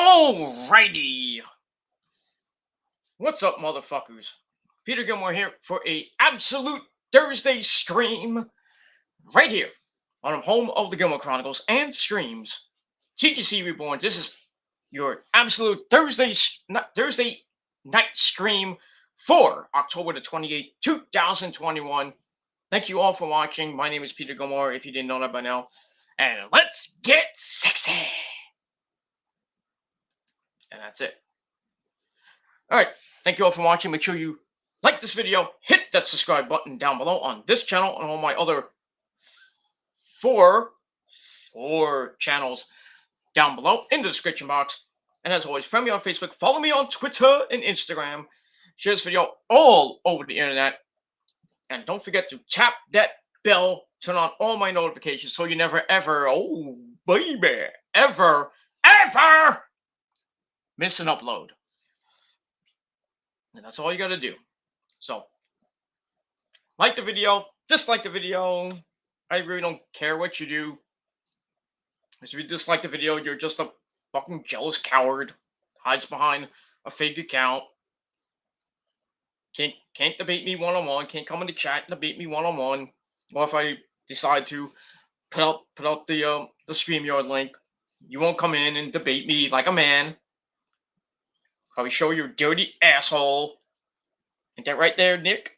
Alrighty. What's up, motherfuckers? Peter Gilmore here for a absolute Thursday stream right here on home of the Gilmore Chronicles and streams. TGC Reborn. This is your absolute Thursday night stream for October the 28th, 2021. Thank you all for watching. My name is Peter Gilmore, if you didn't know that by now. And let's get sexy. And that's it. Alright, thank you all for watching. Make sure you like this video, hit that subscribe button down below on this channel and all my other four channels down below in the description box. And as always, friend me on Facebook, follow me on Twitter and Instagram, share this video all over the internet, and don't forget to tap that bell, turn on all my notifications so you never ever, oh baby, ever miss an upload. And that's all you gotta do. So, like the video, dislike the video. I really don't care what you do. Because if you dislike the video, you're just a fucking jealous coward. Hides behind a fake account. Can't debate me one-on-one. Can't come in the chat and debate me one-on-one. Or if I decide to put out the StreamYard link, you won't come in and debate me like a man. Probably show your dirty asshole. Ain't that right there, Nick?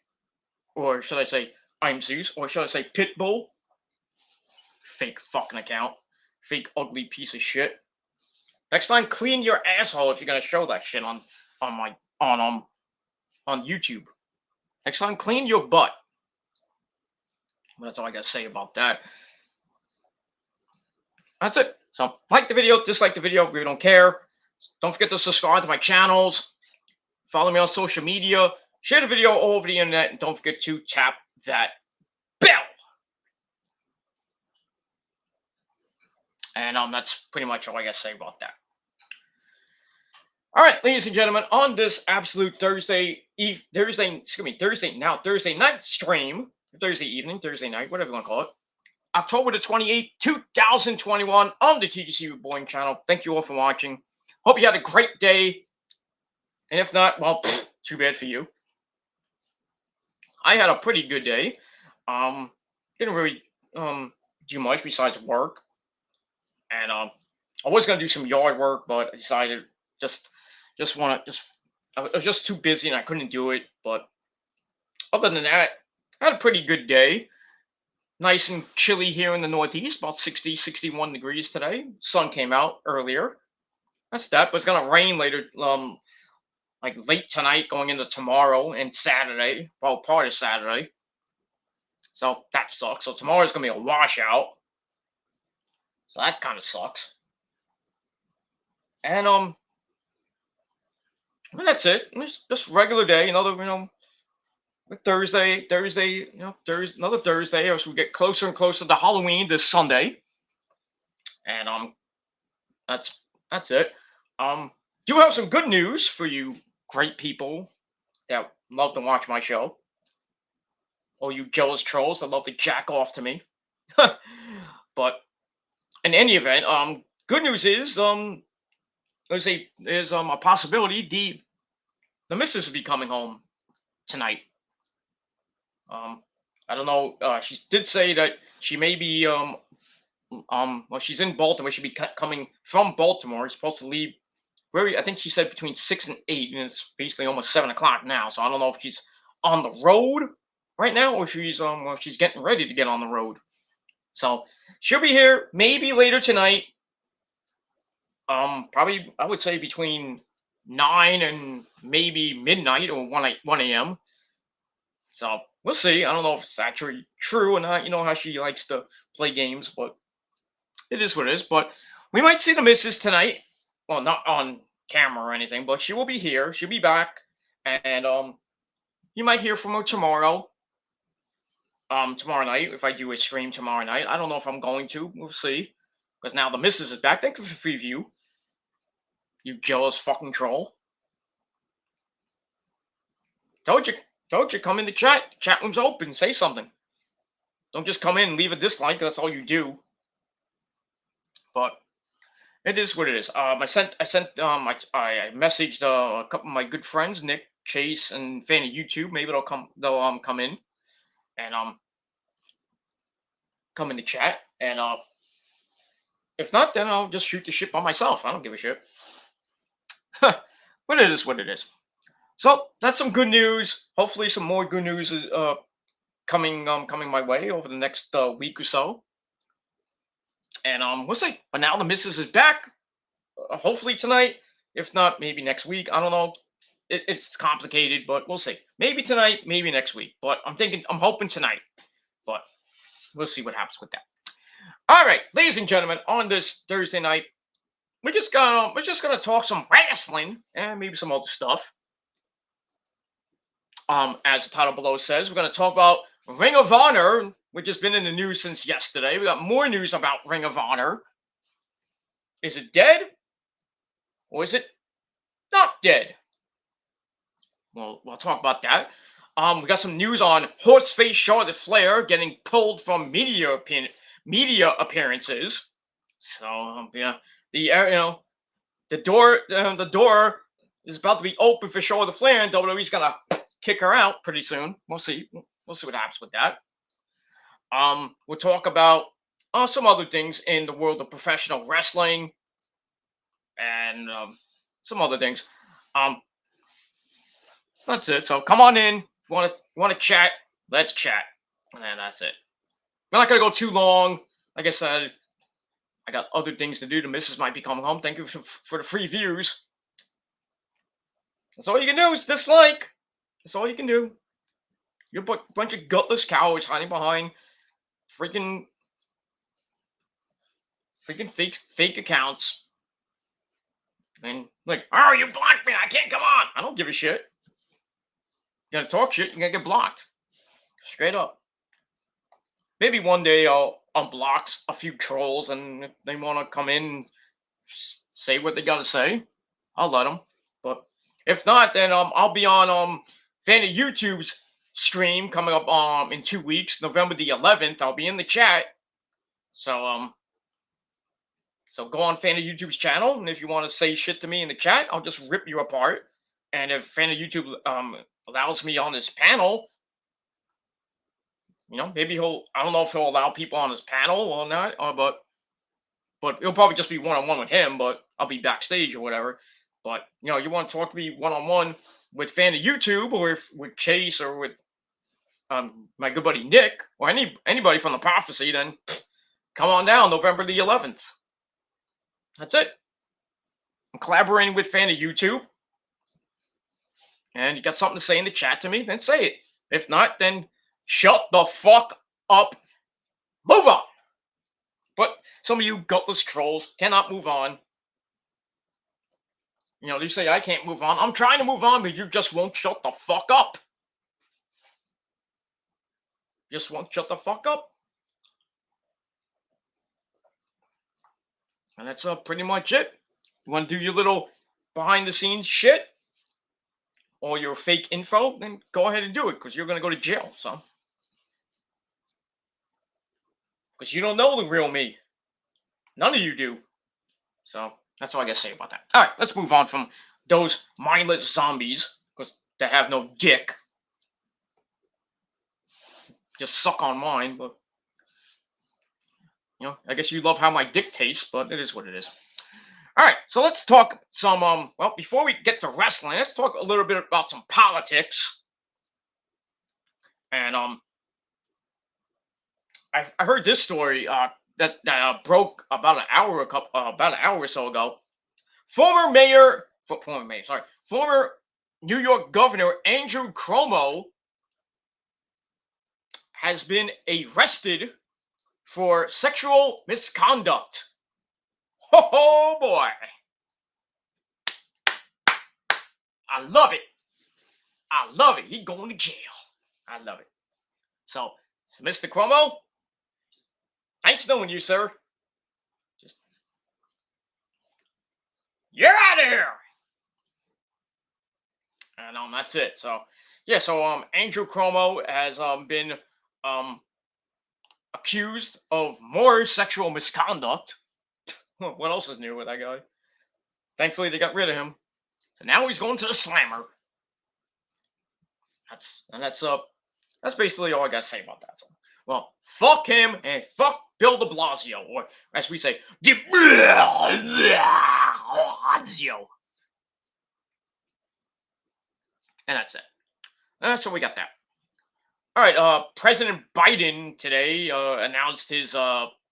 Or should I say I'm Zeus? Or should I say Pitbull? Fake fucking account. Fake ugly piece of shit. Next time, clean your asshole if you're gonna show that shit on YouTube. Next time, clean your butt. That's all I gotta say about that. That's it. So, like the video, dislike the video if you don't care. Don't forget to subscribe to my channels. Follow me on social media. Share the video all over the internet. And don't forget to tap that bell. And that's pretty much all I got to say about that. All right, ladies and gentlemen, on this absolute Thursday night stream, Thursday evening, Thursday night, whatever you want to call it, October the 28th, 2021, on the TGC Reborn channel. Thank you all for watching. Hope you had a great day. And if not, well, too bad for you. I had a pretty good day. Didn't really do much besides work. And I was gonna do some yard work, but I decided I was just too busy and I couldn't do it. But other than that, I had a pretty good day. Nice and chilly here in the Northeast, about 60, 61 degrees today. Sun came out earlier. That's that. But it's gonna rain later, like late tonight, going into tomorrow and Saturday. Well, part of Saturday. So that sucks. So tomorrow's gonna be a washout. So that kind of sucks. And that's it. It's just regular day. Another, Thursday, another Thursday as we get closer and closer to Halloween this Sunday. And that's it. Do have some good news for you great people that love to watch my show. Or you jealous trolls that love to jack off to me. But in any event, good news is there's a possibility the missus will be coming home tonight. I don't know. She did say that she may be well, she's in Baltimore. She'll be coming from Baltimore. She's supposed to leave. I think she said between 6 and 8, and it's basically almost 7 o'clock now. So I don't know if she's on the road right now or she's getting ready to get on the road. So she'll be here maybe later tonight. Probably I would say between 9 and maybe midnight or 1 a.m. So we'll see. I don't know if it's actually true or not. You know how she likes to play games, but it is what it is. But we might see the missus tonight. Well, not on camera or anything, but she will be here. She'll be back, and you might hear from her tomorrow. Tomorrow night, if I do a stream tomorrow night. I don't know if I'm going to. We'll see. Because now the missus is back. Thank you for free view. You jealous fucking troll. Told you, come in the chat. The chat room's open. Say something. Don't just come in and leave a dislike. That's all you do. But It is what it is. I messaged a couple of my good friends, Nick, Chase, and fan of YouTube. Maybe they'll come in and come in the chat. And if not, then I'll just shoot the shit by myself. I don't give a shit. But it is what it is. So that's some good news. Hopefully, some more good news is coming my way over the next week or so. And we'll see. But now the missus is back. Hopefully tonight. If not, maybe next week. I don't know. It's complicated, but we'll see. Maybe tonight, maybe next week. But I'm hoping tonight. But we'll see what happens with that. All right, ladies and gentlemen, on this Thursday night, we're just gonna talk some wrestling and maybe some other stuff. As the title below says, we're gonna talk about Ring of Honor, which has been in the news since yesterday. We got more news about Ring of Honor. Is it dead? Or is it not dead? Well, we'll talk about that. We got some news on Horseface Charlotte Flair getting pulled from media appearances. So yeah, the door is about to be open for Charlotte Flair, and WWE's gonna kick her out pretty soon. We'll see. We'll see what happens with that. We'll talk about some other things in the world of professional wrestling and some other things. That's it. So come on in. Want to chat? Let's chat. And that's it. We're not gonna go too long. Like I said, I got other things to do. The missus might be coming home. Thank you for the free views. That's all you can do is dislike. That's all you can do. You're a bunch of gutless cowards hiding behind freaking fake accounts. And like, oh, you blocked me. I can't come on. I don't give a shit. You're gonna talk shit, you're gonna get blocked. Straight up. Maybe one day I'll unblock a few trolls, and if they want to come in and say what they gotta say, I'll let them. But if not, then I'll be on Fan of YouTube's stream coming up in 2 weeks, November the 11th. I'll be in the chat. So go on Fan of YouTube's channel, and if you want to say shit to me in the chat, I'll just rip you apart. And if Fan of YouTube allows me on his panel, maybe I don't know if he'll allow people on his panel or not, but it'll probably just be one-on-one with him, but I'll be backstage or whatever. But, you want to talk to me one-on-one with Fan of YouTube, or with Chase, or with my good buddy Nick, or anybody from the Prophecy, then come on down November the 11th. That's it. I'm collaborating with Fan of YouTube. And you got something to say in the chat to me, then say it. If not, then shut the fuck up. Move on. But some of you gutless trolls cannot move on. You say I can't move on. I'm trying to move on, but you just won't shut the fuck up. Just won't shut the fuck up. And that's pretty much it. You want to do your little behind the scenes shit, or your fake info, then go ahead and do it, because you're going to go to jail, son. Because you don't know the real me. None of you do. So that's all I got to say about that. All right, let's move on from those mindless zombies, because they have no dick. Just suck on mine, but I guess you love how my dick tastes, but it is what it is. All right, so let's talk some well, before we get to wrestling, let's talk a little bit about some politics. And I heard this story that broke about an hour or so ago. Former New York Governor Andrew Cuomo has been arrested for sexual misconduct. Oh boy. I love it. I love it. He going to jail. I love it. So Mr. Cuomo, nice knowing you, sir. Just, you're out of here. And that's it. So yeah, so Andrew Cuomo has been accused of more sexual misconduct. What else is new with that guy? Thankfully, they got rid of him. So now he's going to the Slammer. That's basically all I gotta say about that. So, well, fuck him and fuck Bill De Blasio, or as we say, De Blasio. And that's it. So we got that. All right. President Biden today announced his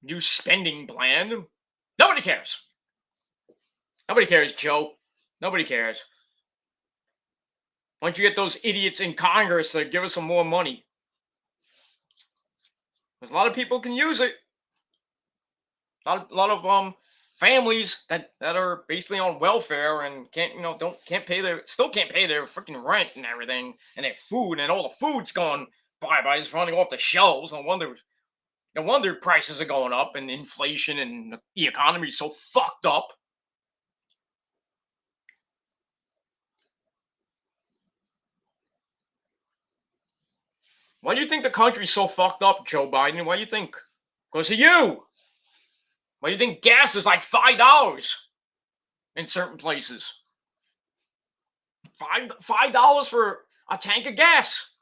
new spending plan. Nobody cares. Nobody cares, Joe. Nobody cares. Why don't you get those idiots in Congress to give us some more money? Because a lot of people can use it. A lot of families that are basically on welfare and can't pay their freaking rent and everything, and their food, and all the food's gone bye-bye. It's running off the shelves. No wonder prices are going up, and inflation, and the economy's so fucked up. Why do you think the country's so fucked up, Joe Biden? Why do you think? Because of you. Why do you think gas is like $5 in certain places? $5 for a tank of gas.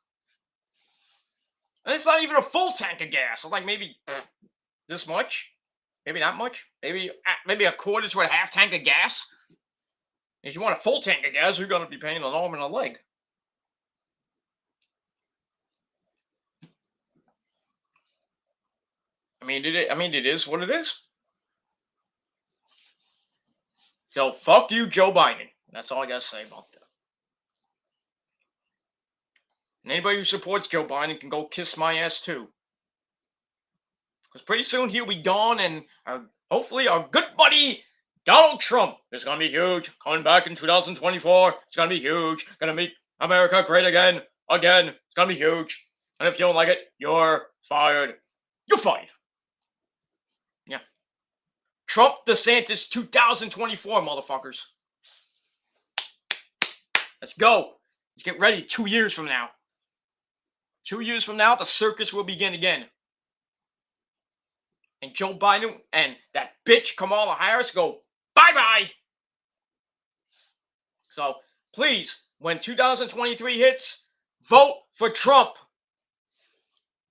And it's not even a full tank of gas. It's like maybe this much. Maybe not much. Maybe a quarter to a half tank of gas. If you want a full tank of gas, you're going to be paying an arm and a leg. I mean, it is what it is. So fuck you, Joe Biden. That's all I gotta say about that. And anybody who supports Joe Biden can go kiss my ass too. Because pretty soon he'll be gone, and hopefully our good buddy Donald Trump is gonna be huge. Coming back in 2024, it's gonna be huge. Gonna make America great again. It's gonna be huge. And if you don't like it, you're fired. You're fired. Yeah. Trump DeSantis 2024, motherfuckers. Let's go. Let's get ready. 2 years from now. 2 years from now, the circus will begin again. And Joe Biden and that bitch Kamala Harris go bye-bye. So please, when 2023 hits, vote for Trump.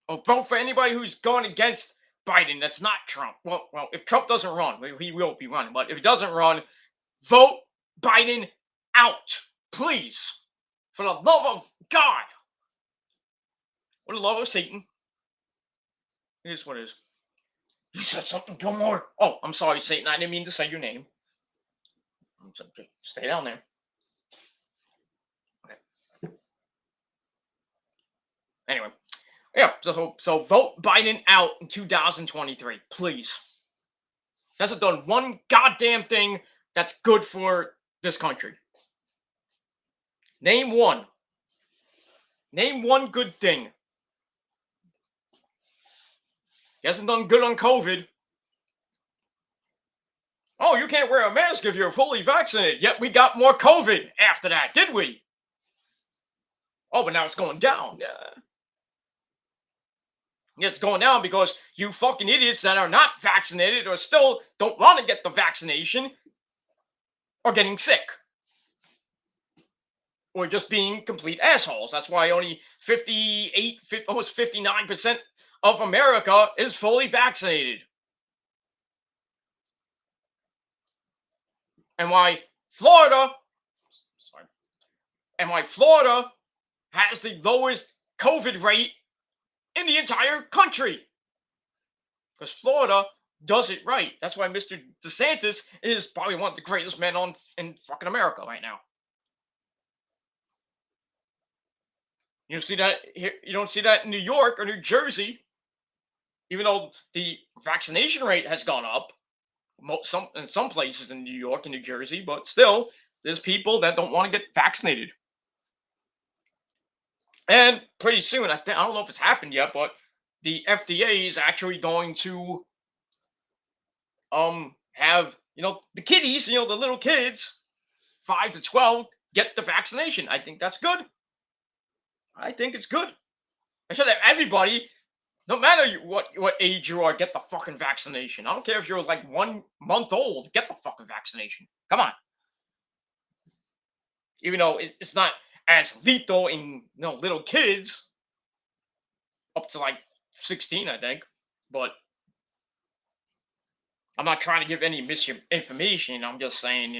Or vote for anybody who's going against Biden that's not Trump. Well, if Trump doesn't run, he will be running. But if he doesn't run, vote Biden out. Please. For the love of God. For the love of Satan. It is what it is. You said something, Gilmore. Oh, I'm sorry, Satan. I didn't mean to say your name. Just stay down there. Okay. Anyway. Yeah, so vote Biden out in 2023, please. He hasn't done one goddamn thing that's good for this country. Name one. Name one good thing. He hasn't done good on COVID. Oh, you can't wear a mask if you're fully vaccinated. Yet we got more COVID after that, did we? Oh, but now it's going down. Yeah. It's going down because you fucking idiots that are not vaccinated or still don't want to get the vaccination are getting sick. Or just being complete assholes. That's why only almost 59% of America is fully vaccinated. And why Florida has the lowest COVID rate in the entire country. Because Florida does it right. That's why Mr. DeSantis is probably one of the greatest men in fucking America right now. You see that here? You don't see that in New York or New Jersey. Even though the vaccination rate has gone up, in some places in New York and New Jersey, but still, there's people that don't want to get vaccinated. And pretty soon, I don't know if it's happened yet, but the FDA is actually going to have the kiddies, the little kids, 5 to 12, get the vaccination. I think that's good. I think it's good. I should have everybody No matter what age you are, get the fucking vaccination. I don't care if you're like 1 month old. Get the fucking vaccination. Come on. Even though it's not as lethal in little kids up to like 16, I think. But I'm not trying to give any misinformation. I'm just saying,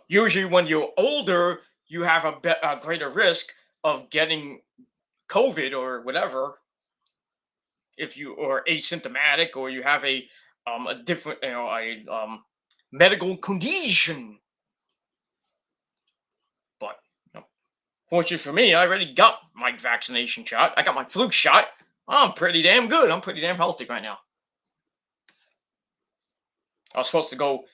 usually when you're older, you have a greater risk of getting COVID or whatever if you are asymptomatic or you have a different medical condition. But fortunately for me, I already got my vaccination shot. I got my flu shot. I'm pretty damn good. I'm pretty damn healthy right now. I was supposed to go.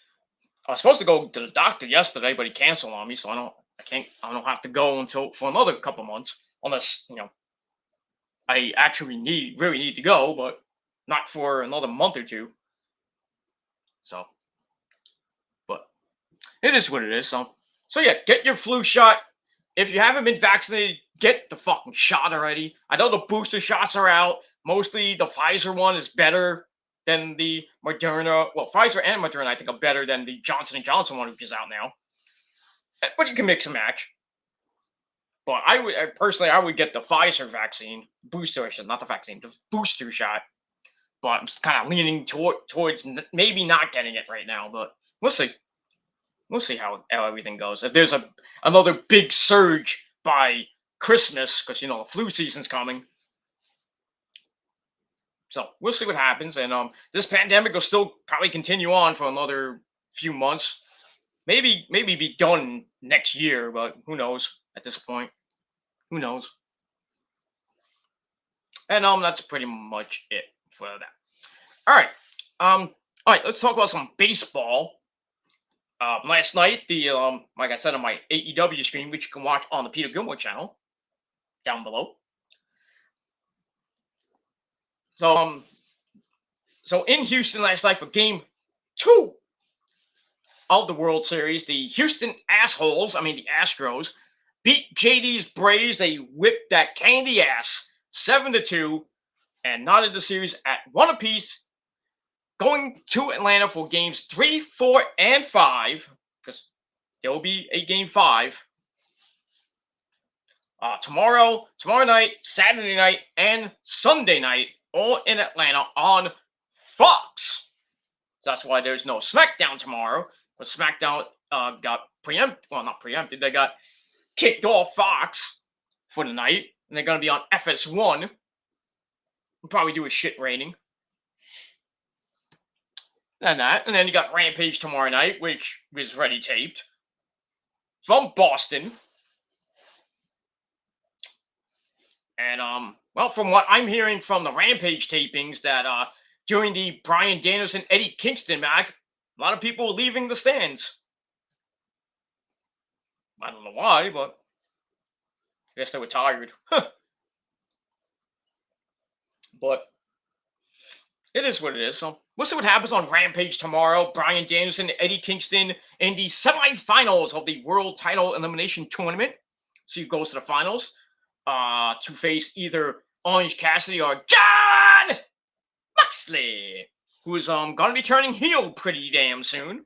I was supposed to go to the doctor yesterday, but he canceled on me, so I don't have to go until for another couple months, unless I actually really need to go, but not for another month or two. So, but it is what it is. So yeah, get your flu shot. If you haven't been vaccinated, get the fucking shot already. I know the booster shots are out. Mostly the Pfizer one is better than the Moderna. Well, Pfizer and Moderna I think are better than the Johnson and Johnson one, which is out now. But you can mix and match. But I would get the Pfizer vaccine booster shot, not the vaccine, the booster shot. But I'm kind of leaning towards maybe not getting it right now. But we'll see. We'll see how everything goes. If there's another big surge by Christmas, because the flu season's coming. So we'll see what happens. And this pandemic will still probably continue on for another few months. Maybe be done next year, but who knows at this point. Who knows? And that's pretty much it for that. All right. All right, let's talk about some baseball. Last night, like I said on my AEW stream, which you can watch on the Peter Gilmore channel down below. So in Houston last night for Game 2 of the World Series, the Houston assholes, I mean the Astros, beat JD's Braves. They whipped that candy ass 7-2 and knotted the series at 1 apiece. Going to Atlanta for games 3, 4, and 5, because there will be a game 5 tomorrow night, Saturday night, and Sunday night, all in Atlanta on Fox. So that's why there's no SmackDown tomorrow. But SmackDown got preempted. Well, not preempted. They got kicked off Fox for the night, and they're going to be on FS1. We'll probably do a shit rating. And then you got Rampage tomorrow night, which is ready taped from Boston. And well, from what I'm hearing from the Rampage tapings, that during the Bryan Danielson Eddie Kingston match, a lot of people were leaving the stands. I don't know why, but I guess they were tired. But it is what it is. So we'll see what happens on Rampage tomorrow. Bryan Danielson, Eddie Kingston in the semifinals of the World Title Elimination Tournament. So he goes to the finals to face either Orange Cassidy or Jon Moxley, who's going to be turning heel pretty damn soon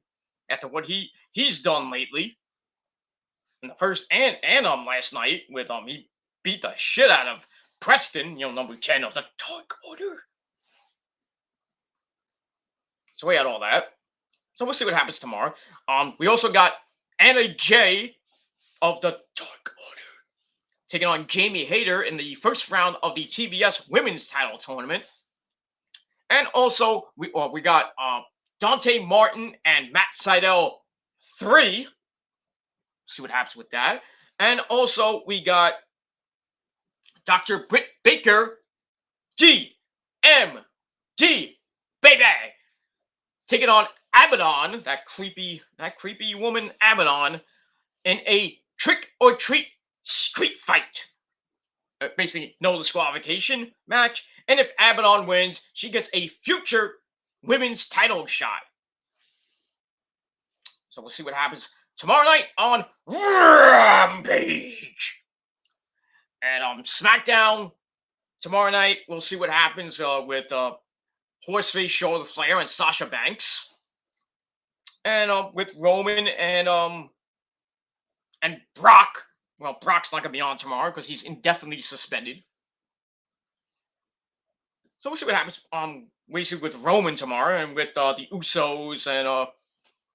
after what he's done lately. In the first and last night with he beat the shit out of Preston, number 10 of the Dark Order. So we had all that. So we'll see what happens tomorrow. We also got Anna Jay of the Dark Order taking on Jamie Hayter in the first round of the TBS Women's Title Tournament. And also we got Dante Martin and Matt Sydal 3. See what happens with that. And also we got Dr. Britt Baker, DMD, baby, taking on Abaddon, that creepy woman Abaddon, in a trick or treat street fight. Basically, no disqualification match. And if Abaddon wins, she gets a future women's title shot. So we'll see what happens tomorrow night on Rampage. And SmackDown tomorrow night, we'll see what happens with Horseface, Charlotte Flair, and Sasha Banks, and with Roman and Brock. Well, Brock's not gonna be on tomorrow because he's indefinitely suspended. So we'll see what happens. We see with Roman tomorrow and with the Usos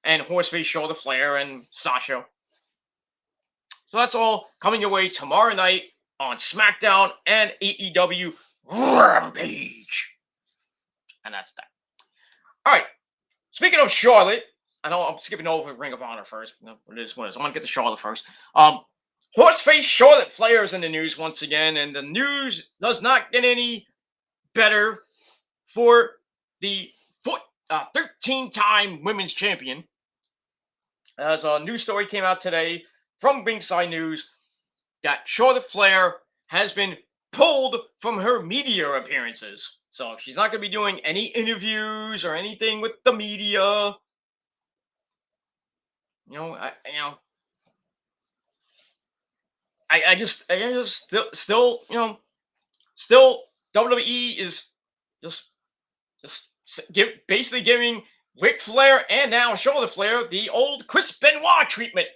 and Horseface, Charlotte Flair, and Sasha. So that's all coming your way tomorrow night on SmackDown and AEW Rampage. And that's that. All right. Speaking of Charlotte, I know I'm skipping over Ring of Honor first. No, it is what it is. I want to get to Charlotte first. Horseface Charlotte Flair is in the news once again, and the news does not get any better for the 13-time women's champion. As a news story came out today from Ringside News that Charlotte Flair has been pulled from her media appearances. So she's not going to be doing any interviews or anything with the media. I just still WWE is just basically giving Ric Flair and now Charlotte Flair the old Chris Benoit treatment.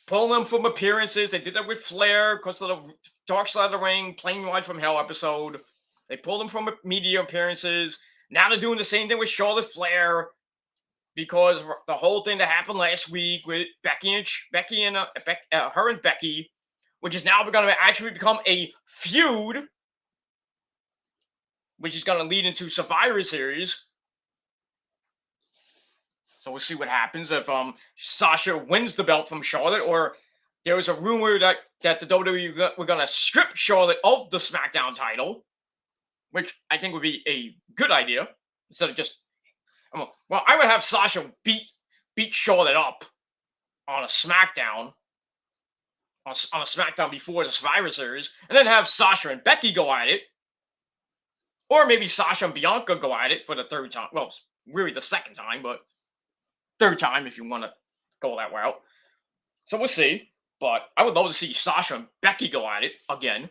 Pulling them from appearances. They did that with Flair because of the Dark Side of the Ring, Plane Ride from Hell episode. They pulled them from media appearances. Now they're doing the same thing with Charlotte Flair because the whole thing that happened last week with Becky and her and Becky, which is now going to actually become a feud, which is going to lead into Survivor Series. So we'll see what happens if Sasha wins the belt from Charlotte, or there was a rumor that the WWE were going to strip Charlotte of the SmackDown title, which I think would be a good idea instead of just. Well, I would have Sasha beat Charlotte up on a SmackDown, on a SmackDown before the Survivor Series, and then have Sasha and Becky go at it, or maybe Sasha and Bianca go at it for the third time. Well, really the second time, but third time if you want to go that route. So we'll see. But I would love to see Sasha and Becky go at it again.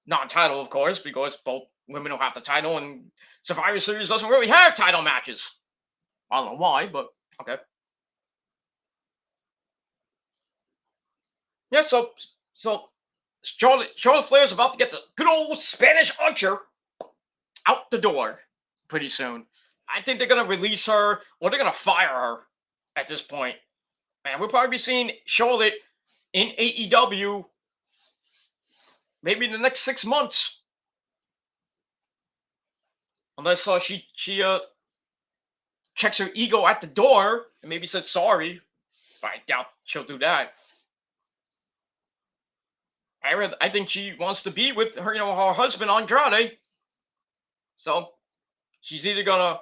Non-title, of course, because both women will have the title, and Survivor Series doesn't really have title matches. I don't know why, but okay. Yeah, so Charlotte Flair is about to get the good old Spanish Archer out the door pretty soon. I think they're going to release her, or they're going to fire her at this point. Man, we'll probably be seeing Charlotte in AEW maybe in the next 6 months. Unless she checks her ego at the door and maybe says sorry. But I doubt she'll do that. I think she wants to be with her, her husband Andrade. So she's either gonna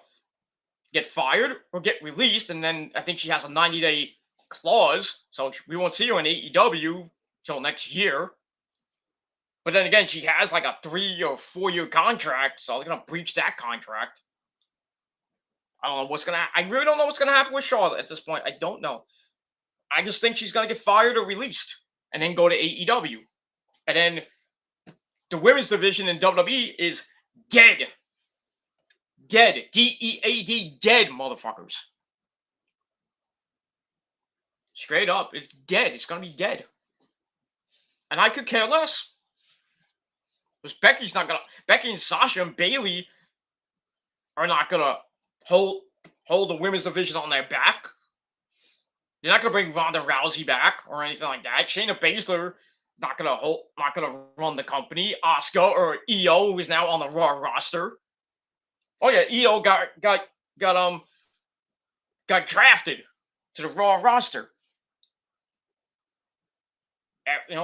get fired or get released, and then I think she has a 90-day clause, so we won't see her in AEW till next year. But then again, she has like a 3 or 4 year contract, so they're gonna breach that contract. I don't know what's gonna. I really don't know what's gonna happen with Charlotte at this point. I don't know. I just think she's gonna get fired or released, and then go to AEW, and then the women's division in WWE is dead. Dead. DEAD. Dead, motherfuckers. Straight up, it's dead. It's gonna be dead. And I could care less. Because Becky and Sasha and Bayley are not gonna hold the women's division on their back. They're not gonna bring Ronda Rousey back or anything like that. Shayna Baszler not gonna run the company. Asuka or Io, who is now on the Raw roster. Oh yeah, Io got drafted to the Raw roster.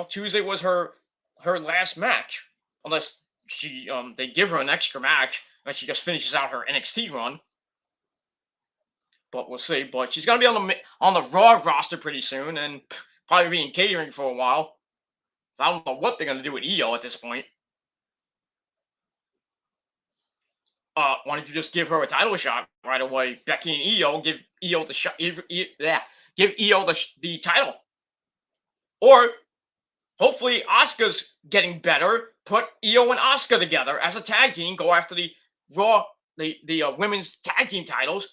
Tuesday was her last match, unless they give her an extra match and she just finishes out her NXT run. But we'll see. But she's gonna be on the Raw roster pretty soon, and probably be in catering for a while. So I don't know what they're gonna do with Io at this point. why don't you just give her a title shot right away? Becky and Io, give Io the shot. Give Io the title, or hopefully Asuka's getting better. Put Io and Asuka together as a tag team. Go after the Raw, the women's tag team titles.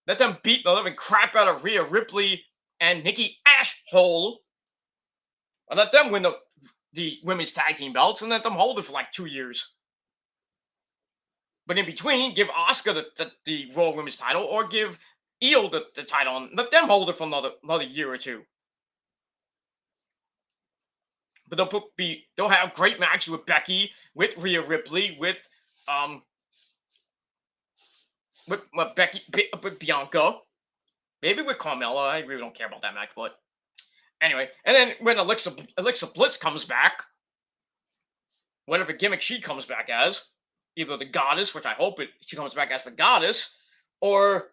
Let them beat the living crap out of Rhea Ripley and Nikki Ashhole. And let them win the women's tag team belts and let them hold it for like 2 years. But in between, give Asuka the Raw Women's title or give Io the title and let them hold it for another year or two. But they'll have great matches with Becky, with Rhea Ripley, with Bianca, maybe with Carmella. I really don't care about that match, but anyway. And then when Alexa Bliss comes back, whatever gimmick she comes back as, either the Goddess, which I hope she comes back as the Goddess, or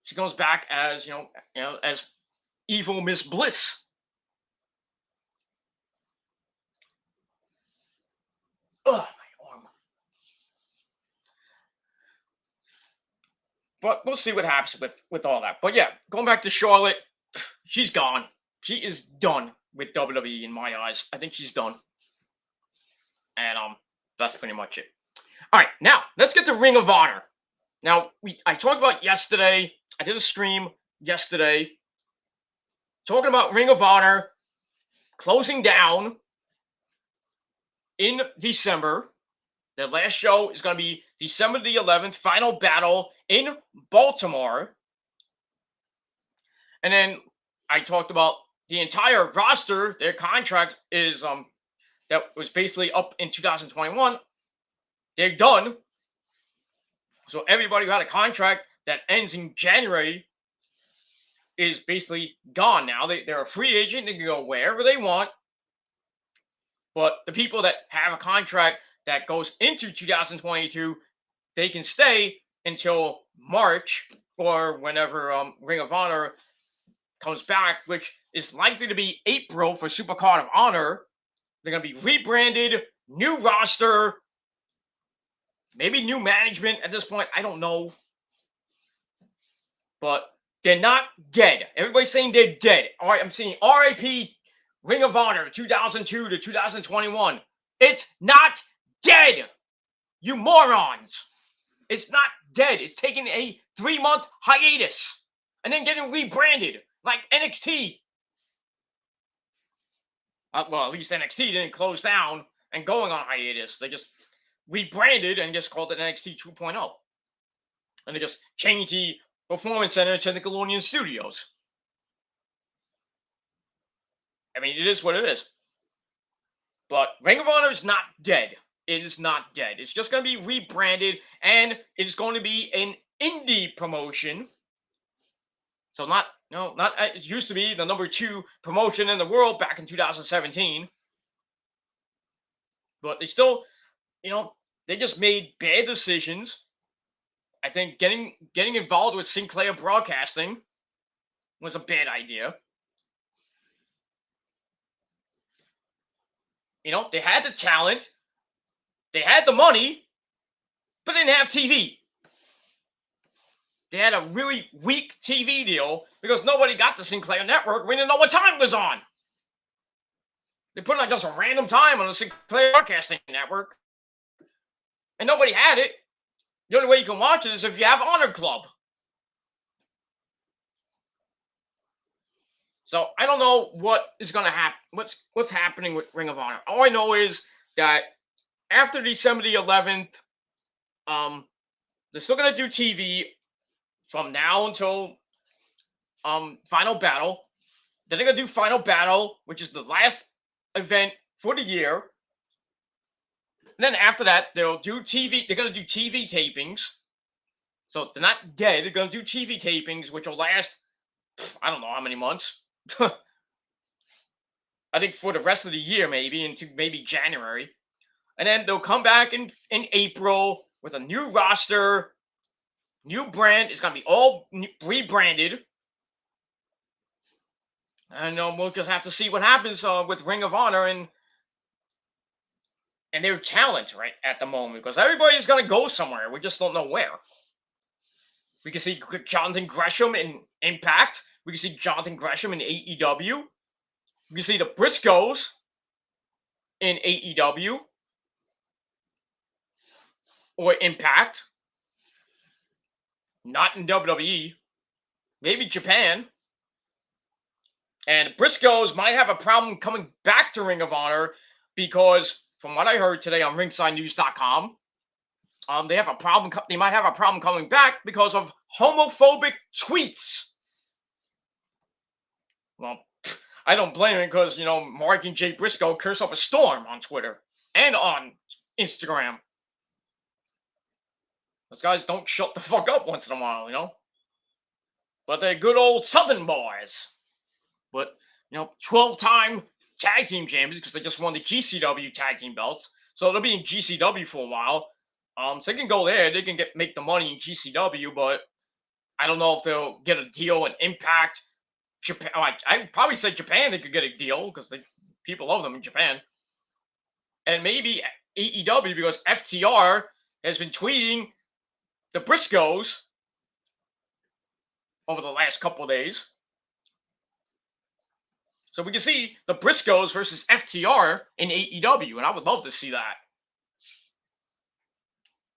she comes back as as evil Miss Bliss. Ugh, my arm. But we'll see what happens with all that. But yeah, going back to Charlotte, she's gone. She is done with WWE in my eyes. I think she's done. And that's pretty much it. All right, now let's get to Ring of Honor. Now I talked about yesterday. I did a stream yesterday talking about Ring of Honor closing down in December. The last show is going to be December the 11th, Final Battle in Baltimore. And then I talked about the entire roster. Their contract is that was basically up in 2021. They're done. So everybody who had a contract that ends in January is basically gone now. They're a free agent. They can go wherever they want. But the people that have a contract that goes into 2022, they can stay until March or whenever Ring of Honor comes back, which is likely to be April for Supercard of Honor. They're going to be rebranded, new roster, maybe new management at this point. I don't know. But they're not dead. Everybody's saying they're dead. All right, I'm seeing RIP Ring of Honor 2002 to 2021. It's not dead, you morons. It's not dead. It's taking a 3-month hiatus and then getting rebranded like NXT. Well, at least NXT didn't close down and going on hiatus. They just rebranded and just called it NXT 2.0. And they just changed the Performance Center to Nickelodeon Studios. I mean, it is what it is. But Ring of Honor is not dead. It is not dead. It's just going to be rebranded, and it's going to be an indie promotion. So not it used to be the number 2 promotion in the world back in 2017. But they still, they just made bad decisions. I think getting involved with Sinclair Broadcasting was a bad idea. They had the talent, they had the money, but they didn't have TV. They had a really weak TV deal because nobody got the Sinclair network. We didn't know what time it was on. They put on just a random time on the Sinclair Broadcasting Network, and nobody had it. The only way you can watch it is if you have Honor Club. So I don't know what is going to happen. What's happening with Ring of Honor? All I know is that after December the 11th, they're still going to do TV from now until Final Battle. Then they're going to do Final Battle, which is the last event for the year. And then after that, they'll do TV. They're going to do TV tapings. So they're not dead. They're going to do TV tapings, which will last, I don't know how many months. I think for the rest of the year, maybe into maybe January. And then they'll come back in April with a new roster, new brand. It's going to be all rebranded. And we'll just have to see what happens with Ring of Honor and their talent right at the moment, because everybody's gonna go somewhere. We just don't know where. We can see Jonathan Gresham in Impact. We can see Jonathan Gresham in AEW. We can see the Briscoes in AEW or Impact. Not in WWE. Maybe Japan. And Briscoes might have a problem coming back to Ring of Honor because, from what I heard today on RingsideNews.com, they have a problem. They might have a problem coming back because of homophobic tweets. Well, I don't blame him because Mark and Jay Briscoe curse up a storm on Twitter and on Instagram. Those guys don't shut the fuck up once in a while, But they're good old Southern boys. But 12-time tag team champions because they just won the GCW tag team belts, so they'll be in GCW for a while. So they can go there. They can make the money in GCW, but I don't know if they'll get a deal in Impact. Japan, I'd probably say Japan. They could get a deal because people love them in Japan, and maybe AEW because FTR has been tweeting the Briscoes over the last couple of days. So we can see the Briscoes versus FTR in AEW, and I would love to see that.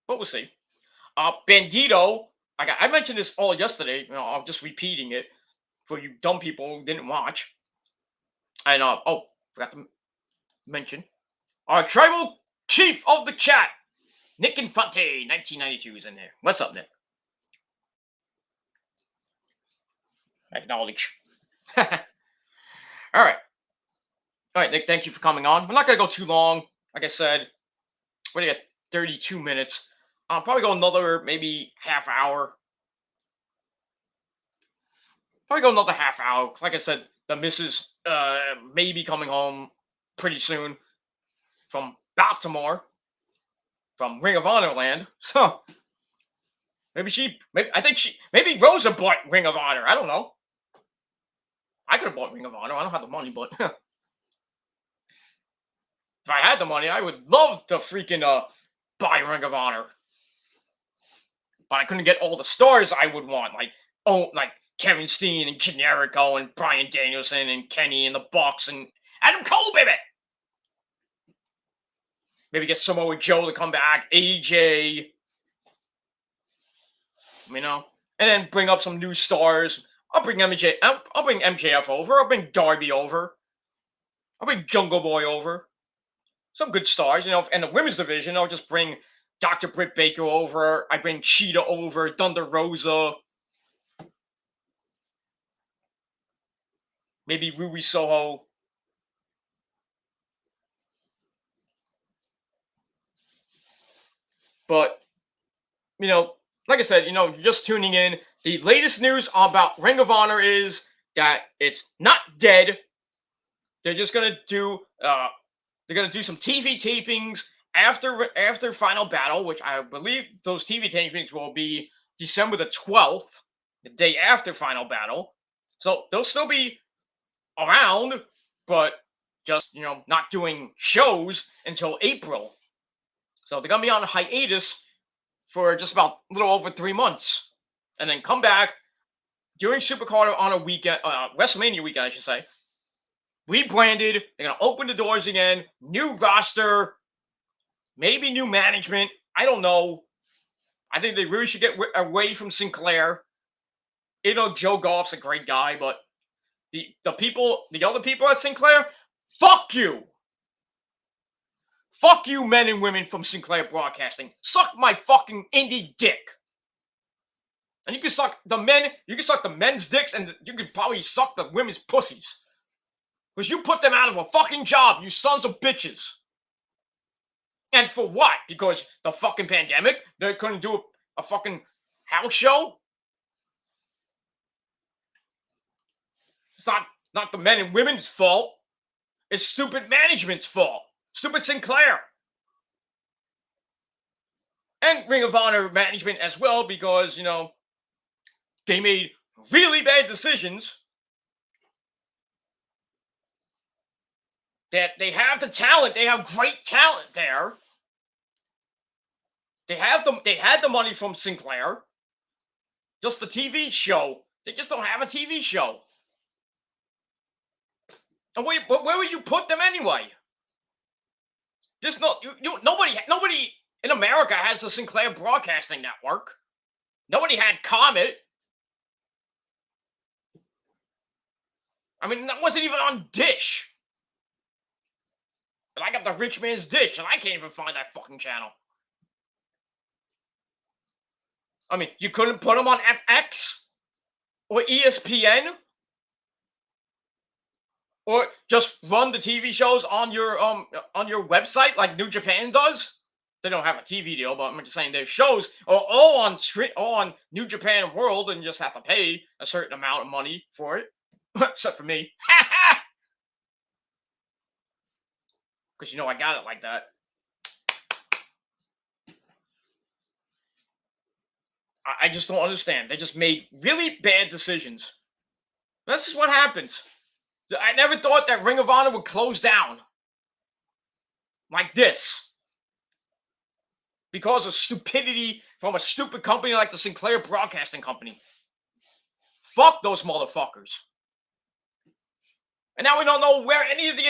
But we'll see. Bandito, I mentioned this all yesterday. I'm just repeating it for you dumb people who didn't watch. And forgot to mention our tribal chief of the chat, Nick Infante, 1992 is in there. What's up, Nick? Acknowledge. All right, Nick, thank you for coming on. We're not going to go too long. Like I said, we're going to get 32 minutes. I'll probably go another maybe half hour. Probably go another half hour. Like I said, the missus may be coming home pretty soon from Baltimore, from Ring of Honor land. So maybe Rosa bought Ring of Honor. I don't know. I could have bought Ring of Honor. I don't have the money, but if I had the money, I would love to freaking buy Ring of Honor. But I couldn't get all the stars I would want, like Kevin Steen and Generico and Bryan Danielson and Kenny and the Bucks and Adam Cole, baby. Maybe get Samoa Joe to come back, AJ, and then bring up some new stars. I'll bring MJF over. I'll bring Darby over. I'll bring Jungle Boy over. Some good stars, and the women's division, I'll just bring Dr. Britt Baker over. I bring Cheetah over, Thunder Rosa. Maybe Ruby Soho. But, like I said, you're just tuning in. The latest news about Ring of Honor is that it's not dead. They're just gonna do some TV tapings after Final Battle, which I believe those TV tapings will be December the 12th, the day after Final Battle. So they'll still be around, but just not doing shows until April. So they're gonna be on a hiatus for just about a little over 3 months, and then come back during Supercard on a weekend, WrestleMania weekend, I should say. Rebranded. They're gonna open the doors again. New roster, maybe new management. I don't know. I think they really should get away from Sinclair. Joe Goff's a great guy, but the other people at Sinclair, fuck you. Fuck you, men and women from Sinclair Broadcasting. Suck my fucking indie dick. And you can suck the men's dicks, and you can probably suck the women's pussies. Because you put them out of a fucking job, you sons of bitches. And for what? Because the fucking pandemic? They couldn't do a fucking house show? It's not the men and women's fault. It's stupid management's fault. Stupid Sinclair. And Ring of Honor management as well, because, they made really bad decisions. that they have the talent. They have great talent there. They have them. They had the money from Sinclair. Just the TV show. They just don't have a TV show. And where would you put them anyway? Nobody in America has the Sinclair Broadcasting Network. Nobody had Comet. I mean, that wasn't even on Dish. And I got the rich man's Dish, and I can't even find that fucking channel. I mean, you couldn't put them on FX or ESPN, or just run the TV shows on your website like New Japan does. They don't have a TV deal, but I'm just saying their shows are all on New Japan World, and you just have to pay a certain amount of money for it. Except for me. Because I got it like that. I just don't understand. They just made really bad decisions. This is what happens. I never thought that Ring of Honor would close down like this. Because of stupidity from a stupid company like the Sinclair Broadcasting Company. Fuck those motherfuckers. And now we don't know where any of the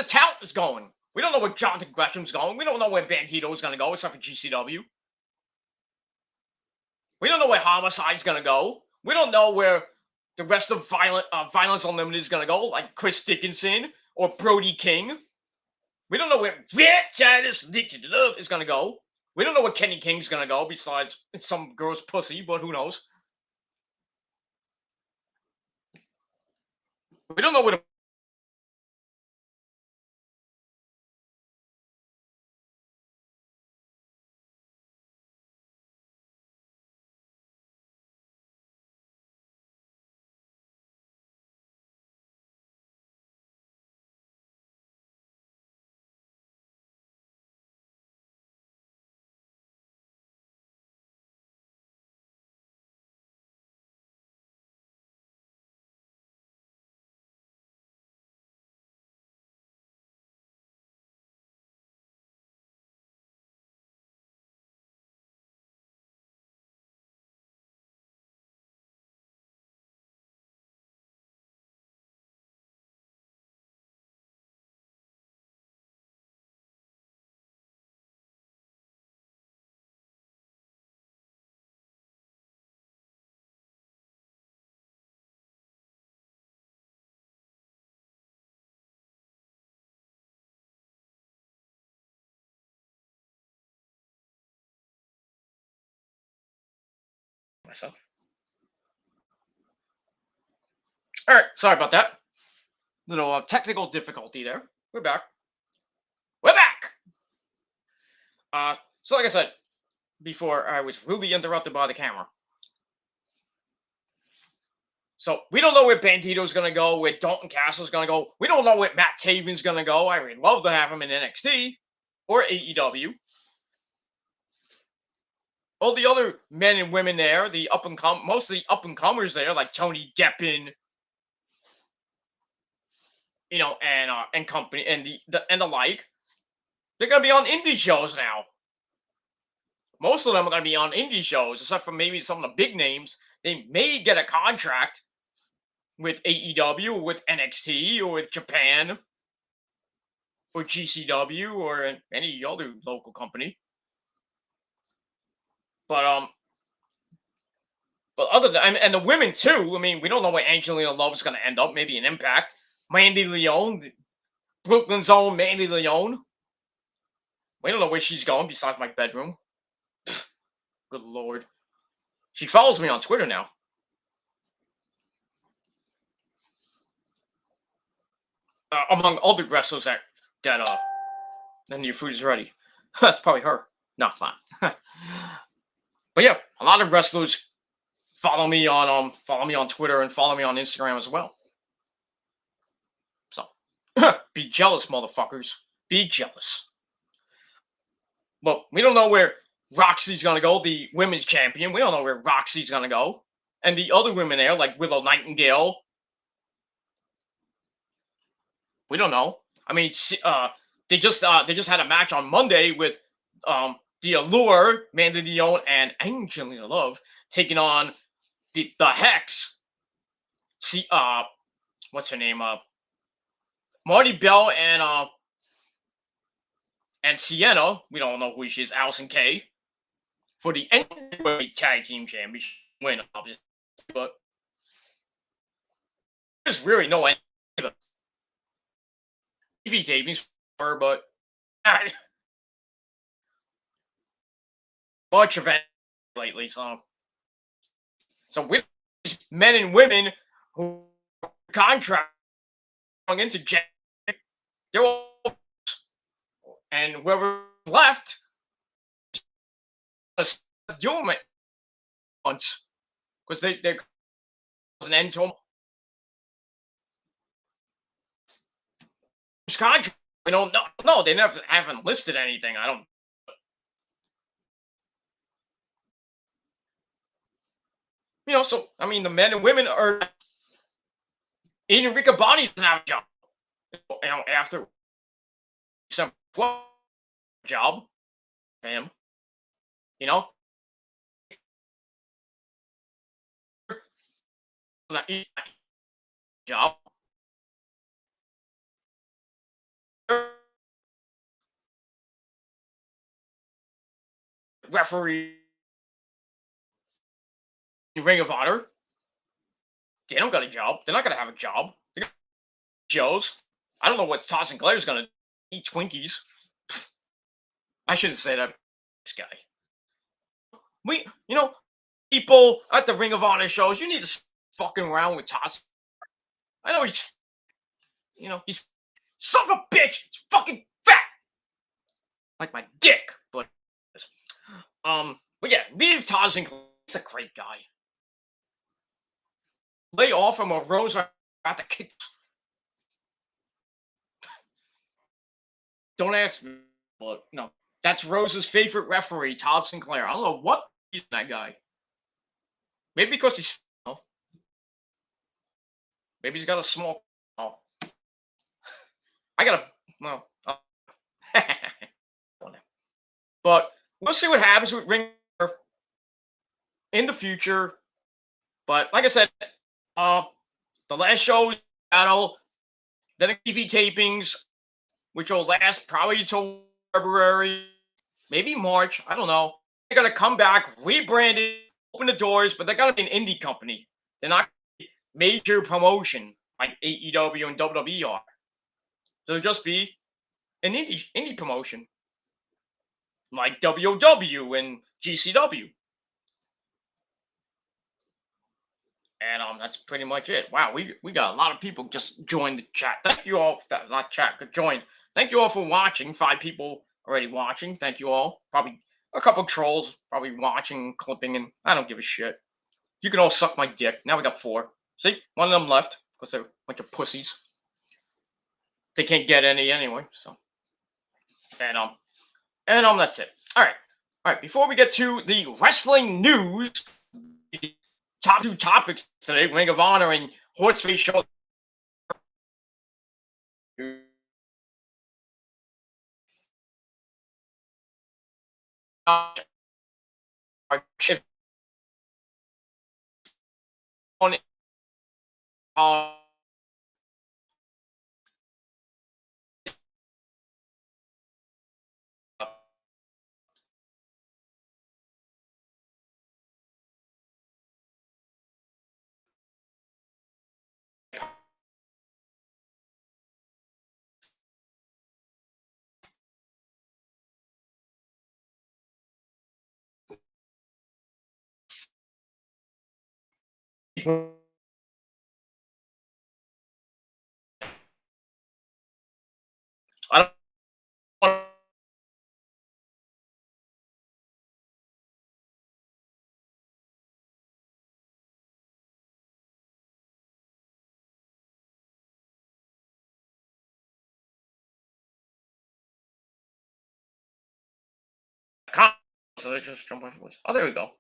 talent is going. We don't know where Jonathan Gresham's going. We don't know where Bandito is going to go, except for GCW. We don't know where Homicide's going to go. We don't know where the rest of Violence Unlimited is going to go, like Chris Dickinson or Brody King. We don't know where Janice Addicted to Love is going to go. We don't know where Kenny King's going to go, besides some girl's pussy, but who knows? We don't know where myself. All right, sorry about that. Little technical difficulty there. We're back. We're back. So like I said before, I was rudely interrupted by the camera. So we don't know where Bandito's going to go, where Dalton Castle's going to go. We don't know where Matt Taven's going to go. I would love to have him in NXT or AEW. All the other men and women there, most of the up-and-comers there, like Tony Deppen, and company, and the like, they're going to be on indie shows now. Most of them are going to be on indie shows, except for maybe some of the big names. They may get a contract with AEW or with NXT or with Japan or GCW or any other local company. But other than, and the women too, I mean, we don't know where Angelina Love is going to end up. Maybe an Impact. Mandy Leone, Brooklyn's own Mandy Leone. We don't know where she's going besides my bedroom. Pfft, good Lord. She follows me on Twitter now. Among other wrestlers that then your food is ready. That's probably her. No, it's not. But yeah, a lot of wrestlers follow me on Twitter and follow me on Instagram as well. So be jealous, motherfuckers. Be jealous. But we don't know where Roxy's gonna go, the women's champion. We don't know where Roxy's gonna go. And the other women there, like Willow Nightingale, We don't know. I mean, they just had a match on Monday with the Allure, Mandy Leon, and Angelina Love taking on the Hex. See, what's her name? Marty Bell and Sienna. We don't know who she is. Allison Kay for the NWA Tag Team Championship win, obviously, but there's really no TV tapings for her, but much of it lately. So with men and women who contract into Jack, they're all, and whoever left doing it once because there was an end to contract. We don't know. No, they never haven't listed anything. I don't. So I mean, the men and women are. Even Riccaboni doesn't have a job. After some job for him, job. Referee in Ring of Honor. They don't got a job. They're not gonna have a job. They got shows. I don't know what Tyson Glaire's gonna eat Twinkies. I shouldn't say that. This guy. People at the Ring of Honor shows, you need to fucking around with Tyson. I know he's son of a bitch. He's fucking fat, like my dick. But yeah, leave Tyson Claire. He's a great guy. Lay off him or Rose at the kick. Don't ask me, but no. That's Rose's favorite referee, Todd Sinclair. I don't know what he's that guy. Maybe because he's. Maybe he's got a small. Oh. I got a. Well. But we'll see what happens with Ring in the future. But like I said, the last show battle, then the TV tapings, which will last probably until February, maybe March. I don't know. They're gonna come back, rebrand it, open the doors, but they're gonna be an indie company. They're not major promotion like AEW and WWE are. They'll just be an indie promotion like WOW and GCW. And that's pretty much it. Wow, we got a lot of people just joined the chat. Thank you all. Not chat, but joined. Thank you all for watching. 5 people already watching. Thank you all. Probably a couple trolls probably watching, clipping, and I don't give a shit. You can all suck my dick. Now we got 4. See, one of them left because they're a bunch of pussies. They can't get any anyway. So, and that's it. All right. Before we get to the wrestling news. Top 2 topics today: Ring of Honor and Horseface show. I don't so they just jump afterwards. Oh, there we go.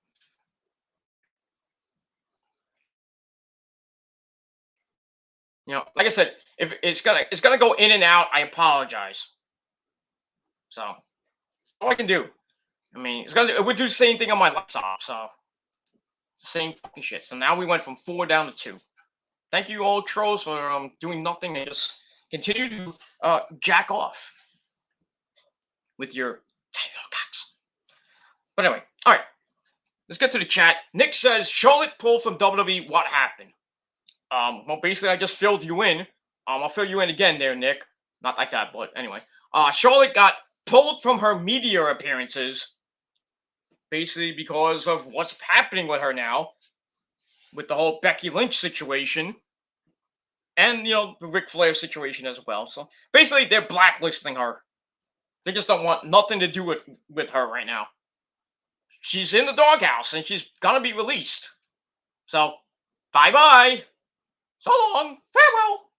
Like I said, if it's gonna go in and out, I apologize. So all I can do. I mean, it would do the same thing on my laptop. So same fucking shit. So now we went from 4 down to 2. Thank you all trolls for doing nothing and just continue to jack off with your tiny little cocks. But anyway, all right. Let's get to the chat. Nick says Charlotte pulled from WWE. What happened? Well, basically, I just filled you in. I'll fill you in again there, Nick. Not like that, but anyway. Charlotte got pulled from her media appearances, basically because of what's happening with her now, with the whole Becky Lynch situation, and the Ric Flair situation as well. So basically, they're blacklisting her. They just don't want nothing to do with her right now. She's in the doghouse, and she's gonna be released. So, bye-bye. So long. Farewell.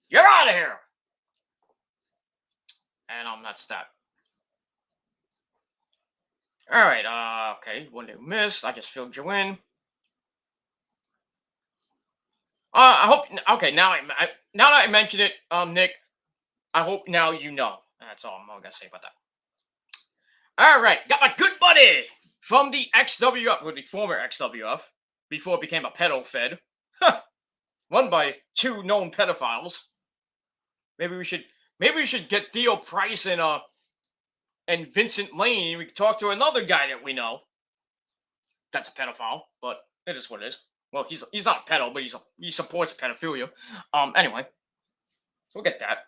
You're out of here. And that's that. All right. Okay. One new miss. I just filled you in. I hope. Okay. Now that I mentioned it, Nick, I hope now you know. That's all I'm gonna say about that. All right. Got my good buddy from the XWF, well, the former XWF, before it became a pedo fed. Run by 2 known pedophiles. Maybe we should get Theo Price and Vincent Lane. We could talk to another guy that we know. That's a pedophile, but it is what it is. Well, he's not a pedo, but he supports pedophilia. Anyway, so we'll get that.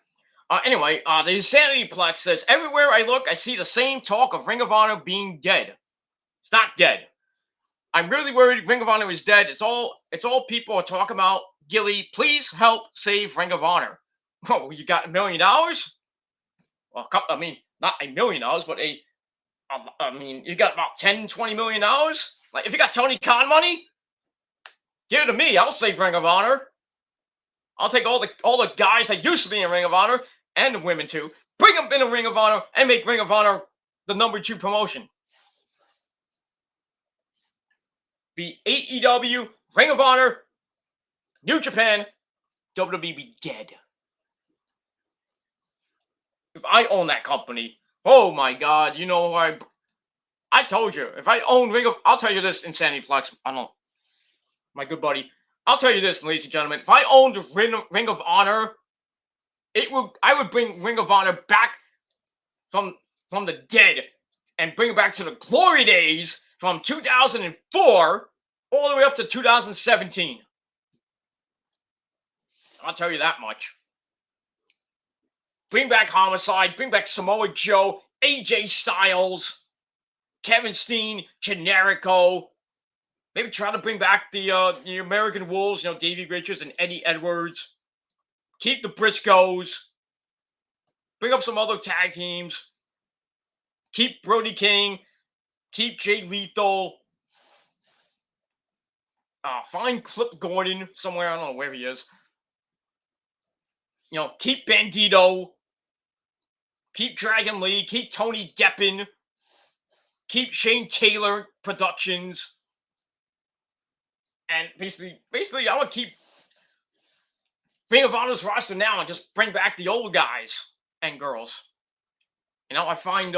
Anyway, the Insanity Plex says everywhere I look, I see the same talk of Ring of Honor being dead. It's not dead. I'm really worried Ring of Honor is dead. It's all people are talking about. Gilly, please help save Ring of Honor. Oh, you got $1 million? Well, I mean, not $1 million, but you got about $10-20 million. Like, if you got Tony Khan money, give it to me. I'll save Ring of Honor. I'll take all the guys that used to be in Ring of Honor and the women too, bring them in the Ring of Honor and make Ring of Honor the number 2 promotion. Be AEW, Ring of Honor, New Japan, WWE be dead. If I own that company, oh my God, I told you, if I own I'll tell you this, Insanity Plex, my good buddy, I'll tell you this, ladies and gentlemen, if I owned Ring of Honor, I would bring Ring of Honor back from the dead and bring it back to the glory days from 2004 all the way up to 2017. I'll tell you that much. Bring back Homicide, bring back Samoa Joe, AJ Styles, Kevin Steen, Generico. Maybe try to bring back the American Wolves, Davey Richards and Eddie Edwards. Keep the Briscoes. Bring up some other tag teams. Keep Brody King. Keep Jay Lethal. Find Clip Gordon somewhere. I don't know where he is. Keep Bandito. Keep Dragon Lee. Keep Tony Deppen. Keep Shane Taylor Productions. And basically, I would keep Ring of Honor's roster now and just bring back the old guys and girls. I find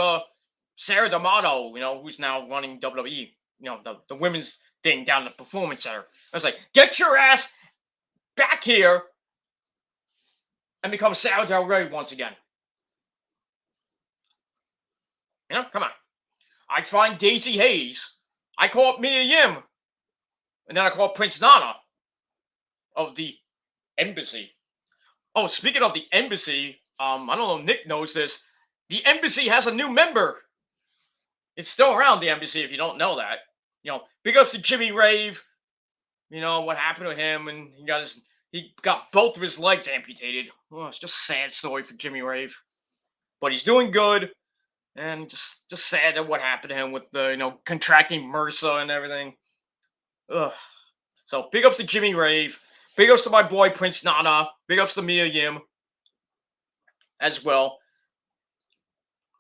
Sarah D'Amato, who's now running WWE, the women's thing down at the Performance Center. I was like, get your ass back here and become Sarah Del Rey once again. Come on. I find Daisy Hayes. I call up Mia Yim. And then I call Prince Nana of the Embassy. Oh, speaking of the Embassy, I don't know if Nick knows this. The Embassy has a new member. It's still around, the Embassy, if you don't know that. Big ups to Jimmy Rave. What happened to him, and he got both of his legs amputated. Oh, it's just a sad story for Jimmy Rave. But he's doing good, and just sad at what happened to him with the, contracting MRSA and everything. Ugh. So big ups to Jimmy Rave. Big ups to my boy Prince Nana. Big ups to Mia Yim as well.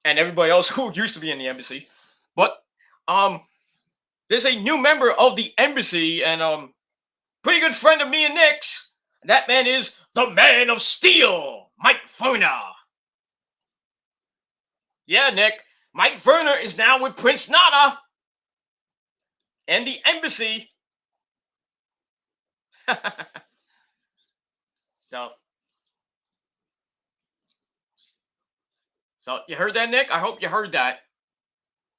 And everybody else who used to be in the Embassy. But there's a new member of the Embassy, and pretty good friend of me and Nick's. And that man is the Man of Steel, Mike Verner. Yeah, Nick. Mike Verner is now with Prince Nana and the embassy. so, so you heard that, Nick? I hope you heard that.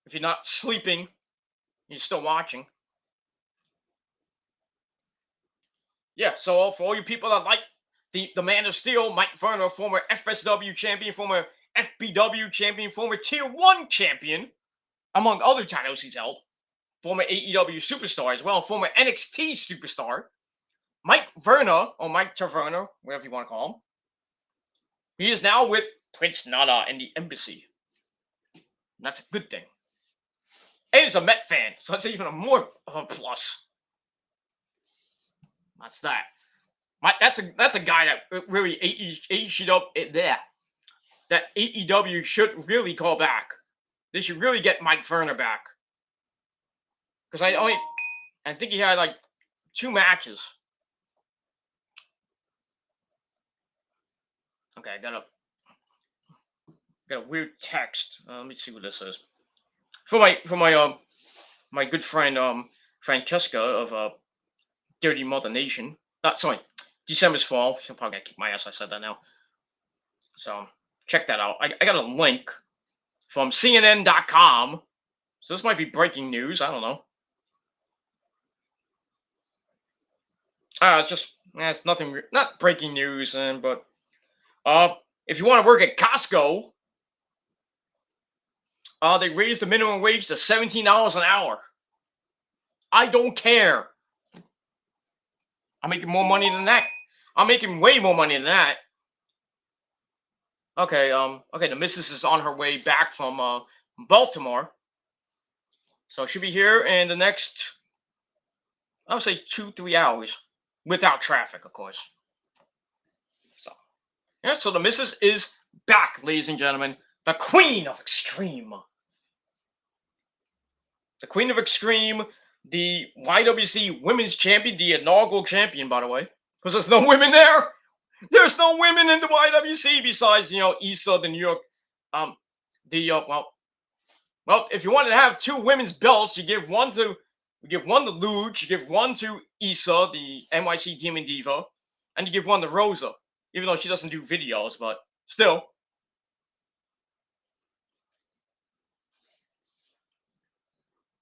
If you're not sleeping, you're still watching. Yeah, so for all you people that like the Man of Steel, Mike Verner, former FSW champion, former FBW champion, former Tier 1 champion, among other titles he's held, former AEW superstar as well, former NXT superstar, Mike Verner, or Mike Taverner, whatever you want to call him. He is now with Prince Nana and the embassy. And that's a good thing. And he's a Met fan, so that's even a more of a plus. That's that. That's a guy that really that AEW should really call back. They should really get Mike Verner back. Because I think he had like 2 matches. Okay, I got a weird text. Let me see what this is. For my good friend Francesca of Dirty Mother Nation. Sorry, December's Fall. She'll probably kick my ass. I said that now. So check that out. I got a link from CNN.com. So this might be breaking news. I don't know. It's nothing. Not breaking news, but if you want to work at Costco, they raised the minimum wage to $17 an hour. I don't care. I'm making more money than that. I'm making way more money than that. Okay, the missus is on her way back from Baltimore. So she'll be here in the next, I would say 2-3 hours. Without traffic, of course. So, yeah, so the missus is back, ladies and gentlemen. The Queen of Extreme. The Queen of Extreme, the YWC Women's Champion, the inaugural champion, by the way. Because there's no women there. There's no women in the YWC besides, Issa, the New York, well, if you wanted to have 2 women's belts, you give one to Luge, you give one to Issa, the NYC Demon Diva, and you give one to Rosa, even though she doesn't do videos, but still.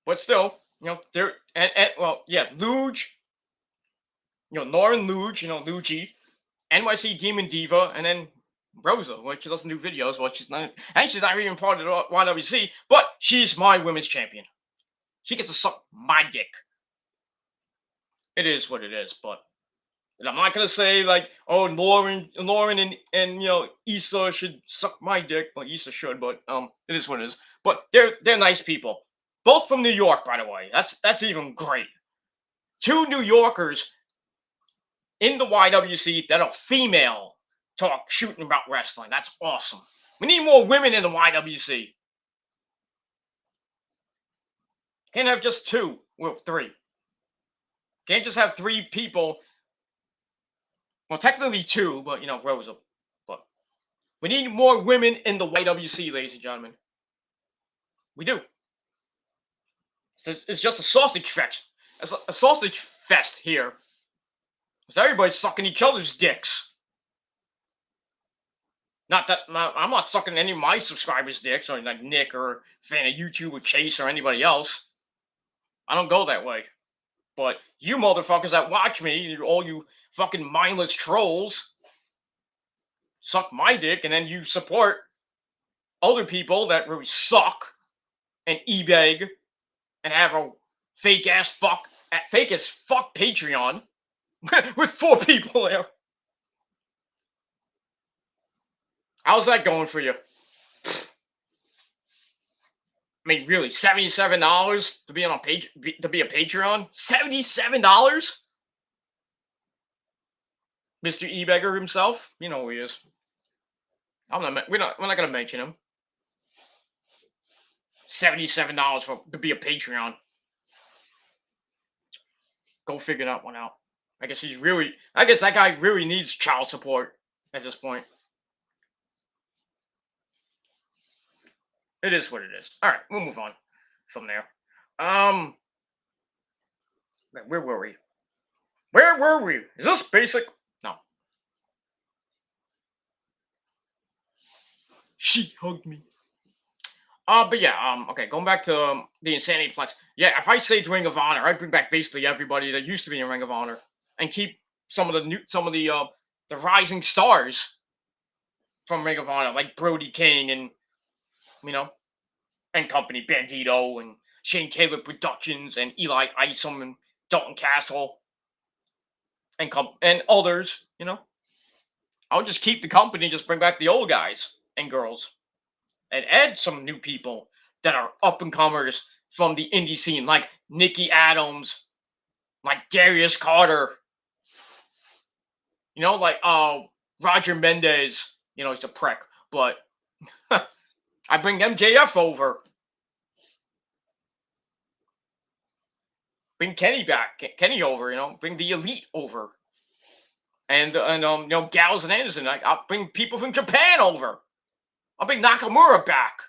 But still, they're Luge, Lauren Luge, Luigi, NYC Demon Diva, and then Rosa, well, she doesn't do videos, well, she's not even part of the YWC, but she's my women's champion. She gets to suck my dick. It is what it is, but I'm not gonna say like, oh, Lauren and Issa should suck my dick. Well, Issa should, but it is what it is. But they're nice people, both from New York, by the way. That's even great. 2 New Yorkers in the YWC that are female talk shooting about wrestling. That's awesome. We need more women in the YWC. Can't have just 2, well, 3. Can't just have 3 people. Well, technically 2, but Rosa. But we need more women in the YWC, ladies and gentlemen. We do. It's just a sausage fest. It's a sausage fest here. Because everybody's sucking each other's dicks. I'm not sucking any of my subscribers' dicks, or like Nick or fan of YouTube or Chase or anybody else. I don't go that way. But you motherfuckers that watch me, all you fucking mindless trolls, suck my dick, and then you support other people that really suck and e-beg and have a fake as fuck Patreon with 4 people there. How's that going for you? I mean, really, $77 to be on to be a Patreon? $77? Mr. E-Beggar himself? You know who he is. We're not gonna mention him. $77 to be a Patreon. Go figure that one out. I guess that guy really needs child support at this point. It is what it is. All right, we'll move on from there. Where were we? Where were we? Is this basic? No. She hugged me. But yeah, okay, going back to the Insanity Flex. Yeah, if I say Ring of Honor, I bring back basically everybody that used to be in Ring of Honor and keep some of the rising stars from Ring of Honor, like Brody King and you know and company, Bandito and Shane Taylor Productions and Eli Isom and Dalton Castle and others. I'll just keep the company, just bring back the old guys and girls, and add some new people that are up and comers from the indie scene, like Nikki Adams, like Darius Carter, like Roger Mendez. He's a prick, but I bring MJF over. Bring Kenny back, Kenny over. Bring the Elite over, and Gallows and Anderson. I'll bring people from Japan over. I'll bring Nakamura back.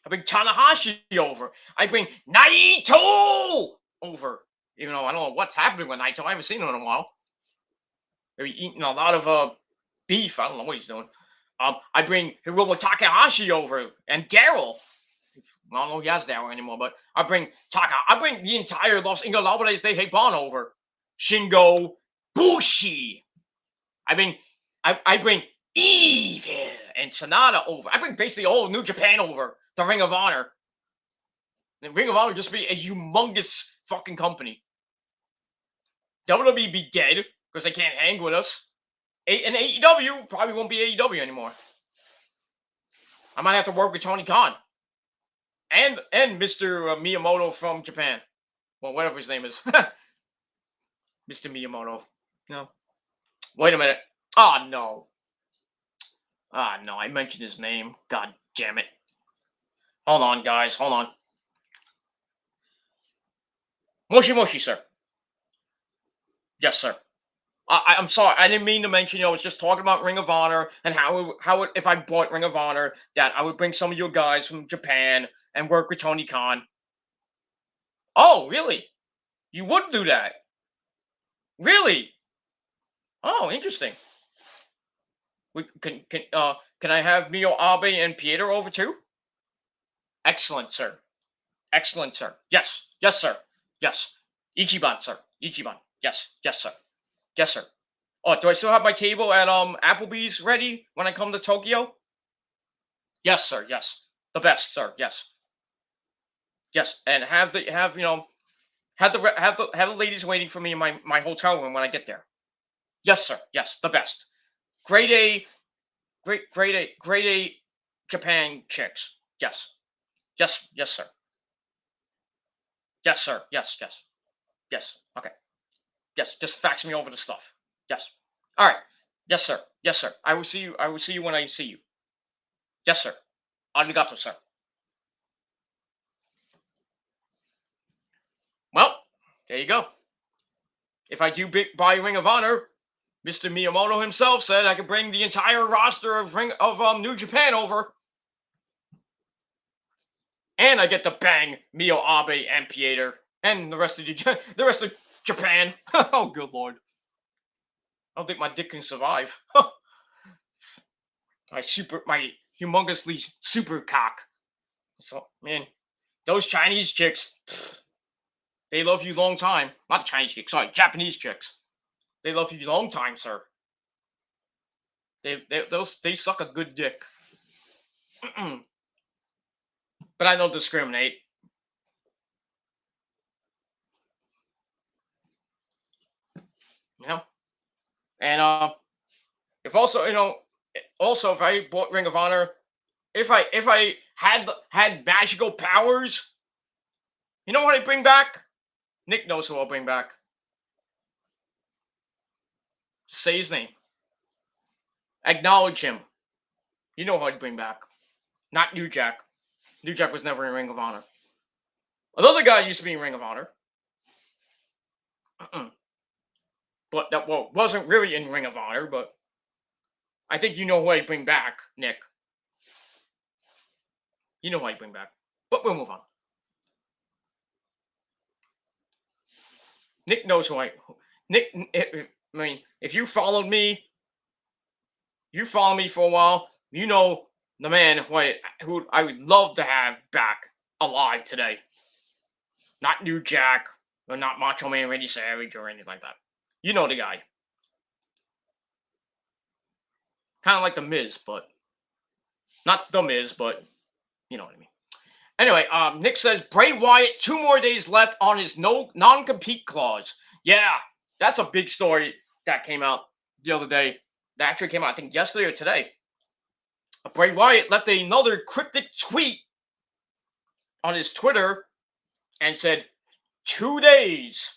I bring Tanahashi over. I bring Naito over. Even though I don't know what's happening with Naito. I haven't seen him in a while. Maybe eating a lot of beef. I don't know what he's doing. I bring Hiromu Takahashi over and Daryl. I don't know if he has Daryl anymore, but I bring the entire Los Ingobernables de Japón over. Shingo Bushi. I bring Evil and Sonata over. I bring basically all of New Japan over to Ring of Honor. And Ring of Honor just be a humongous fucking company. WWE be dead because they can't hang with us. And AEW probably won't be AEW anymore. I might have to work with Tony Khan and Mr. Miyamoto from Japan. Well, whatever his name is. Mr. Miyamoto. No. Wait a minute. Oh, no. Ah, no, I mentioned his name. God damn it. Hold on, guys. Hold on. Moshi, sir. Yes, sir. I'm sorry. I didn't mean to mention, I was just talking about Ring of Honor and how if I bought Ring of Honor, that I would bring some of your guys from Japan and work with Tony Khan. Oh, really? You would do that? Really? Oh, interesting. Can I have Mio Abe and Pieter over too? Excellent, sir. Excellent, sir. Yes, sir. Yes. Ichiban, sir. Ichiban. Yes, sir. Yes, sir. Oh, do I still have my table at Applebee's ready when I come to Tokyo? Yes, sir. Yes. The best, sir. Yes. Yes, and have the ladies waiting for me in my hotel room when I get there. Yes, sir. Yes, the best. Grade A Japan chicks. Yes. Yes, sir. Yes, sir. Yes. Yes. Okay. Yes, just fax me over the stuff. Yes. All right. Yes, sir. Yes, sir. I will see you when I see you. Yes, sir. Arigato, sir. Well, there you go. If I do buy Ring of Honor, Mr. Miyamoto himself said I could bring the entire roster of New Japan over. And I get to bang Mio Abe and Pieter and the rest of Japan. Oh, good lord. I don't think my dick can survive. my humongously super cock. So, man, those Chinese chicks, they love you long time. Not the Chinese chicks, sorry, Japanese chicks. They love you long time, sir. They suck a good dick. But I don't discriminate. And if I bought Ring of Honor, if I had magical powers, you know what I bring back? Nick knows who I'll bring back. Say his name. Acknowledge him. You know who I'd bring back. Not New Jack. New Jack was never in Ring of Honor. Another guy used to be in Ring of Honor. but that wasn't really in Ring of Honor. But I think you know who I bring back, Nick. You know who I bring back. But we'll move on. Nick knows who I. Nick, I mean, if you followed me, you follow me for a while, you know the man who I would love to have back alive today. Not New Jack, or not Macho Man Randy Savage, or anything like that. You know the guy. Kind of like the Miz, but not the Miz, but you know what I mean. Anyway, Nick says Bray Wyatt 2 more days left on his non-compete clause. Yeah, that's a big story that came out the other day. That actually came out, I think, yesterday or today. Bray Wyatt left another cryptic tweet on his Twitter and said 2 days.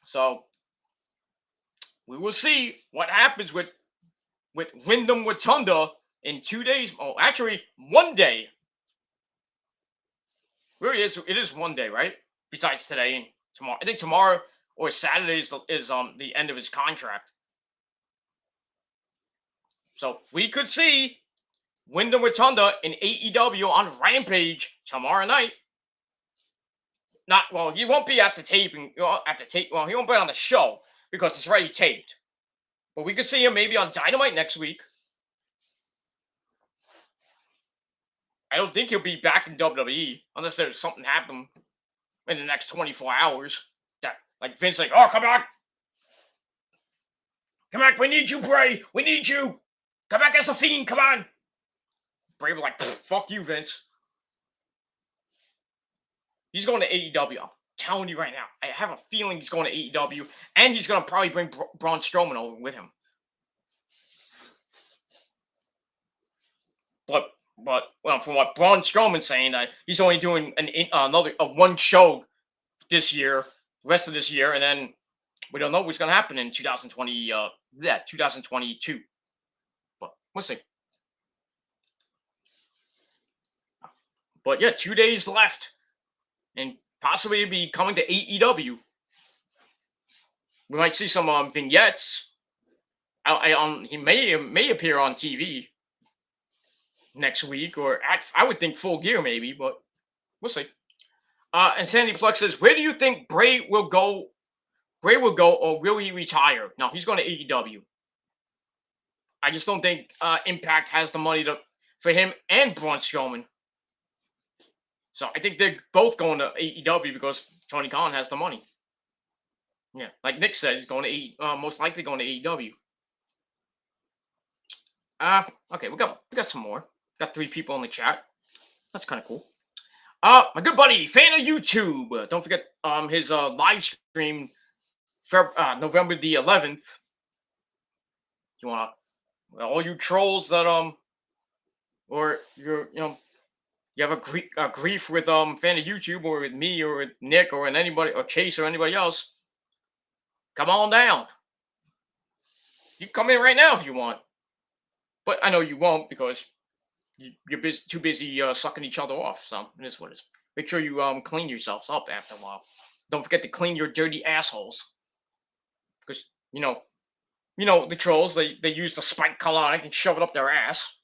So we will see what happens with Wyndham Rotunda in 2 days. Oh, actually, 1 day. Really is. It is 1 day, right? Besides today and tomorrow. I think tomorrow or Saturday is the end of his contract. So we could see Wyndham Rotunda in AEW on Rampage tomorrow night. He won't be at the taping. Well, he won't be on the show because it's already taped. But we could see him maybe on Dynamite next week. I don't think he'll be back in WWE unless there's something happen in the next 24 hours. That like Vince like, oh, come back. Come back, we need you, Bray. We need you. Come back as a Fiend, come on. Bray was like, fuck you, Vince. He's going to AEW. I'm telling you right now. I have a feeling he's going to AEW, and he's going to probably bring Braun Strowman over with him. But from what Braun Strowman's saying, he's only doing another one show this year, rest of this year, and then we don't know what's going to happen in 2022. But we'll see. But yeah, 2 days left, and possibly be coming to AEW. We might see some vignettes. He may appear on TV next week, or I would think Full Gear maybe, but we'll see. And Sandy Plex says, where do you think Bray will go? Bray will go, or will he retire? No, he's going to AEW. I just don't think Impact has the money for him and Braun Strowman. So I think they're both going to AEW because Tony Khan has the money. Yeah, like Nick said, he's going to most likely going to AEW. Okay, we got some more. Got 3 people in the chat. That's kind of cool. My good buddy, fan of YouTube. Don't forget his live stream November the 11th. You want all you trolls that or you have a grief with fan of YouTube or with me or with Nick or with anybody or Chase or anybody else, come on down. You can come in right now if you want, but I know you won't because you're too busy sucking each other off. So it is what it is. Make sure you clean yourselves up after a while. Don't forget to clean your dirty assholes, because you know the trolls. They use the spike colonic and shove it up their ass.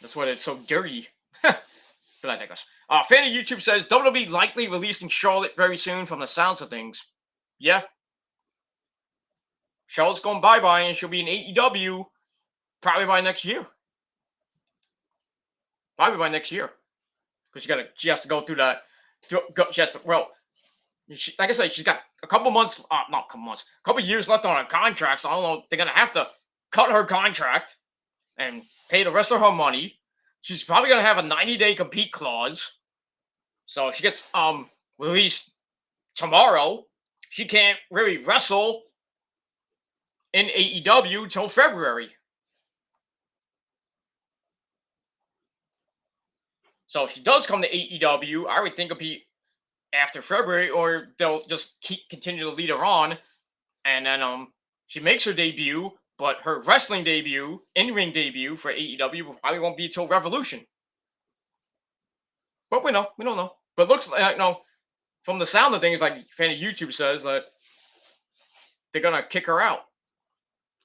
That's why it's so dirty. But I digress. Fan of YouTube says WWE likely releasing Charlotte very soon from the sounds of things. Yeah. Charlotte's going bye-bye and she'll be in AEW probably by next year. Probably by next year. Because she has to go through that. Like I said, she's got a couple years left on her contract. So I don't know. They're going to have to cut her contract and pay the rest of her money. She's probably going to have a 90-day compete clause. So if she gets released tomorrow, she can't really wrestle in AEW till February. So if she does come to AEW, I would think it'll be after February, or they'll just continue to lead her on. And then she makes her debut, but her wrestling debut, in-ring debut for AEW probably won't be until Revolution. But we don't know. But looks like, from the sound of things, like fan of YouTube says, that they're gonna kick her out,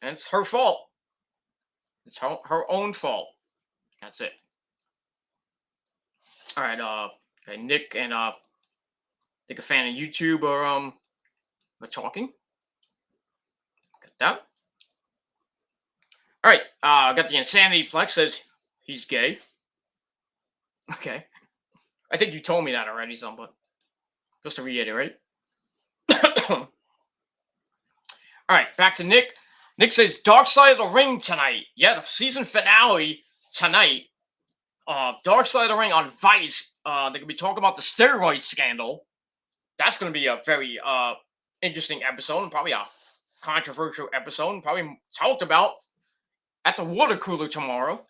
and it's her fault. It's her own fault. That's it. All right. Okay, Nick and Nick, a fan of YouTube, are talking. Got that. All right. Got the Insanity Plex says he's gay. Okay. I think you told me that already, son, but just to reiterate. All right, back to Nick. Nick says Dark Side of the Ring tonight. Yeah, the season finale tonight. Dark Side of the Ring on Vice. They're gonna be talking about the steroid scandal. That's gonna be a very interesting episode, and probably a controversial episode, and probably talked about at the water cooler tomorrow,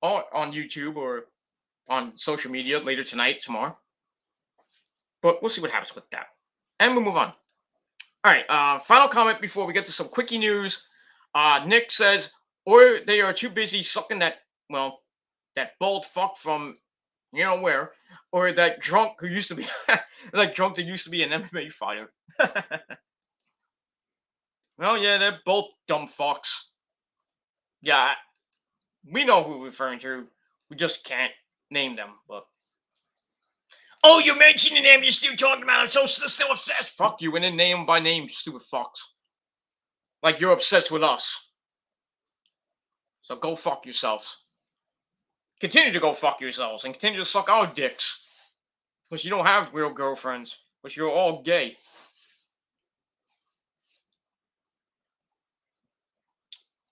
or on YouTube or on social media later tonight, tomorrow. But we'll see what happens with that, and we'll move on. All right, final comment before we get to some quickie news. Nick says, or they are too busy sucking that bald fuck from you know where, or that drunk who used to be that drunk that used to be an MMA fighter. Well, yeah, they're both dumb fucks. Yeah, we know who we're referring to. We just can't name them. But oh, you mentioned the name. You're still talking about it. I'm so still obsessed. Fuck you. And then name by name, stupid fucks. Like you're obsessed with us. So go fuck yourselves. Continue to go fuck yourselves and continue to suck our dicks. Because you don't have real girlfriends. Because you're all gay.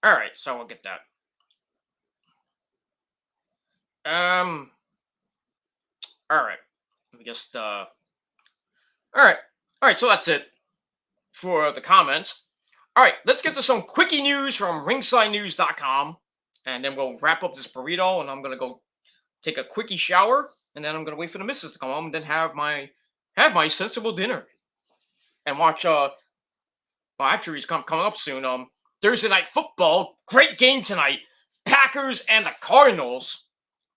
Alright, so we'll get that. Alright. Let me just Alright, so that's it for the comments. Alright, let's get to some quickie news from ringsidenews.com. And then we'll wrap up this burrito, and I'm gonna go take a quickie shower, and then I'm gonna wait for the missus to come home, and then have my sensible dinner, and watch. Well, actually, it's coming up soon. Thursday Night Football, great game tonight. Packers and the Cardinals.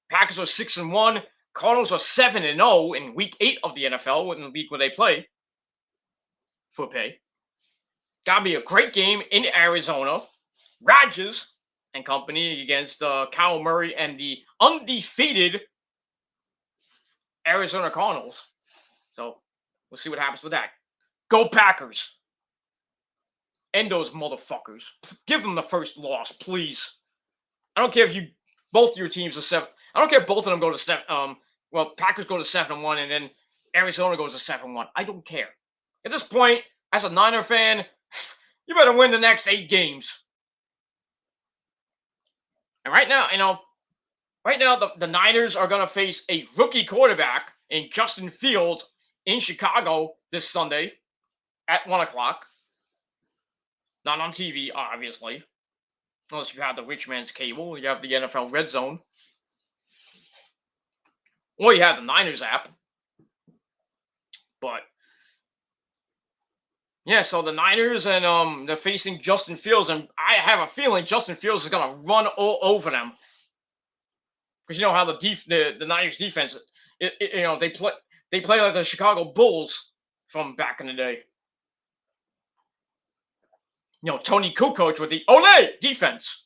Packers are 6-1. Cardinals are 7-0 in Week 8 of the NFL, in the league where they play football. Gotta be a great game in Arizona. Rodgers and company against Kyle Murray and the undefeated Arizona Cardinals. So we'll see what happens with that. Go Packers. End those motherfuckers. Give them the first loss, please. I don't care if both your teams are 7. I don't care if both of them go to 7. Packers go to 7-1 and then Arizona goes to 7-1. I don't care. At this point, as a Niner fan, you better win the next 8 games. And right now, the Niners are going to face a rookie quarterback in Justin Fields in Chicago this Sunday at 1 o'clock. Not on TV, obviously. Unless you have the rich man's cable. You have the NFL Red Zone. Or you have the Niners app. But yeah, so the Niners and they're facing Justin Fields, and I have a feeling Justin Fields is gonna run all over them. Because you know how the Niners defense, they play like the Chicago Bulls from back in the day. Tony Kukoc with the Ole defense.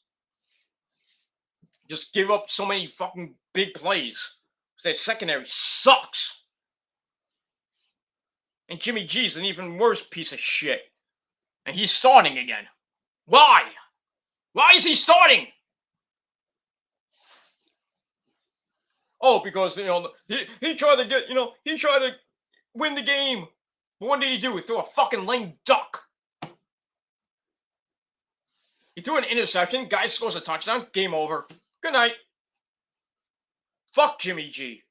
Just give up so many fucking big plays. Their secondary sucks. And Jimmy G's an even worse piece of shit. And he's starting again. Why? Why is he starting? Oh, because he tried to get he tried to win the game. But what did he do? He threw a fucking lame duck. He threw an interception. Guy scores a touchdown. Game over. Good night. Fuck Jimmy G.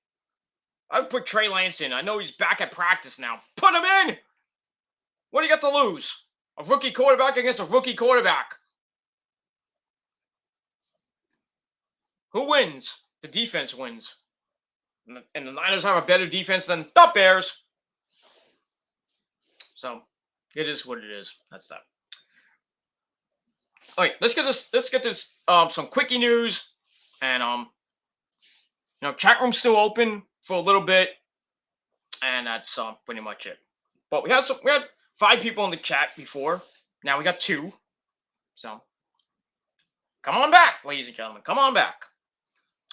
I would put Trey Lance in. I know he's back at practice now. Put him in! What do you got to lose? A rookie quarterback against a rookie quarterback. Who wins? The defense wins. And the Niners have a better defense than the Bears. So, it is what it is. That's that. All right, let's get this some quickie news, and chat room's still open for a little bit. And that's pretty much it. But we had 5 people in the chat before. Now we got 2. So come on back, ladies and gentlemen. Come on back.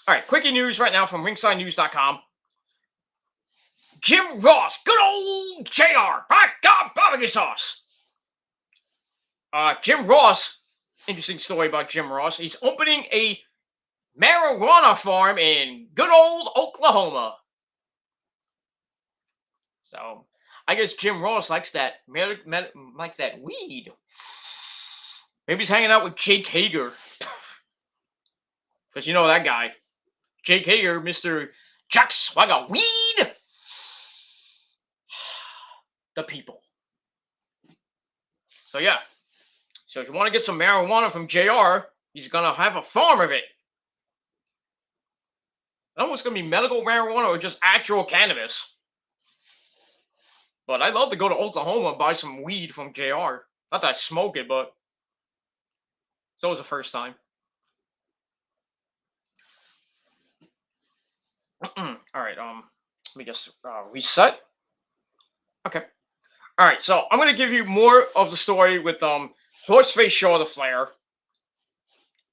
All right, quickie news right now from ringsidenews.com. Jim Ross, good old JR, by God, barbecue sauce. Jim Ross, interesting story about Jim Ross. He's opening a marijuana farm in good old Oklahoma. So I guess Jim Ross likes that likes that weed. Maybe he's hanging out with Jake Hager. Because you know that guy. Jake Hager, Mr. Jack Swagger Weed. The people. So yeah. So if you want to get some marijuana from JR, he's going to have a farm of it. I don't know if it's going to be medical marijuana or just actual cannabis. But I'd love to go to Oklahoma and buy some weed from JR. Not that I smoke it, but it's always the first time. All right, let me just reset. Okay. All right, so I'm going to give you more of the story with Horseface Charlotte Flair.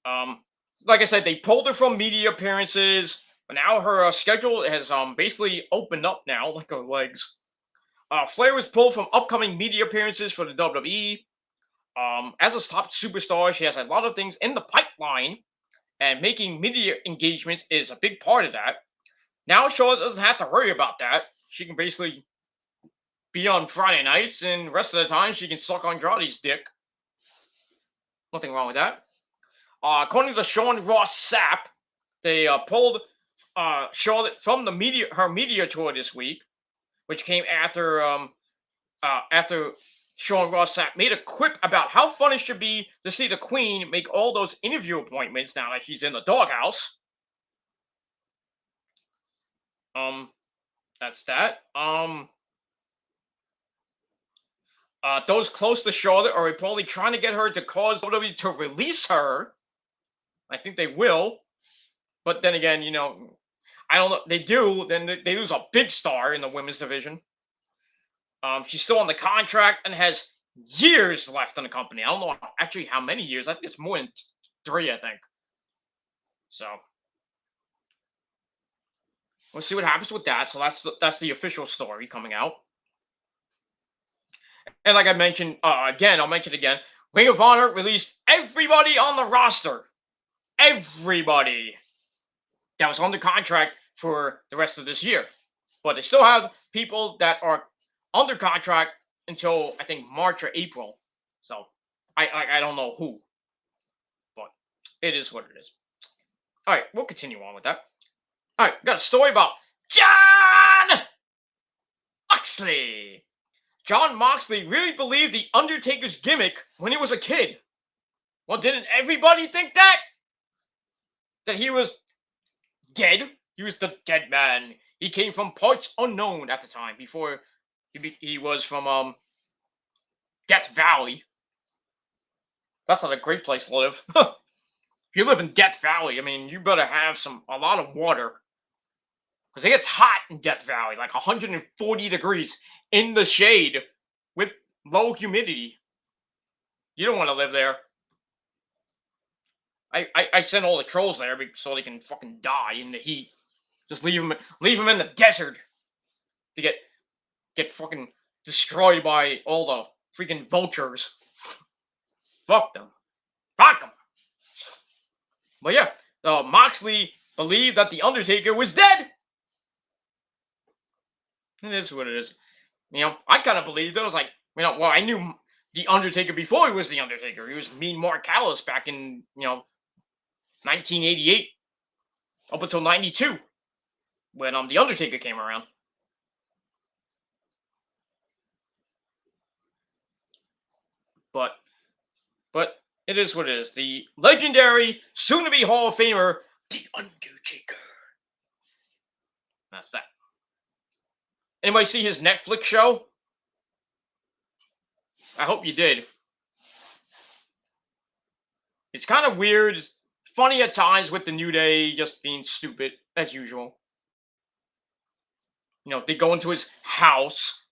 Like I said, they pulled her from media appearances, but now her schedule has basically opened up now, like her legs. Flair was pulled from upcoming media appearances for the WWE. As a top superstar, she has a lot of things in the pipeline, and making media engagements is a big part of that. Now Charlotte doesn't have to worry about that. She can basically be on Friday nights, and the rest of the time she can suck Andrade's dick. Nothing wrong with that. According to Sean Ross Sapp, they pulled Charlotte from her media tour this week, which came after Sean Ross Sapp made a quip about how fun it should be to see the Queen make all those interview appointments now that she's in the doghouse. That's that. Those close to Charlotte are reportedly trying to get her to cause WWE to release her. I think they will. But then again, you know, I don't know. They do, then they lose a big star in the women's division. She's still on the contract and has years left in the company. I don't know actually how many years. I think it's more than 3, I think. So we'll see what happens with that. So that's the official story coming out. And like I mentioned again, I'll mention it again. Ring of Honor released everybody on the roster. Everybody that was under contract for the rest of this year. But they still have people that are under contract until I think March or April. So I don't know who. But it is what it is. All right, we'll continue on with that. All right, got a story about Jon Moxley. Jon Moxley really believed the Undertaker's gimmick when he was a kid. Well, didn't everybody think that? That he was dead? He was the dead man. He came from parts unknown at the time before he was from Death Valley. That's not a great place to live. If you live in Death Valley, I mean, you better have a lot of water. Because it gets hot in Death Valley, like 140 degrees in the shade with low humidity. You don't want to live there. I send all the trolls there so they can fucking die in the heat. Just leave them in the desert to get fucking destroyed by all the freaking vultures. Fuck them. Fuck them. But yeah, Moxley believed that the Undertaker was dead. It is what it is. You know, I kind of believed it. I was like, you know, well, I knew the Undertaker before he was the Undertaker. He was Mean Mark Callis back in, 1988 up until 92 when the Undertaker came around. But it is what it is. The legendary, soon-to-be Hall of Famer, The Undertaker. That's that. Anybody see his Netflix show? I hope you did. It's kind of weird. It's funny at times with the New Day just being stupid, as usual. They go into his house,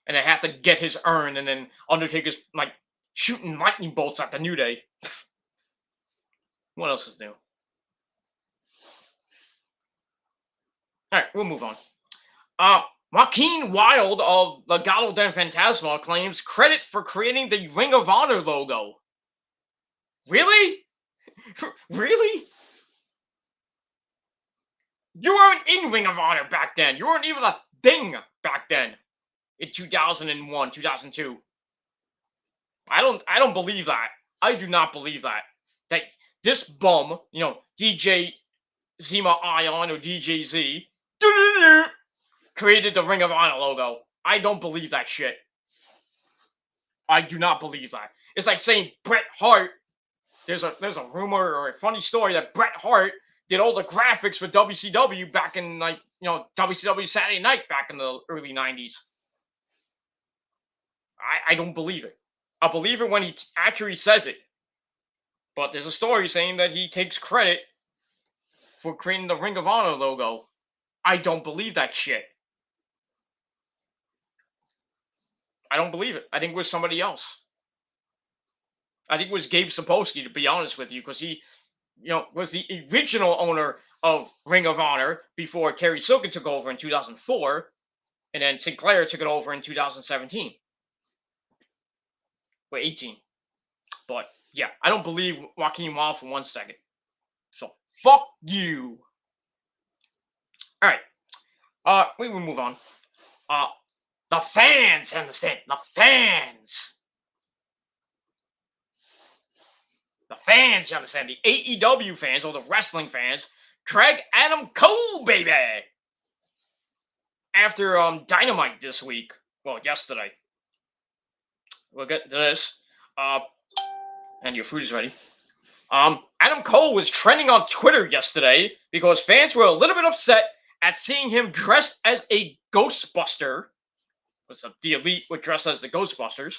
and they have to get his urn, and then Undertaker's like shooting lightning bolts at the New Day. What else is new? All right, we'll move on. Joaquin Wilde of Legado del Fantasma claims credit for creating the Ring of Honor logo. Really? Really? You weren't in Ring of Honor back then. You weren't even a thing back then in 2001, 2002. I don't believe that. I do not believe that. That this bum, DJ Zima Ion or DJ Z, created the Ring of Honor logo. I don't believe that shit. I do not believe that. It's like saying Bret Hart. There's a rumor or a funny story that Bret Hart did all the graphics for WCW back in WCW Saturday Night back in the early 90s. I don't believe it. I believe it when he actually says it. But there's a story saying that he takes credit for creating the Ring of Honor logo. I don't believe that shit. I don't believe it. I think it was somebody else. I think it was Gabe Sapolsky, to be honest with you, because he, was the original owner of Ring of Honor before Kerry Silken took over in 2004, and then Sinclair took it over in 2017. Or 18. But, yeah, I don't believe Joaquin Wilde for 1 second. So, fuck you. Alright. We will move on. The fans understand. The fans. The fans, you understand. The AEW fans, or the wrestling fans. Craig Adam Cole, baby. After Dynamite this week. Well, yesterday. We'll get to this. And your food is ready. Adam Cole was trending on Twitter yesterday because fans were a little bit upset at seeing him dressed as a Ghostbuster. The Elite were dressed as the Ghostbusters.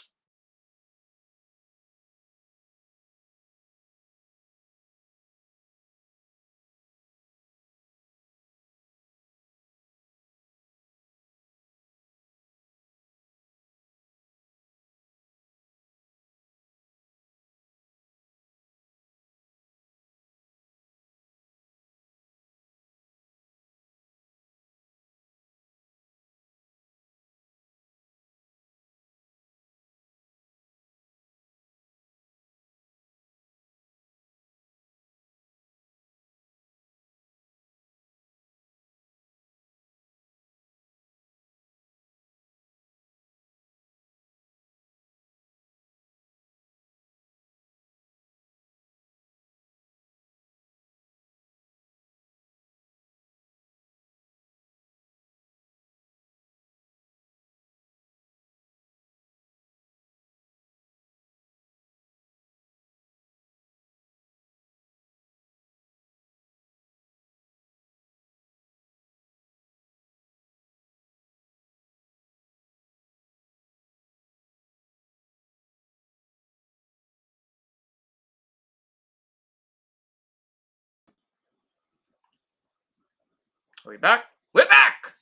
Are we back? We're back!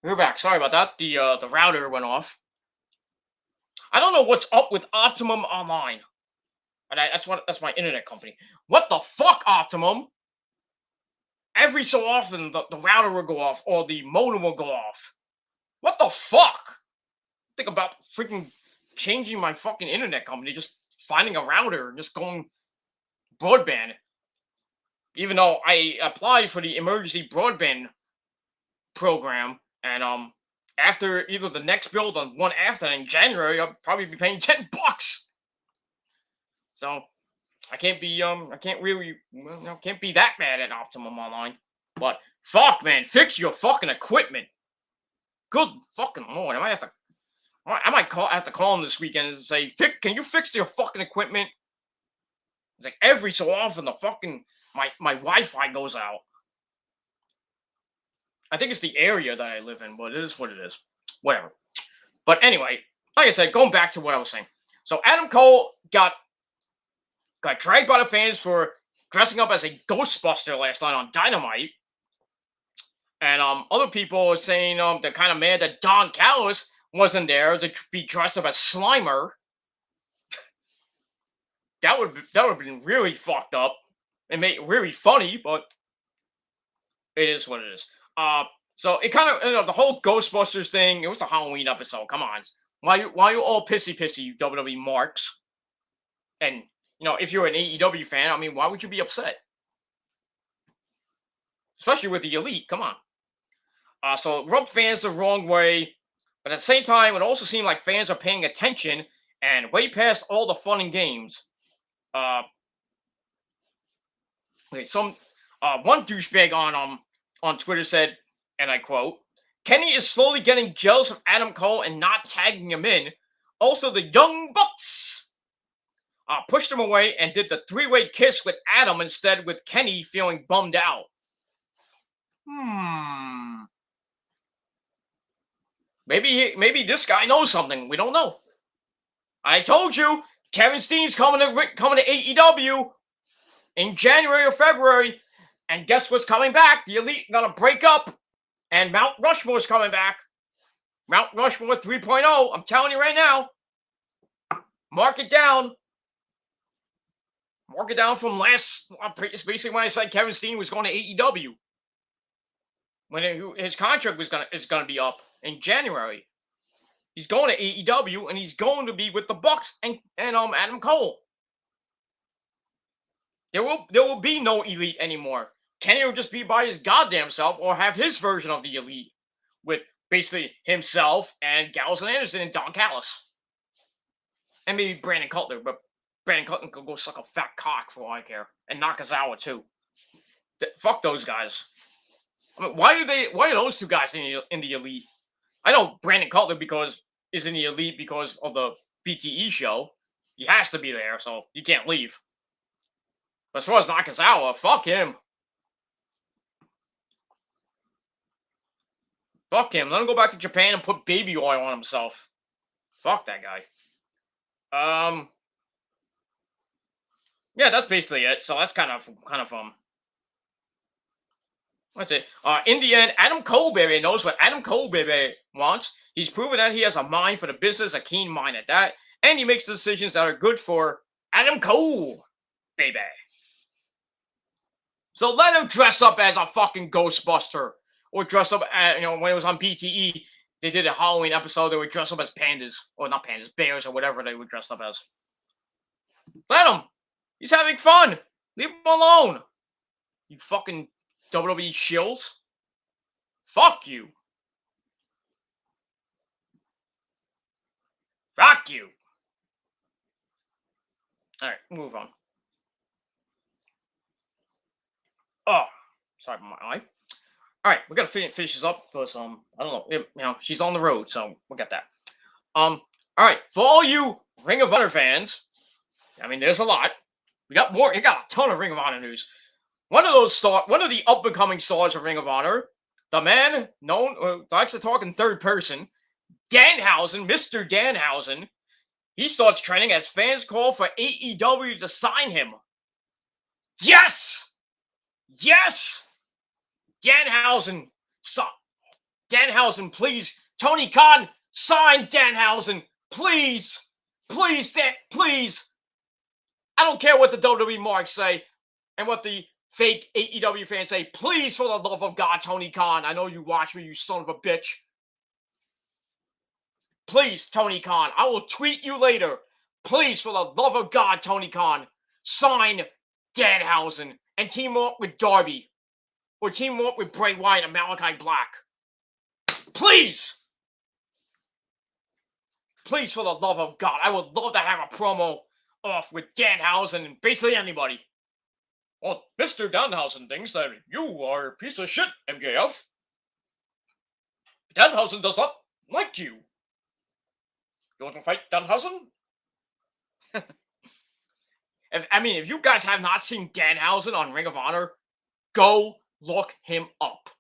We're back. Sorry about that. The router went off. I don't know what's up with Optimum Online. That's my internet company. What the fuck, Optimum? Every so often, the router will go off or the modem will go off. What the fuck? Think about freaking changing my fucking internet company, just finding a router and just going broadband. Even though I applied for the emergency broadband program, and after either the next bill or one after in January, I'll probably be paying $10. So I can't be can't be that mad at Optimum Online. But fuck, man, fix your fucking equipment. Good fucking lord, I might have to call him this weekend and say, can you fix your fucking equipment? It's like every so often the fucking my Wi-Fi goes out. I think it's the area that I live in, but it is what it is. Whatever. But anyway, like I said, going back to what I was saying. So Adam Cole got dragged by the fans for dressing up as a Ghostbuster last night on Dynamite. And other people are saying they're kind of mad that Don Callis wasn't there to be dressed up as Slimer. That would have been really fucked up and made it really funny, but it is what it is. So it kind of the whole Ghostbusters thing. It was a Halloween episode. Come on, why you all pissy, you WWE marks? And if you're an AEW fan, I mean, why would you be upset? Especially with the Elite. Come on. So it rubbed fans the wrong way, but at the same time, it also seemed like fans are paying attention and way past all the fun and games. Some one douchebag on Twitter said, and I quote, "Kenny is slowly getting jealous of Adam Cole and not tagging him in. Also, the Young Bucks pushed him away and did the three-way kiss with Adam instead, with Kenny feeling bummed out." Maybe this guy knows something we don't know. I told you, Kevin Steen's coming to AEW in January or February, and guess what's coming back? The Elite are gonna break up, and Mount Rushmore's coming back. Mount Rushmore 3.0. I'm telling you right now. Mark it down. Mark it down from last. It's basically when I said Kevin Steen was going to AEW. When his contract is gonna be up in January. He's going to AEW, and he's going to be with the Bucks and Adam Cole. There will be no Elite anymore. Kenny will just be by his goddamn self, or have his version of the Elite with basically himself and Gallows and Anderson and Don Callis. And maybe Brandon Cutler, but Brandon Cutler could go suck a fat cock for all I care. And Nakazawa too. Fuck those guys. I mean, why are those two guys in the Elite? I know Brandon Cutler is in the Elite because of the BTE show. He has to be there, so you can't leave. But as far as Nakazawa, fuck him. Fuck him. Let him go back to Japan and put baby oil on himself. Fuck that guy. Yeah, that's basically it. So that's kind of That's it. In the end, Adam Cole-Baby knows what Adam Cole-Baby wants. He's proven that he has a mind for the business, a keen mind at that, and he makes decisions that are good for Adam Cole-Baby. So let him dress up as a fucking Ghostbuster, or dress up, when it was on BTE, they did a Halloween episode. They would dress up as pandas, or not pandas, bears, or whatever they would dress up as. Let him. He's having fun. Leave him alone. You fucking WWE shills. Fuck you. Fuck you. All right, move on. Oh, sorry about my eye. All right, we gotta finish this up because I don't know, she's on the road, so we'll get that. All right, for all you Ring of Honor fans, I mean, there's a lot. We got more. You got a ton of Ring of Honor news. One of the up and coming stars of Ring of Honor, the man known likes to talk in third person, Danhausen, Mr. Danhausen. He starts trending as fans call for AEW to sign him. Yes! Yes! Danhausen, please. Tony Khan, sign Danhausen, please. Please, please. I don't care what the WWE marks say and what the fake AEW fans say. Please, for the love of God, Tony Khan. I know you watch me, you son of a bitch. Please, Tony Khan. I will tweet you later. Please, for the love of God, Tony Khan, sign Danhausen and team up with Darby. Or team up with Bray Wyatt and Malachi Black. Please! Please, for the love of God. I would love to have a promo off with Danhausen and basically anybody. Well, Mr. Danhausen thinks that you are a piece of shit, MJF. Danhausen does not like you. You want to fight Danhausen? If you guys have not seen Danhausen on Ring of Honor, go look him up.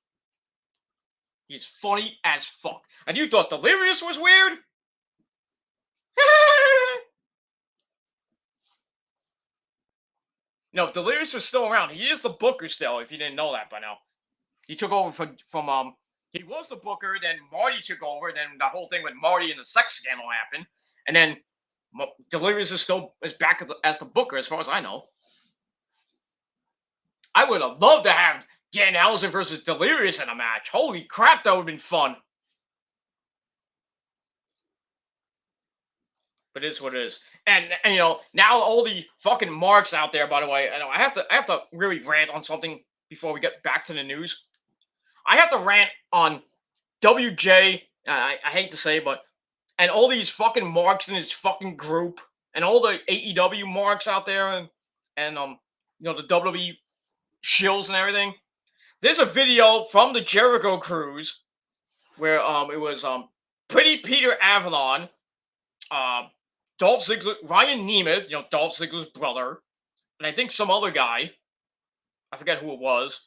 He's funny as fuck. And you thought Delirious was weird? No, Delirious was still around. He is the booker still, if you didn't know that by now. He took over from he was the booker, then Marty took over, then the whole thing with Marty and the sex scandal happened, and then Delirious is back as the booker, as far as I know. I would have loved to have Danhausen versus Delirious in a match. Holy crap, that would have been fun. But it is what it is. And you know, now all the fucking marks out there, by the way, I have to really rant on something before we get back to the news. I have to rant on WJ, I hate to say, but and all these fucking marks in his fucking group, and all the AEW marks out there, and you know, the WWE shills and everything. There's a video from the Jericho Cruise where it was Pretty Peter Avalon, Dolph Ziggler, Ryan Nemeth, you know, Dolph Ziggler's brother, and I think some other guy. I forget who it was.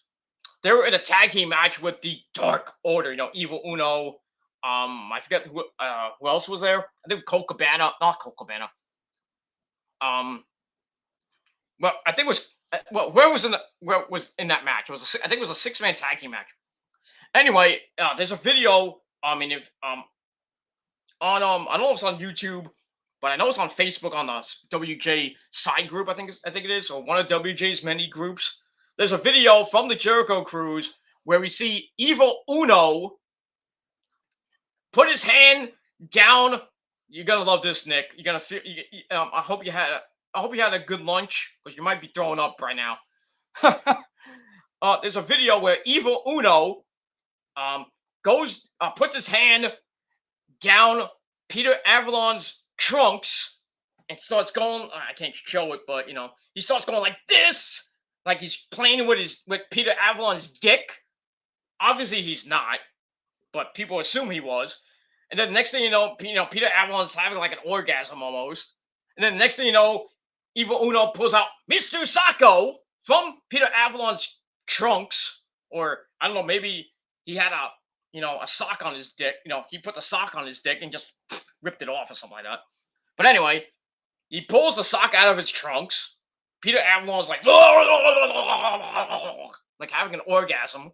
They were in a tag team match with the Dark Order, you know, Evil Uno. I forget who else was there. I think Colt Cabana, not Colt Cabana. Well, I think it was where was in that match? It was I think it was a 6-man tag team match. Anyway, there's a video. I mean, if on I don't know if it's on YouTube, but I know it's on Facebook on the WJ side group. I think it is, or one of WJ's many groups. There's a video from the Jericho Cruise where we see Evil Uno put his hand down. You're gonna love this, Nick. You're gonna feel. I hope you had a good lunch, because you might be throwing up right now. There's a video where Evil Uno puts his hand down Peter Avalon's trunks and starts going. I can't show it, but you know, he starts going like this, like he's playing with Peter Avalon's dick. Obviously, he's not, but people assume he was. And then the next thing you know, Peter Avalon's having like an orgasm almost. And then the next thing you know, Evil Uno pulls out Mr. Sacco from Peter Avalon's trunks, or I don't know, maybe he had a sock on his dick. You know, he put the sock on his dick and just ripped it off or something like that. But anyway, he pulls the sock out of his trunks. Peter Avalon's like having an orgasm.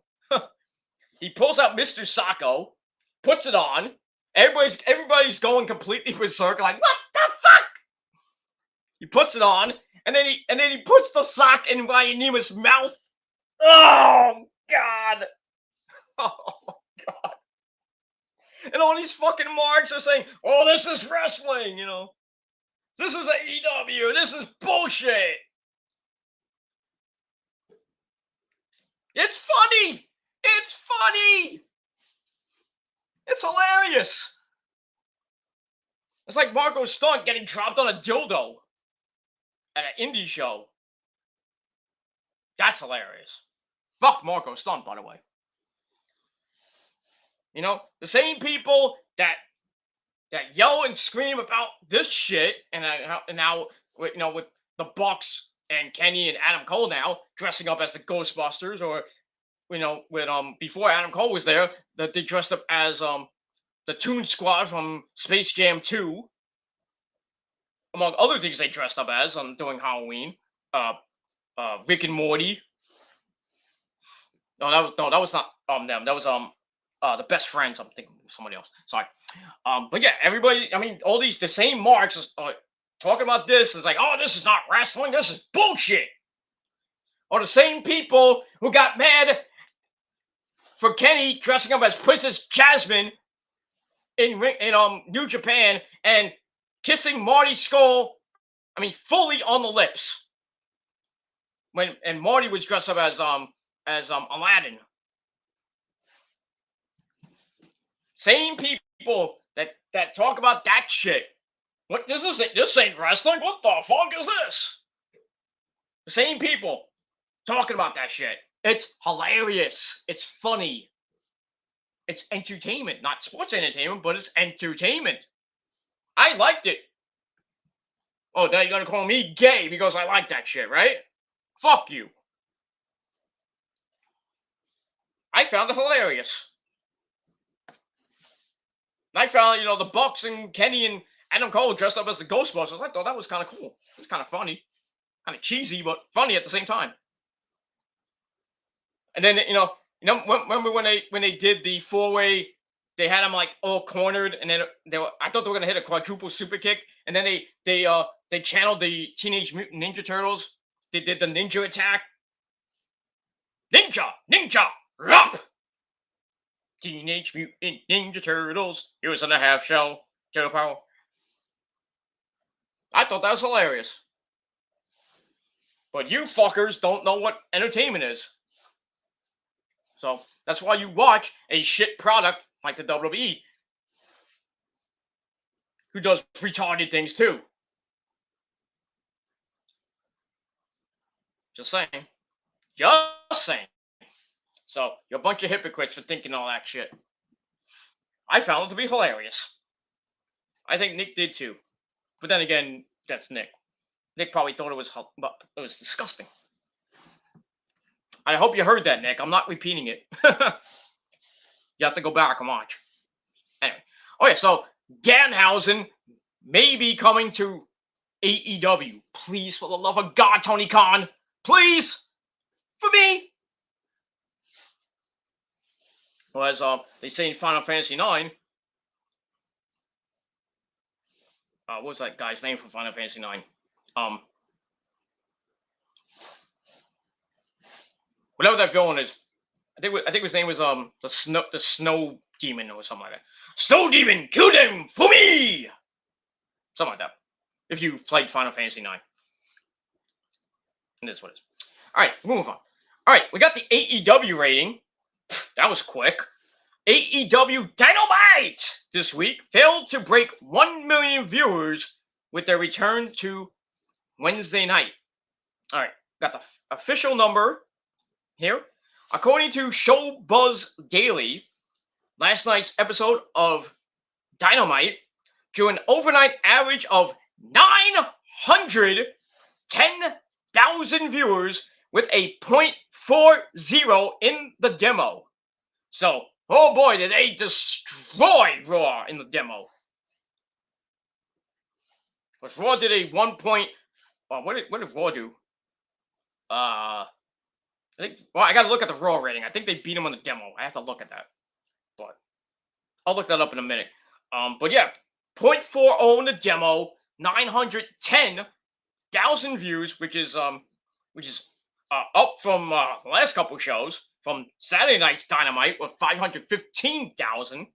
He pulls out Mr. Sacco, puts it on. Everybody's going completely berserk, like, what the fuck? He puts it on, and then he puts the sock in Ryan Nemeth's mouth. Oh God. Oh God. And all these fucking marks are saying, oh, this is wrestling, you know. This is AEW. This is bullshit. It's funny. It's funny. It's hilarious. It's like Marco Stunt getting dropped on a dildo at an indie show. That's hilarious. Fuck Marco Stunt, by the way. You know, the same people that yell and scream about this shit, and now with the Bucks and Kenny and Adam Cole now dressing up as the Ghostbusters, or with before Adam Cole was there, that they dressed up as the Toon Squad from Space Jam 2, among other things they dressed up as during Halloween. Rick and Morty. No, that was not them. That was the Best Friends. I'm thinking of somebody else. Sorry. But yeah, everybody. I mean, all the same marks talking about this. It's like, oh, this is not wrestling. This is bullshit. Or the same people who got mad for Kenny dressing up as Princess Jasmine in New Japan and kissing Marty Scurll. I mean, fully on the lips. And Marty was dressed up as Aladdin. Same people that talk about that shit. What this ain't wrestling. What the fuck is this? The same people talking about that shit. It's hilarious. It's funny. It's entertainment, not sports entertainment, but it's entertainment. I liked it. Oh, now you're gonna call me gay because I like that shit, right? Fuck you. I found it hilarious. And I found, the Bucks and Kenny and Adam Cole dressed up as the Ghostbusters. I thought that was kind of cool. It was kind of funny. Kind of cheesy, but funny at the same time. And then, You know, remember when they did the 4-way, they had him like all cornered, and then I thought they were gonna hit a quadruple super kick, and then they channeled the Teenage Mutant Ninja Turtles. They did the ninja attack, ninja, rap. Teenage Mutant Ninja Turtles. He was in a half shell, Turtle Power. I thought that was hilarious. But you fuckers don't know what entertainment is. So that's why you watch a shit product like the WWE, who does retarded things too. Just saying. Just saying. So you're a bunch of hypocrites for thinking all that shit. I found it to be hilarious. I think Nick did too. But then again, that's Nick. Nick probably thought it was disgusting. I hope you heard that, Nick. I'm not repeating it. You have to go back and watch. Anyway. Okay, so Danhausen may be coming to AEW. Please, for the love of God, Tony Khan. Please. For me. Well, as they say in Final Fantasy IX. What was that guy's name from Final Fantasy IX? Whatever that villain is. I think his name was the snow demon or something like that. Snow demon, kill them for me. Something like that. If you've played Final Fantasy IX, and this is what it is. All right, move on. All right, we got the AEW rating. That was quick. AEW Dynamite this week failed to break 1 million viewers with their return to Wednesday night. All right, got the official number here. According to Showbuzz Daily, last night's episode of Dynamite drew an overnight average of 910,000 viewers with a .40 in the demo. So, oh boy, did they destroy Raw in the demo. Because Raw did a 1 point. What did Raw do? I gotta look at the Raw rating. I think they beat him on the demo. I have to look at that. But I'll look that up in a minute. But yeah, .40 in the demo, 910,000 views, which is up from the last couple shows, from Saturday night's Dynamite with 515,000.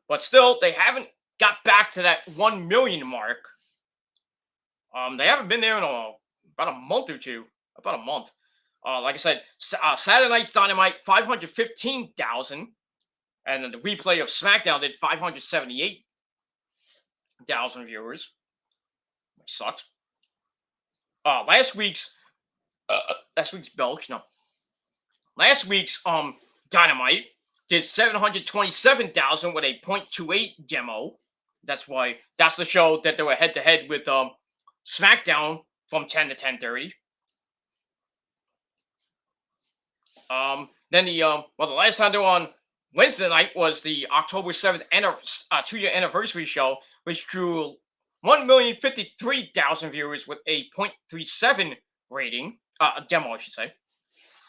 But still, they haven't got back to that 1 million mark. They haven't been there in about a month or two. About a month. Like I said, Saturday night's Dynamite, 515,000. And then the replay of SmackDown did 578,000 viewers. Which sucks. Last week's Belch, no. Last week's Dynamite did 727,000 with a .28 demo. That's the show that they were head to head with SmackDown from 10 to 10:30. Then the last time they were on Wednesday night was the October 7th 2-year anniversary show, which drew 1,053,000 viewers with a .37 rating, a demo, I should say.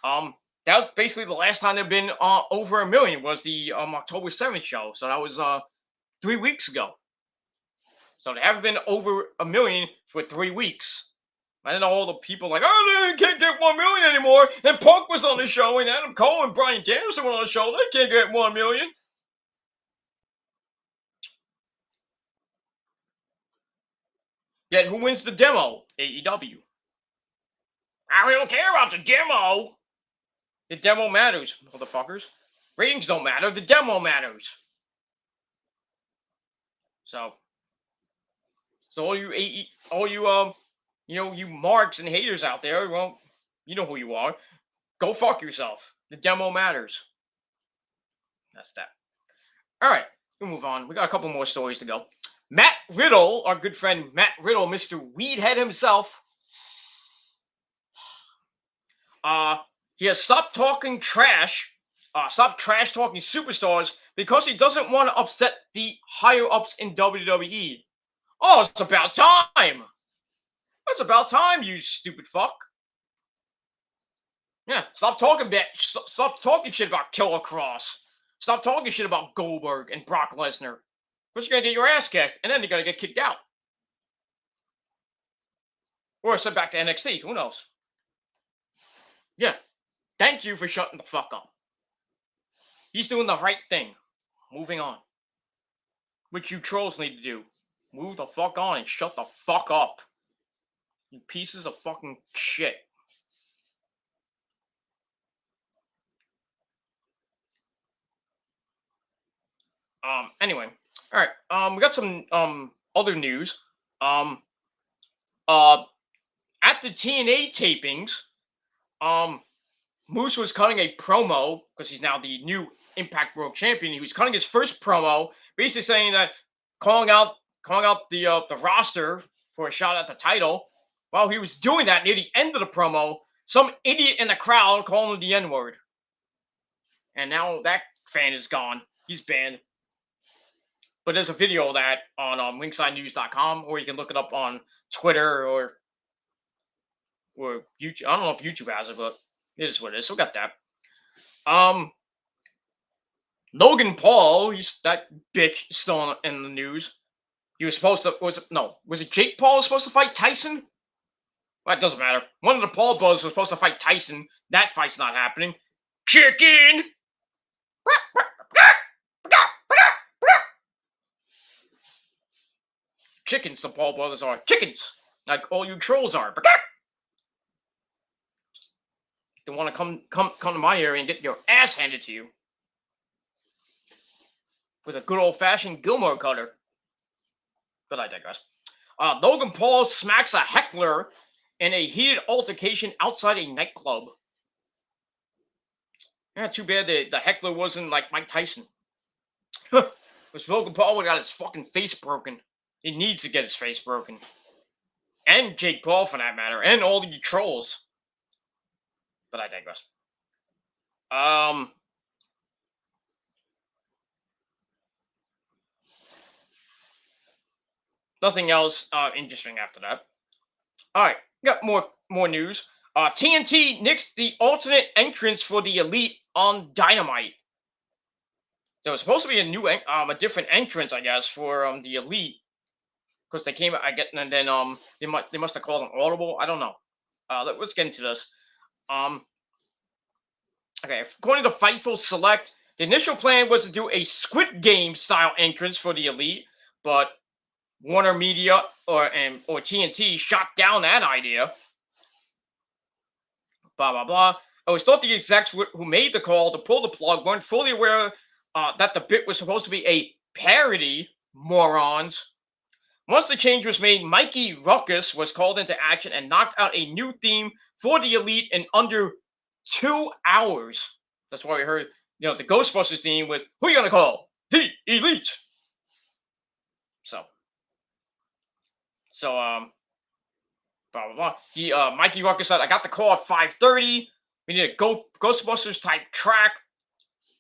That was basically the last time they've been over a million, was the October 7th show. So that was 3 weeks ago. So they haven't been over a million for 3 weeks. I don't know all the people like, oh, they can't get 1 million anymore. And Punk was on the show, and Adam Cole and Bryan Danielson were on the show. They can't get 1 million. Yet who wins the demo? AEW. We don't care about the demo. The demo matters, motherfuckers. Ratings don't matter. The demo matters. So all you you marks and haters out there, well, you know who you are. Go fuck yourself. The demo matters. That's that. All right, we'll move on. We got a couple more stories to go. Matt Riddle, our good friend Matt Riddle, Mr. Weedhead himself, he has stopped talking trash, stopped trash talking superstars because he doesn't want to upset the higher ups in WWE. Oh, it's about time. It's about time, you stupid fuck. Yeah, stop talking stop talking shit about Killer Cross. Stop talking shit about Goldberg and Brock Lesnar. First, you're gonna get your ass kicked, and then you're gonna get kicked out, or sent back to NXT. Who knows? Yeah. Thank you for shutting the fuck up. He's doing the right thing. Moving on. Which you trolls need to do. Move the fuck on and shut the fuck up. You pieces of fucking shit. Anyway. Alright. We got some other news. At the TNA tapings, Moose was cutting a promo because he's now the new Impact World Champion. He was cutting his first promo, basically saying that calling out the roster for a shot at the title. While he was doing that near the end of the promo, some idiot in the crowd called him the N-word, and now that fan is gone. He's banned. But there's a video of that on ringsidenews.com, or you can look it up on Twitter or YouTube. I don't know if YouTube has it, but it is what it is. So we got that. Logan Paul, he's that bitch still in the news. He was supposed to was it Jake Paul was supposed to fight Tyson? Well, it doesn't matter. One of the Paul brothers was supposed to fight Tyson. That fight's not happening. Chicken. Chickens, the Paul brothers are chickens, like all you trolls are. They want to come to my area and get your ass handed to you with a good old-fashioned Gilmore cutter. But I digress. Logan Paul smacks a heckler in a heated altercation outside a nightclub. Yeah, too bad the heckler wasn't like Mike Tyson. Because Logan Paul would have got his fucking face broken. He needs to get his face broken. And Jake Paul, for that matter. And all the trolls. But I digress. Nothing else interesting after that. Alright, got more news. TNT nixed the alternate entrance for the Elite on Dynamite. There was supposed to be a different entrance, I guess, for the Elite. Because they came, and then they must have called an audible. I don't know. Let's get into this. Okay, according to Fightful Select, the initial plan was to do a Squid Game style entrance for the Elite, but Warner Media or TNT shot down that idea. Blah blah blah. It was thought the execs who made the call to pull the plug weren't fully aware that the bit was supposed to be a parody. Morons. Once the change was made, Mikey Ruckus was called into action and knocked out a new theme for the Elite in under 2 hours. That's why we heard, the Ghostbusters theme with "Who you gonna call? The Elite." So, blah blah blah. Mikey Ruckus said, "I got the call at 5:30. We need a Ghostbusters type track."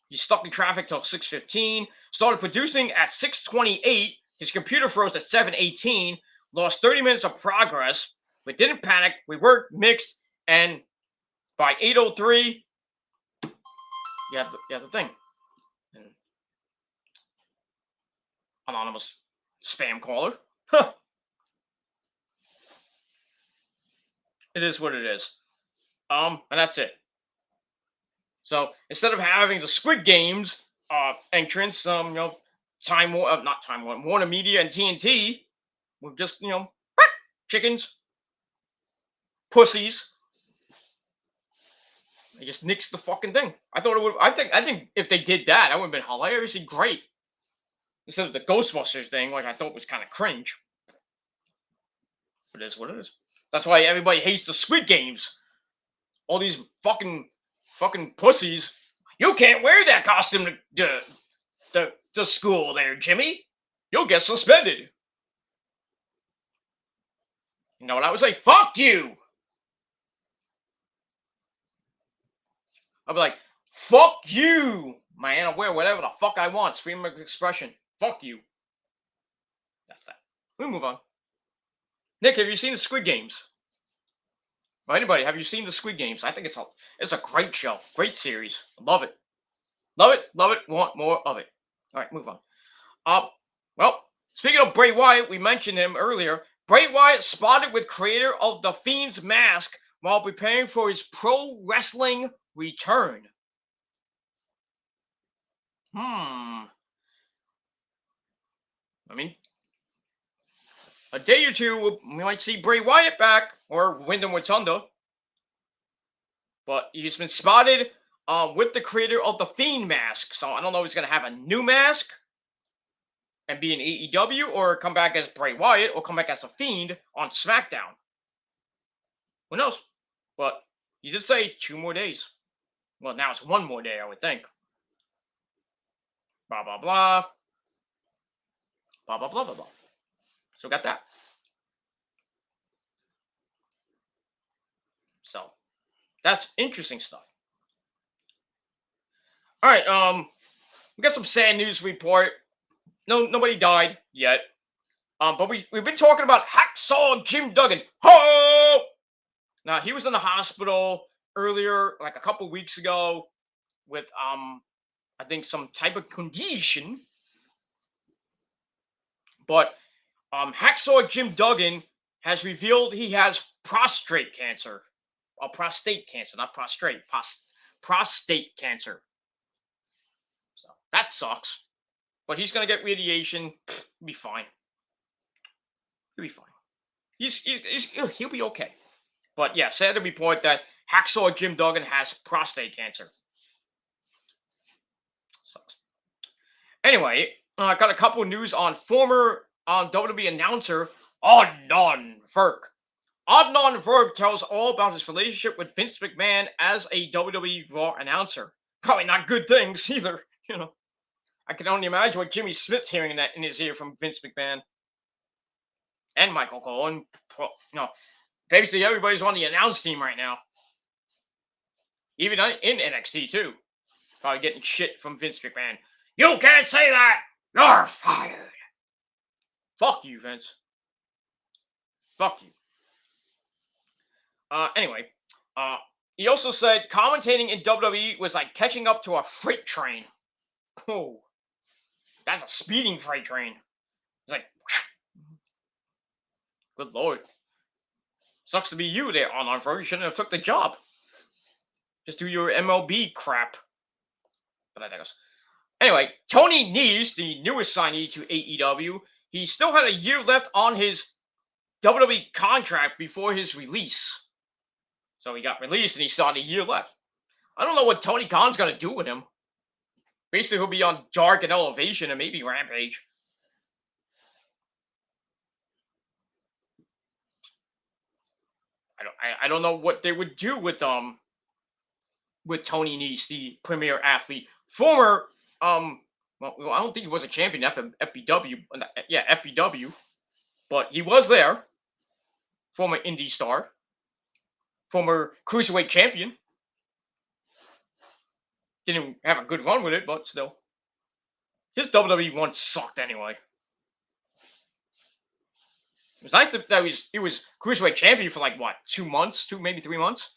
He's stuck in traffic till 6:15. Started producing at 6:28. His computer froze at 7:18. Lost 30 minutes of progress, but didn't panic. We worked, mixed, and by 8:03, you have the thing. And anonymous spam caller. Huh. It is what it is. And that's it. So instead of having the Squid Games entrance, Warner Media and TNT were just, chickens, pussies. They just nixed the fucking thing. I thought it would. I think if they did that would have been hilariously great. Instead of the Ghostbusters thing, like I thought was kind of cringe. But it is what it is. That's why everybody hates the Squid Games. All these fucking pussies. You can't wear that costume to school there, Jimmy. You'll get suspended. You know what I would say? Fuck you. I'd be like, fuck you, man. I'll wear whatever the fuck I want. Freedom of expression. Fuck you. That's that. We move on. Nick, have you seen the Squid Games? Anybody, have you seen the Squid Games? I think it's a great show, great series. Love it, love it, love it. Want more of it. All right, move on. Well, speaking of Bray Wyatt, we mentioned him earlier. Bray Wyatt spotted with creator of The Fiend's mask while preparing for his pro wrestling return. I mean, a day or two, we might see Bray Wyatt back, or Wyndham Rotunda. But he's been spotted with the creator of the Fiend mask. So I don't know if he's going to have a new mask and be in AEW, or come back as Bray Wyatt, or come back as a Fiend on SmackDown. Who knows? But he did say 2 more days. Well, now it's 1 more day, I would think. Blah, blah, blah. Blah, blah, blah, blah, blah. So got that. So that's interesting stuff. All right, we got some sad news to report. Nobody died yet. But we've been talking about Hacksaw Jim Duggan. Ho! Now, he was in the hospital earlier, like a couple weeks ago, with I think some type of condition. But Hacksaw Jim Duggan has revealed he has prostate cancer. Prostate cancer, not prostrate. Prostate cancer. So that sucks. But he's gonna get radiation. He'll be fine. He'll be fine. He'll be okay. But yeah, sad to report that Hacksaw Jim Duggan has prostate cancer. Sucks. Anyway, I got a couple of news on former WWE announcer Adnan Virk. Adnan Virk tells all about his relationship with Vince McMahon as a WWE Raw announcer. Probably not good things either, you know. I can only imagine what Jimmy Smith's hearing that in his ear from Vince McMahon and Michael Cole, and basically everybody's on the announce team right now. Even in NXT too. Probably getting shit from Vince McMahon. You can't say that! You're fired! Fuck you, Vince. Fuck you. Anyway, he also said commentating in WWE was like catching up to a freight train. Oh, that's a speeding freight train. It's like, good lord. Sucks to be you there, Online Virk. You shouldn't have took the job. Just do your MLB crap. But I digress. Anyway, Tony Nese, the newest signee to AEW, he still had a year left on his WWE contract before his release. So he got released and he still had a year left. I don't know what Tony Khan's going to do with him. Basically, he'll be on Dark and Elevation and maybe Rampage. I don't know what they would do with Tony Nese, the premier athlete, former well, I don't think he was a champion FBW, FBW, but he was there. Former indie star, former cruiserweight champion. Didn't have a good run with it, but still. His WWE run sucked anyway. It was nice that he was cruiserweight champion for like what, 2 months, maybe 3 months,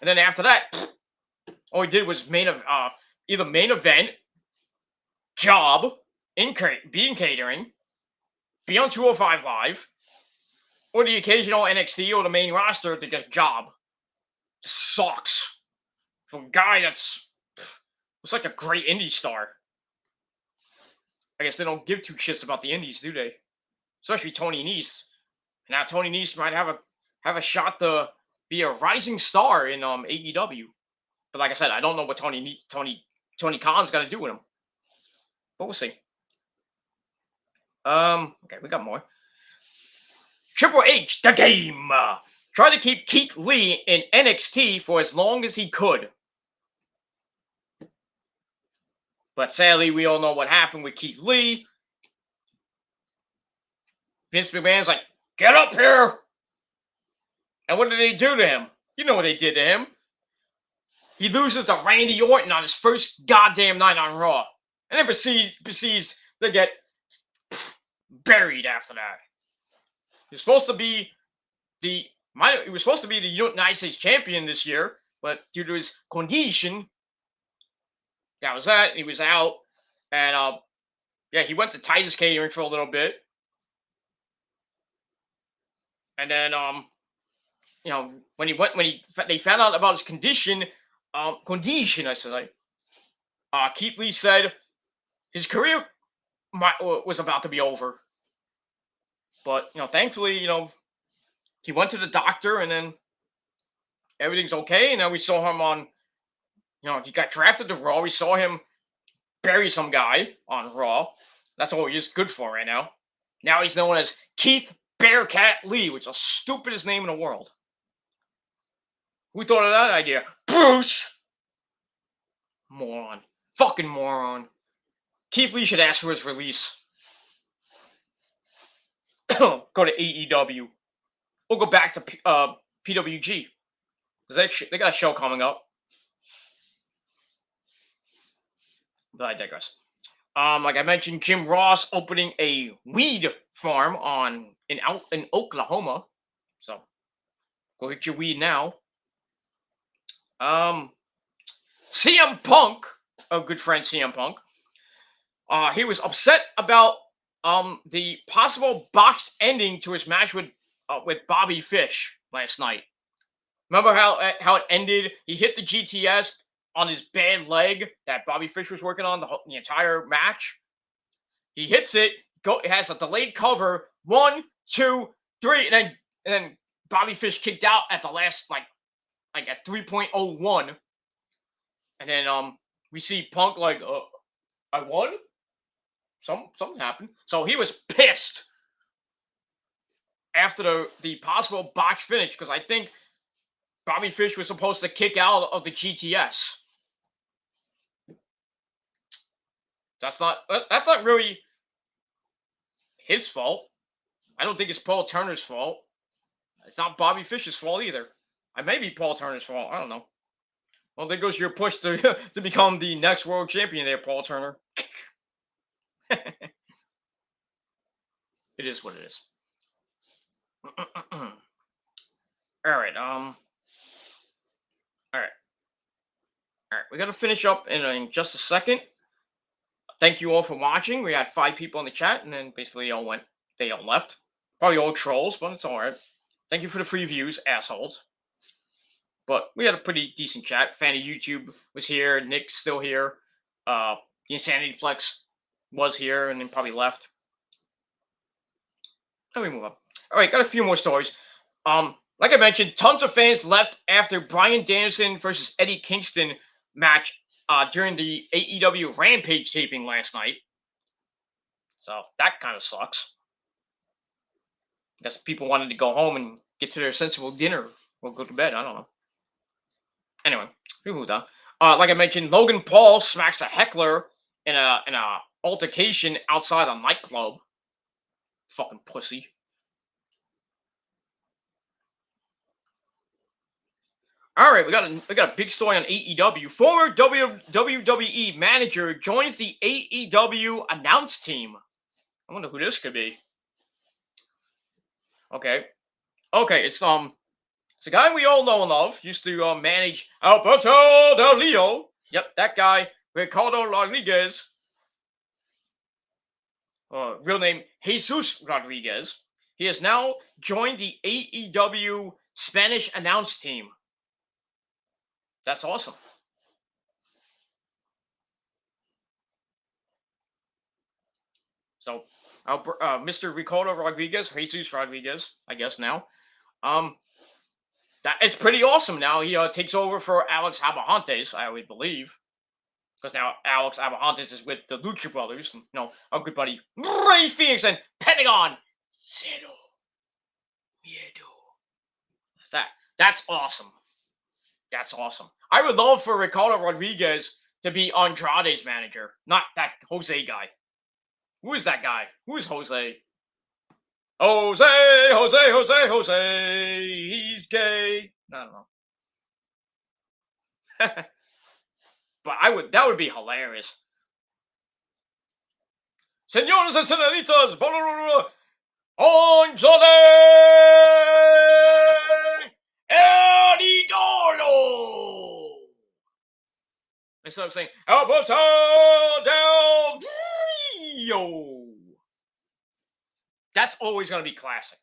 and then after that, all he did was either main event, job, be in catering, be on 205 Live, or the occasional NXT or the main roster to get a job. Just sucks. For a guy that's like a great indie star. I guess they don't give 2 shits about the indies, do they? Especially Tony Nese. Now Tony Nese might have a shot to be a rising star in AEW. But like I said, I don't know what Tony Khan's gonna do with him. But we'll see. Okay, we got more. Triple H, the game, tried to keep Keith Lee in NXT for as long as he could. But sadly, we all know what happened with Keith Lee. Vince McMahon's like, get up here! And what did they do to him? You know what they did to him. He loses to Randy Orton on his first goddamn night on Raw. And then proceeds to get buried after that. He's supposed to be the he was supposed to be the United States champion this year, but due to his condition, that was that. He was out, and yeah, he went to Titus Catering for a little bit, and then when they found out about his condition, I said, Keith Lee said his career was about to be over, but thankfully, he went to the doctor, and then everything's okay. And then we saw him on, he got drafted to Raw. We saw him bury some guy on Raw. That's all he's good for right now. Now he's known as Keith Bearcat Lee, which is the stupidest name in the world. Who thought of that idea? Bruce! Moron. Fucking moron. Keith Lee should ask for his release. Go to AEW. We'll go back to PWG. Because they got a show coming up. But I digress. Like I mentioned, Jim Ross opening a weed farm in Oklahoma. So go get your weed now. CM Punk, a good friend CM Punk, he was upset about the possible botched ending to his match with Bobby Fish last night. Remember how it ended? He hit the GTS on his bad leg that Bobby Fish was working on the entire match. He hits it. It has a delayed cover. 1, 2, 3, and then Bobby Fish kicked out at the last like at 3.01, and then we see Punk like I won. Something happened. So he was pissed after the possible botch finish, because I think Bobby Fish was supposed to kick out of the GTS. That's not really his fault. I don't think it's Paul Turner's fault. It's not Bobby Fish's fault either. It may be Paul Turner's fault. I don't know. Well, there goes your push to become the next world champion there, Paul Turner. It is what it is. All right. All right. We're gonna finish up in just a second. Thank you all for watching. We had 5 people in the chat, and then basically they all left. Probably all trolls, but it's all right. Thank you for the free views, assholes. But we had a pretty decent chat. Fan of YouTube was here. Nick's still here. The Insanity Plex was here and then probably left. Let me move on. All right, got a few more stories. Like I mentioned, tons of fans left after Bryan Danielson versus Eddie Kingston match during the AEW Rampage taping last night. So that kind of sucks. I guess people wanted to go home and get to their sensible dinner or go to bed. I don't know. Anyway, we moved on. Like I mentioned, Logan Paul smacks a heckler in a altercation outside a nightclub. Fucking pussy. All right, we got a big story on AEW. Former WWE manager joins the AEW announce team. I wonder who this could be. Okay, it's a guy we all know and love. Used to manage Alberto Del Rio. Yep, that guy, Ricardo Rodriguez. Real name Jesus Rodriguez. He has now joined the AEW Spanish announce team. That's awesome. So, Mr. Ricardo Rodriguez, Jesus Rodriguez, I guess now. That it's pretty awesome. Now he takes over for Alex Abrahantes, I would believe, because now Alex Abrahantes is with the Lucha Brothers. Our good buddy Rey Fenix and Pentagon Zero Miedo. That's awesome. That's awesome. I would love for Ricardo Rodriguez to be Andrade's manager, not that Jose guy. Who is that guy? Who is Jose? Jose. He's gay. I don't know. But that would be hilarious. Señores and señoritas, Andrade! Yo! Instead of saying, elbow down, yo! That's always going to be classic.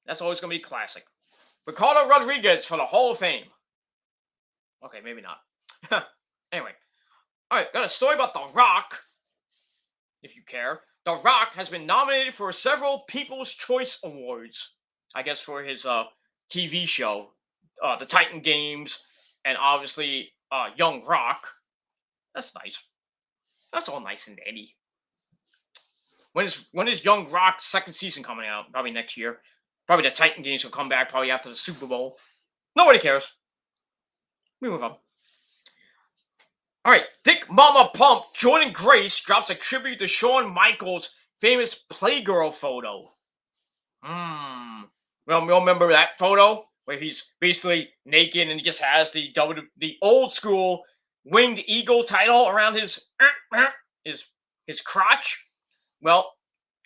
That's always going to be classic. Ricardo Rodriguez for the Hall of Fame. Okay, maybe not. Anyway. Alright, got a story about The Rock. If you care. The Rock has been nominated for several People's Choice Awards. I guess for his TV show. The Titan Games. And obviously, Young Rock. That's nice. That's all nice and dandy. When is Young Rock's second season coming out? Probably next year. Probably the Titan Games will come back probably after the Super Bowl. Nobody cares. We move on. Alright, Thick Mama Pump, Jordynne Grace drops a tribute to Shawn Michaels' famous Playgirl photo. Well, you remember that photo? Where he's basically naked and he just has the old school winged eagle title around his crotch? Well,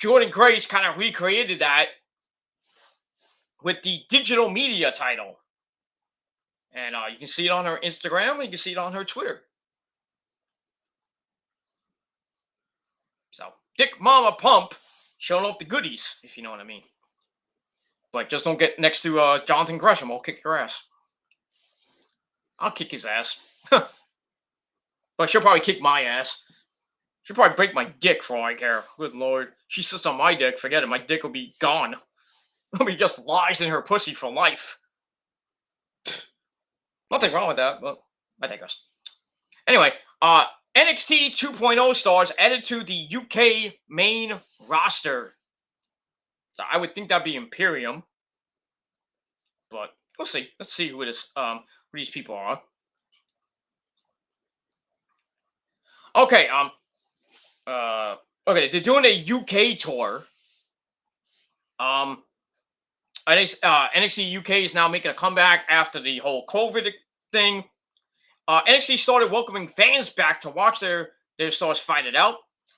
Jordynne Grace kind of recreated that with the digital media title. And you can see it on her Instagram and you can see it on her Twitter. So, Thick Mama Pump showing off the goodies, if you know what I mean. But just don't get next to Jonathan Gresham. I'll kick your ass. I'll kick his ass. But she'll probably kick my ass. She'll probably break my dick for all I care. Good lord. She sits on my dick, forget it. My dick will be gone. It'll be just lies in her pussy for life. Nothing wrong with that, but I digress. Anyway, NXT 2.0 stars added to the UK main roster. So I would think that'd be Imperium. But we'll see. Let's see who these people are. Okay, okay, they're doing a UK tour. NXT UK is now making a comeback after the whole COVID thing. NXT started welcoming fans back to watch their stars fight it out.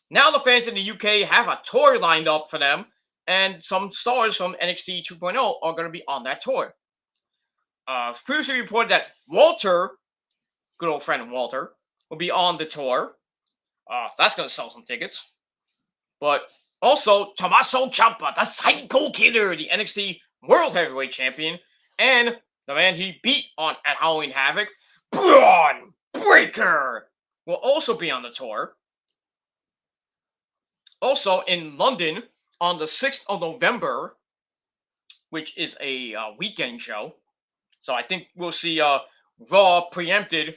Now the fans in the UK have a tour lined up for them, and some stars from NXT 2.0 are going to be on that tour. Previously reported that Walter, good old friend Walter, will be on the tour. That's going to sell some tickets. But also, Tommaso Ciampa, the Psycho Killer, the NXT World Heavyweight Champion, and the man he beat at Halloween Havoc, Braun Breaker, will also be on the tour. Also in London on the 6th of November, which is a weekend show. So I think we'll see Raw preempted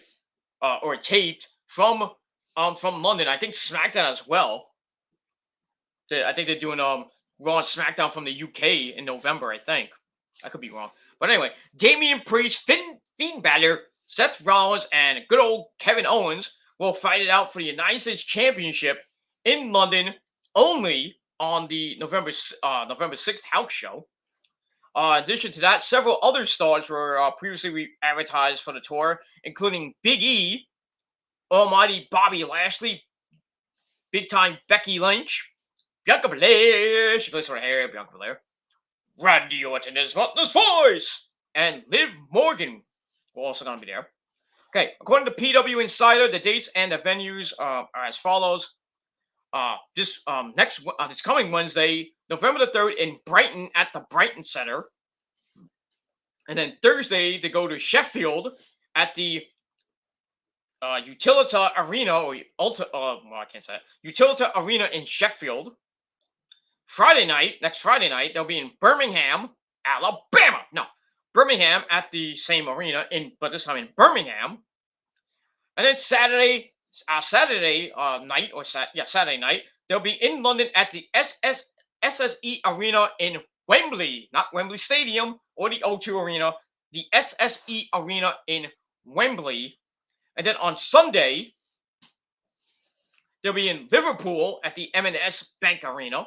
or taped from London. I think SmackDown as well. I think they're doing Raw and SmackDown from the UK in November, I think. I could be wrong. But anyway, Damian Priest, Finn Balor, Seth Rollins, and good old Kevin Owens will fight it out for the United States Championship in London only on the November 6th house show. In addition to that, several other stars were previously advertised for the tour, including Big E, Almighty Bobby Lashley, Big Time Becky Lynch, Bianca Belair, she plays her hair, Bianca Belair, Randy Orton is Butler's voice, and Liv Morgan will also going to be there. Okay, according to PW Insider, the dates and the venues are as follows. This coming Wednesday, November the 3rd in Brighton at the Brighton Center. And then Thursday, they go to Sheffield at the Utilita Arena, or I can't say it. Utilita Arena in Sheffield. Next Friday night, they'll be in Birmingham, Alabama. No, Birmingham at the same arena, but this time in Birmingham. And then Saturday night, they'll be in London at the SSE Arena in Wembley, not Wembley Stadium or the O2 Arena, the SSE Arena in Wembley. And then on Sunday, they'll be in Liverpool at the M&S Bank Arena.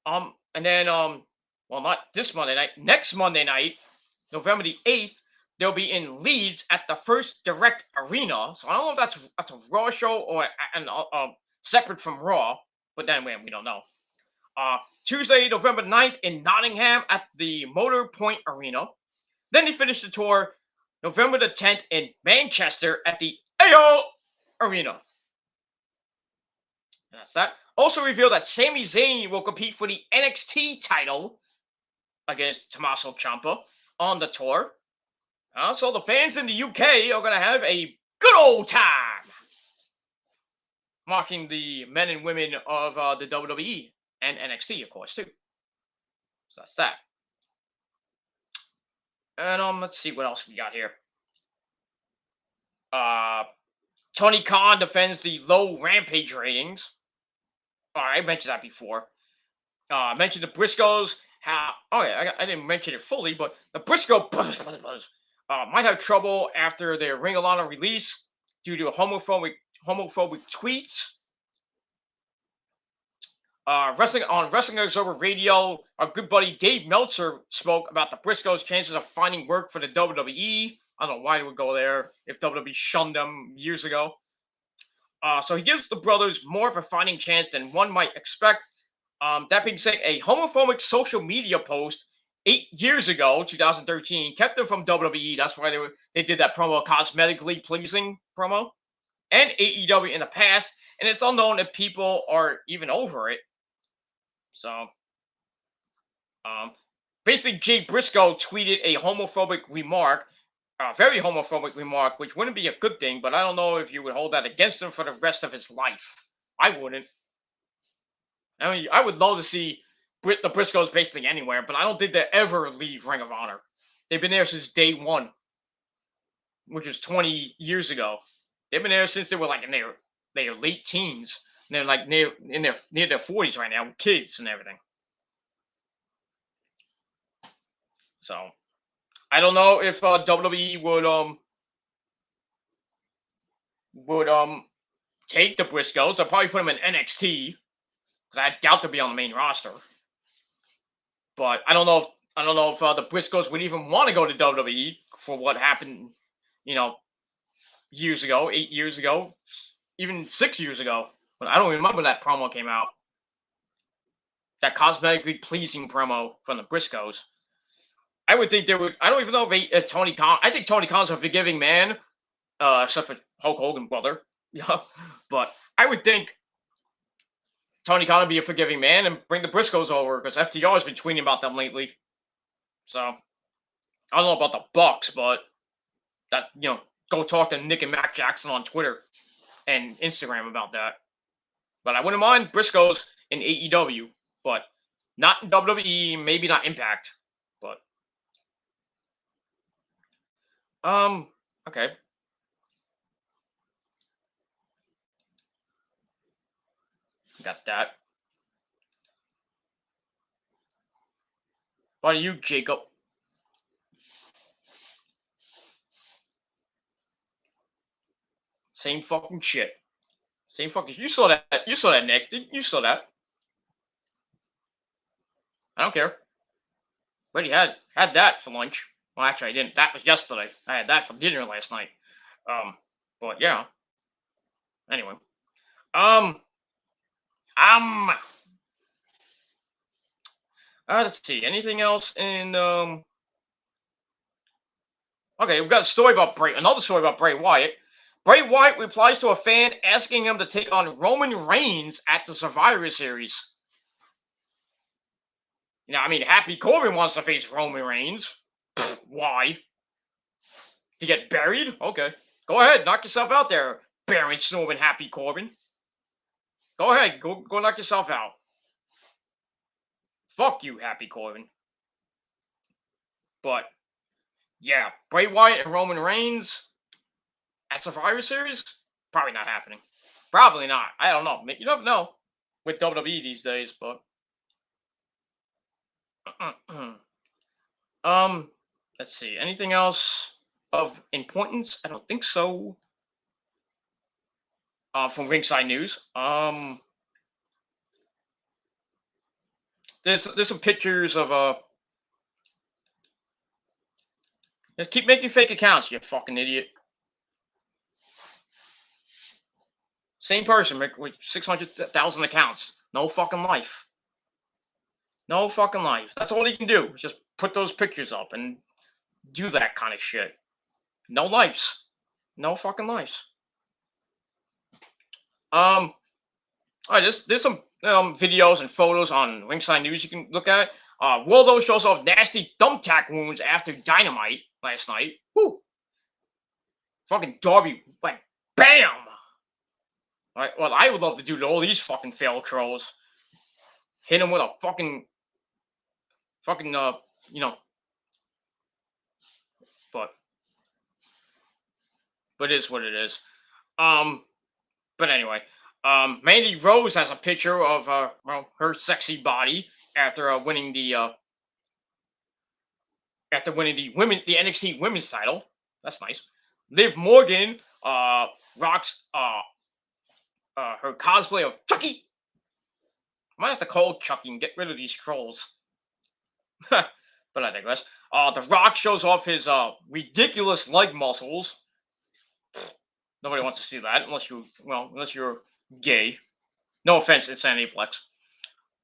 And then, not this Monday night, next Monday night, November the 8th, they'll be in Leeds at the First Direct Arena. So I don't know if that's a Raw show or separate from Raw, but then we don't know. Tuesday, November 9th in Nottingham at the Motor Point Arena. Then they finished the tour November the 10th in Manchester at the AO Arena. And that's that. Also revealed that Sami Zayn will compete for the NXT title against Tommaso Ciampa on the tour. So the fans in the UK are going to have a good old time marking the men and women of the WWE and NXT, of course, too. So that's that. And let's see what else we got here. Tony Khan defends the low Rampage ratings. I mentioned that before. I mentioned the Briscoes. I didn't mention it fully, but the Briscoe might have trouble after their Ring of Honor release due to homophobic tweets. Wrestling Observer Radio, our good buddy Dave Meltzer spoke about the Briscoes' chances of finding work for the WWE. I don't know why they would go there if WWE shunned them years ago. So he gives the brothers more of a fighting chance than one might expect. That being said, a homophobic social media post 8 years ago, 2013, kept them from WWE. That's why they did that promo, cosmetically pleasing promo, and AEW in the past. And it's unknown if people are even over it. So, basically, Jay Briscoe tweeted a homophobic remark, a very homophobic remark, which wouldn't be a good thing, but I don't know if you would hold that against him for the rest of his life. I wouldn't. I mean, I would love to see the Briscoes basically anywhere, but I don't think they'll ever leave Ring of Honor. They've been there since day one, which was 20 years ago. They've been there since they were like in their late teens. And they're like near their 40s right now, with kids and everything. So I don't know if WWE would take the Briscoes. They'll probably put them in NXT because I doubt they'll be on the main roster. But I don't know if the Briscoes would even want to go to WWE for what happened, years ago, 8 years ago, even 6 years ago. But I don't remember that promo came out. That cosmetically pleasing promo from the Briscoes. I would think they would. I don't even know if Tony Khan. I think Tony Khan's a forgiving man, except for Hulk Hogan, brother. Yeah, but I would think Tony Khan would be a forgiving man and bring the Briscoes over because FTR has been tweeting about them lately. So I don't know about the Bucks, but that go talk to Nick and Matt Jackson on Twitter and Instagram about that. But I wouldn't mind Briscoes in AEW, but not in WWE, maybe not Impact, but okay. Got that. What are you, Jacob? Same fucking shit. Same fucking. You saw that. You saw that, Nick. You saw that. I don't care. Already had that for lunch. Well, actually, I didn't. That was yesterday. I had that for dinner last night. But yeah. Anyway. Let's see. Anything else in Okay, we've got a story about another story about Bray Wyatt. Bray Wyatt replies to a fan asking him to take on Roman Reigns at the Survivor Series. Happy Corbin wants to face Roman Reigns. Why? To get buried? Okay. Go ahead, knock yourself out there, Baron Snorman Happy Corbin. Go ahead, go knock yourself out. Fuck you, Happy Corbin. But yeah, Bray Wyatt and Roman Reigns at Survivor Series? Probably not happening. Probably not. I don't know. You never know with WWE these days, but let's see. Anything else of importance? I don't think so. From Ringside News. There's some pictures of just keep making fake accounts, you fucking idiot. Same person with 600,000 accounts. No fucking life. No fucking life. That's all he can do. Just put those pictures up and do that kind of shit. No lives. No fucking lives. All right, there's some videos and photos on Ringside News you can look at. Waldo shows off nasty thumbtack wounds after Dynamite last night. Whoo! Fucking Darby went BAM! All right, well, I would love to do all these fucking fail trolls. Hit him with a fucking, you know, but it is what it is. But anyway, Mandy Rose has a picture of her sexy body after winning the the NXT Women's title. That's nice. Liv Morgan rocks her cosplay of Chucky. I might have to call Chucky and get rid of these trolls. But I digress. The Rock shows off his ridiculous leg muscles. Nobody wants to see that unless you're gay. No offense, it's Aniplex.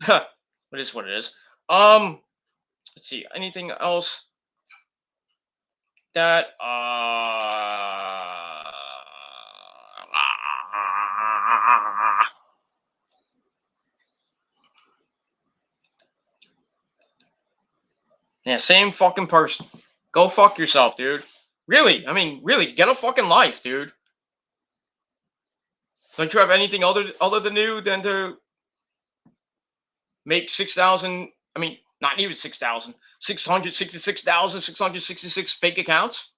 But it's what it is. Let's see. Anything else that yeah, same fucking person. Go fuck yourself, dude. Really? I mean, really, get a fucking life, dude. Don't you have anything other than you than to make 6,000? I mean, not even 6,000. 666,666 fake accounts?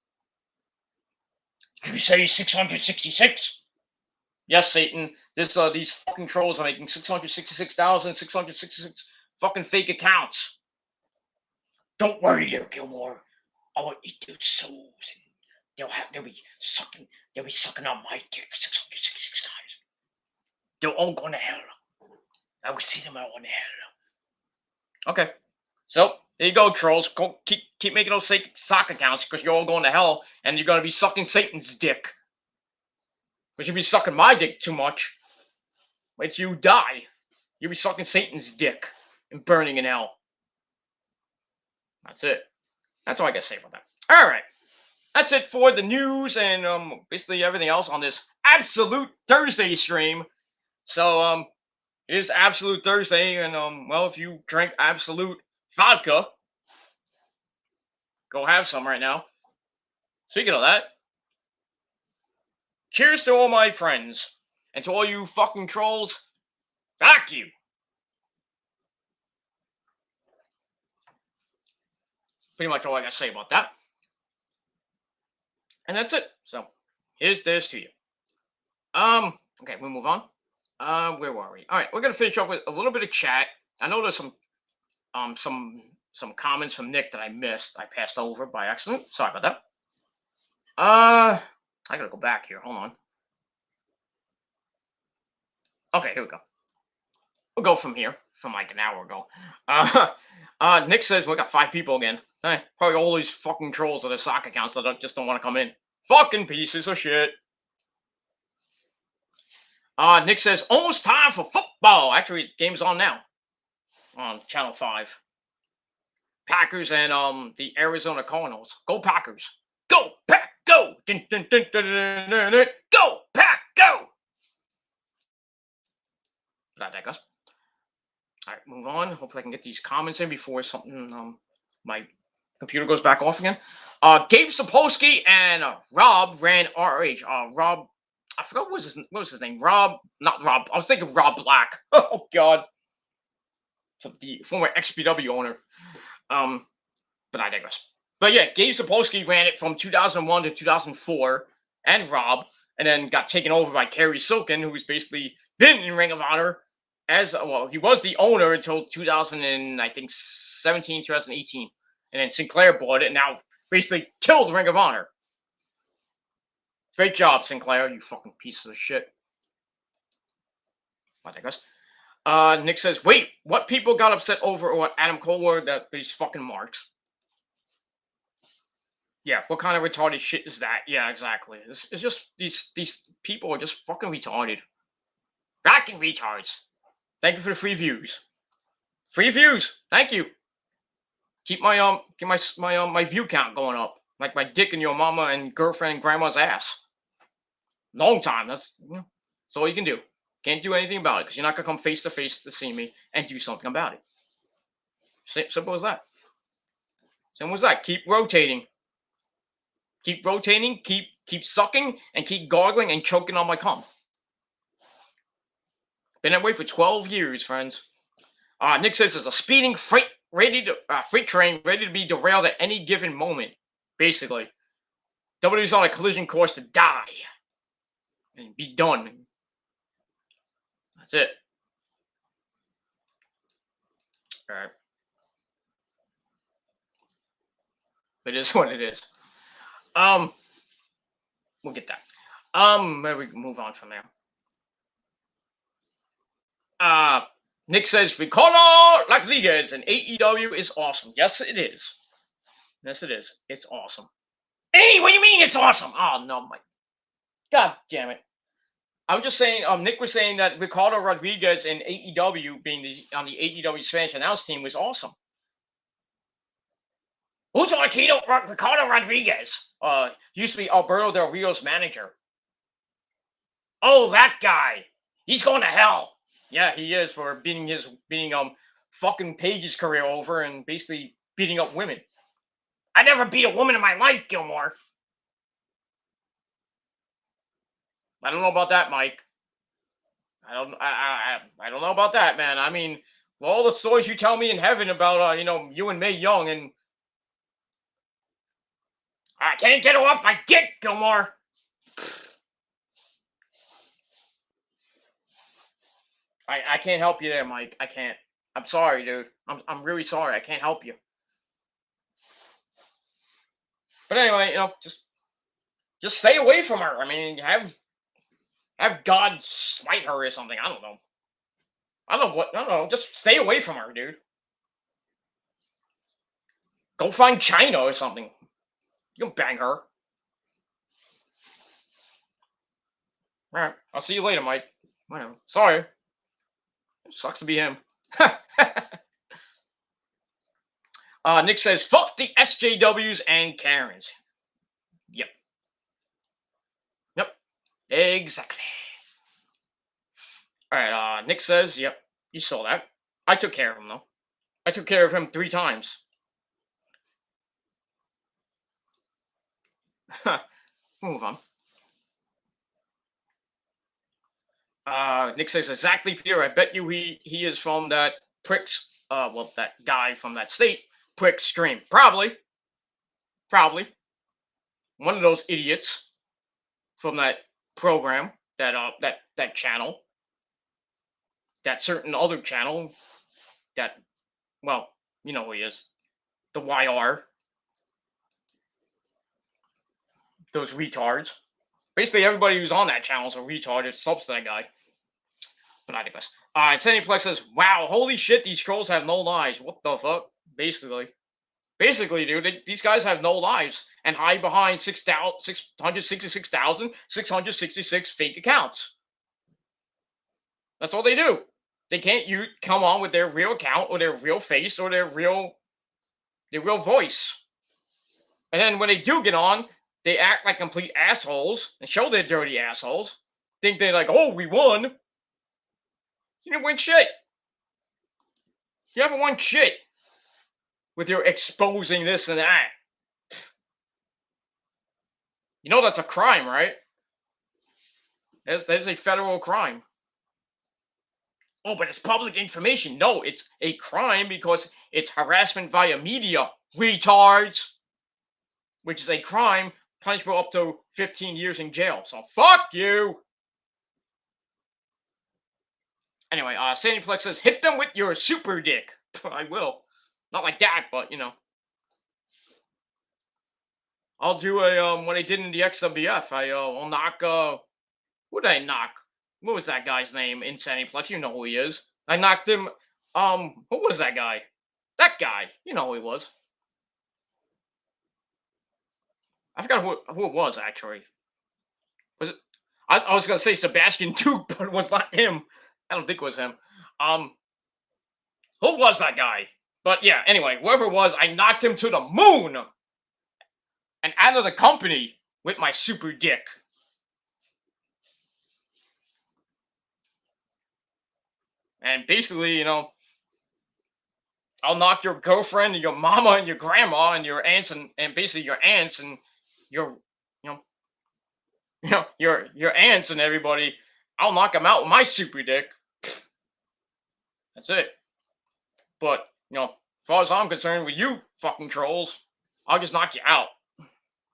You say 666? Yes, Satan. These fucking trolls are making 666,666 fucking fake accounts. Don't worry there, Gilmore. I'll eat their souls and they'll be sucking on my dick 666 times. They're all going to hell. I will see them all in hell. Okay. So there you go, trolls. Go keep making those sock accounts because you're all going to hell and you're gonna be sucking Satan's dick. Because you'll be sucking my dick too much. Wait till you die. You'll be sucking Satan's dick and burning in hell. That's it. That's all I gotta say about that. All right. That's it for the news and basically everything else on this Absolute Thursday stream. So it is Absolute Thursday, and well, if you drink Absolute vodka, go have some right now. Speaking of that, cheers to all my friends, and to all you fucking trolls, fuck you. Pretty much all I gotta say about that. And that's it. So here's this to you. Okay, we'll move on. Where were we? All right, we're gonna finish up with a little bit of chat. I know there's some comments from Nick that I missed. I passed over by accident. Sorry about that. I gotta go back here. Hold on. Okay, here we go. We'll go from here, from like an hour ago. Nick says we got 5 people again. Probably all these fucking trolls with their sock accounts that just don't want to come in. Fucking pieces of shit. Nick says almost time for football. Actually, the game's on now on Channel 5. Packers and the Arizona Cardinals. Go Packers. Go Pack. Go. Dun, dun, dun, dun, dun, dun, dun. Go Pack. Go. But I digress. All right, move on. Hopefully I can get these comments in before something my computer goes back off again. Gabe Sapolsky and Rob ran RH. Rob, I forgot what was his name. Not Rob. I was thinking Rob Black. Oh God, the former XPW owner. But I digress. But yeah, Gabe Sapolsky ran it from 2001 to 2004, and Rob, and then got taken over by Kerry Silken, who's basically been in Ring of Honor as well. He was the owner until 2017, 2018, and then Sinclair bought it, and now basically killed Ring of Honor. Great job, Sinclair, you fucking piece of shit. I digress. Nick says, wait, what people got upset over what Adam Cole wore that these fucking marks? Yeah, what kind of retarded shit is that? Yeah, exactly. It's just these people are just fucking retarded. Fucking retards. Thank you for the free views. Free views. Thank you. Keep my view count going up, like my dick in your mama and girlfriend and grandma's ass. Long time. That's all you can do. Can't do anything about it because you're not gonna come face to face to see me and do something about it. Simple as that. Simple as that. Keep rotating. Keep rotating. Keep sucking and keep gargling and choking on my cum. Been that way for 12 years, friends. Nick says there's a speeding freight train ready to be derailed at any given moment. Basically, WWE's on a collision course to die and be done. That's it. All right. It is what it is. We'll get that. Maybe we can move on from there. Nick says Ricardo Rodriguez in AEW is awesome. Yes, it is. Yes, it is. It's awesome. Hey, what do you mean it's awesome? Oh no, my God damn it! I was just saying. Nick was saying that Ricardo Rodriguez in AEW being on the AEW Spanish announce team was awesome. Who's Ricardo Rodriguez? Used to be Alberto Del Rio's manager. Oh, that guy. He's going to hell. Yeah, he is for beating fucking Paige's career over and basically beating up women. I never beat a woman in my life, Gilmore. I don't know about that, Mike. I don't know about that, man. I mean, all the stories you tell me in heaven about you and Mae Young, and I can't get her off my dick, Gilmore. I can't help you there, Mike. I can't. I'm sorry, dude. I'm really sorry. I can't help you. But anyway, just stay away from her. I mean, have God smite her or something. I don't know. I don't know. Just stay away from her, dude. Go find China or something. You can bang her. All right. I'll see you later, Mike. Whatever. Sorry. It sucks to be him. Nick says, fuck the SJWs and Karens. Yep. Exactly. All right. Nick says, yep. You saw that. I took care of him, though. I took care of him 3 times. Move on. Nick says, exactly, Peter. I bet you he is from that prick's, that guy from that state, prick stream. Probably. One of those idiots from that program, that channel, that certain other channel, that, well, you know who he is. The YR. Those retards. Basically, everybody who's on that channel is a retard. It subs to that guy. But I digress. Sandyplex says, wow, holy shit, these trolls have no lives. What the fuck? Basically, dude, these guys have no lives and hide behind 666,666 fake accounts. That's all they do. They can't come on with their real account or their real face or their real voice. And then when they do get on, they act like complete assholes and show their dirty assholes. Think they're like, oh, we won. You didn't win shit. You haven't won shit with your exposing this and that. You know that's a crime, right? That is a federal crime. Oh, but it's public information. No, it's a crime because it's harassment via media, retards. Which is a crime punishable up to 15 years in jail. So fuck you. Anyway, Sandyplex says, hit them with your super dick. I will. Not like that, but, I'll do what I did in the XWF. I'll knock, who did I knock? What was that guy's name in Sandyplex? You know who he is. I knocked him, who was that guy? That guy. You know who he was. I forgot who it was, actually. Was it? I was going to say Sebastian Duke, but it was not him. I don't think it was him. Who was that guy? But yeah, anyway, whoever it was, I knocked him to the moon and out of the company with my super dick. And basically, I'll knock your girlfriend and your mama and your grandma and your aunts and basically your aunts and your you know your aunts and everybody. I'll knock them out with my super dick. That's it. But as far as I'm concerned, with you fucking trolls, I'll just knock you out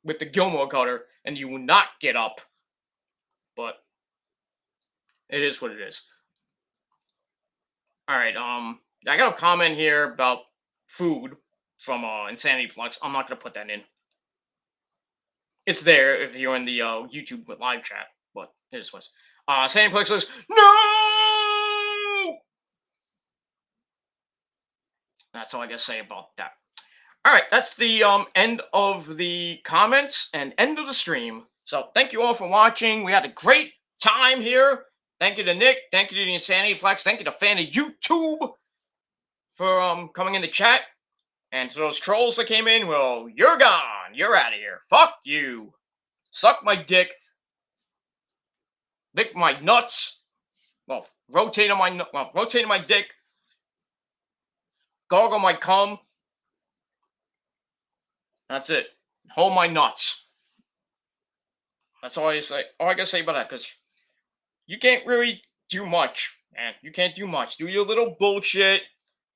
with the Gilmore cutter, and you will not get up. But it is what it is. All right. I got a comment here about food from Insanity Flux. I'm not gonna put that in. It's there if you're in the YouTube live chat, but it is what. Insanity Flux says no. That's all I gotta say about that. All right, that's the end of the comments and end of the stream. So thank you all for watching. We had a great time here. Thank you to Nick. Thank you to the Insanity Flex. Thank you to fan of YouTube for coming in the chat. And to those trolls that came in, well, you're gone. You're out of here. Fuck you. Suck my dick. Lick my nuts. Well, rotate my dick. Gargle my cum. That's it. Hold my nuts. That's all I say. All I gotta say about that, because you can't really do much, man. You can't do much. Do your little bullshit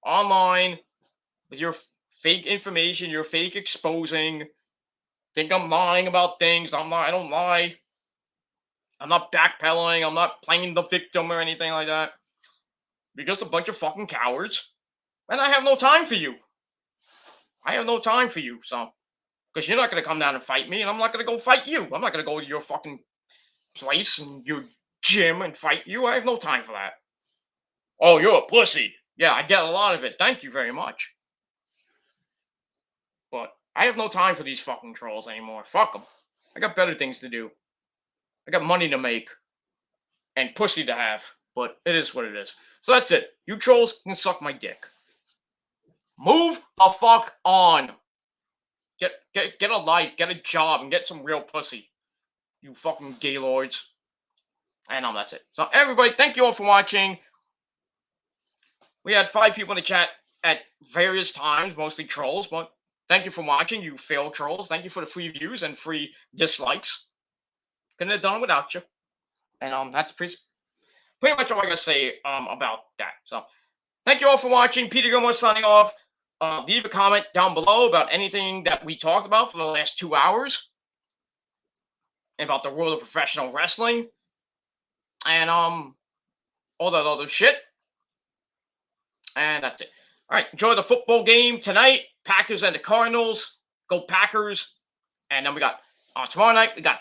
online with your fake information, your fake exposing. Think I'm lying about things. I'm not. I don't lie. I'm not backpedaling. I'm not playing the victim or anything like that. You're just a bunch of fucking cowards, and I have no time for you. I have no time for you, so. Because you're not going to come down and fight me, and I'm not going to go fight you. I'm not going to go to your fucking place and your gym and fight you. I have no time for that. Oh, you're a pussy. Yeah, I get a lot of it. Thank you very much. But I have no time for these fucking trolls anymore. Fuck them. I got better things to do. I got money to make. And pussy to have. But it is what it is. So that's it. You trolls can suck my dick. Move the fuck on. Get a life, get a job, and get some real pussy. You fucking gaylords. And that's it. So everybody, thank you all for watching. We had 5 people in the chat at various times, mostly trolls, but thank you for watching, you failed trolls. Thank you for the free views and free dislikes. Couldn't have done it without you. And that's pretty much all I gotta say about that. So thank you all for watching. Peter Gilmore signing off. Leave a comment down below about anything that we talked about for the last 2 hours. About the world of professional wrestling. And all that other shit. And that's it. All right, enjoy the football game tonight. Packers and the Cardinals. Go Packers. And then we got tomorrow night. We got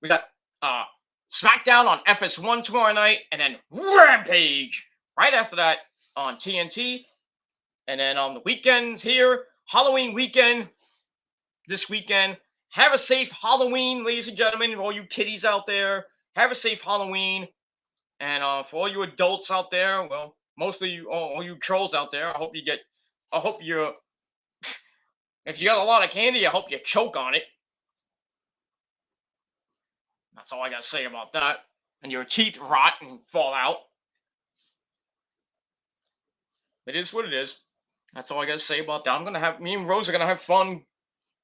We got SmackDown on FS1 tomorrow night, and then Rampage right after that on TNT. And then on the weekends here, Halloween weekend this weekend. Have a safe Halloween, ladies and gentlemen, all you kiddies out there. Have a safe Halloween. And for all you adults out there, well, mostly you, all you trolls out there, if you got a lot of candy, I hope you choke on it. That's all I gotta say about that. And your teeth rot and fall out. It is what it is. That's all I gotta say about that. Me and Rose are gonna have fun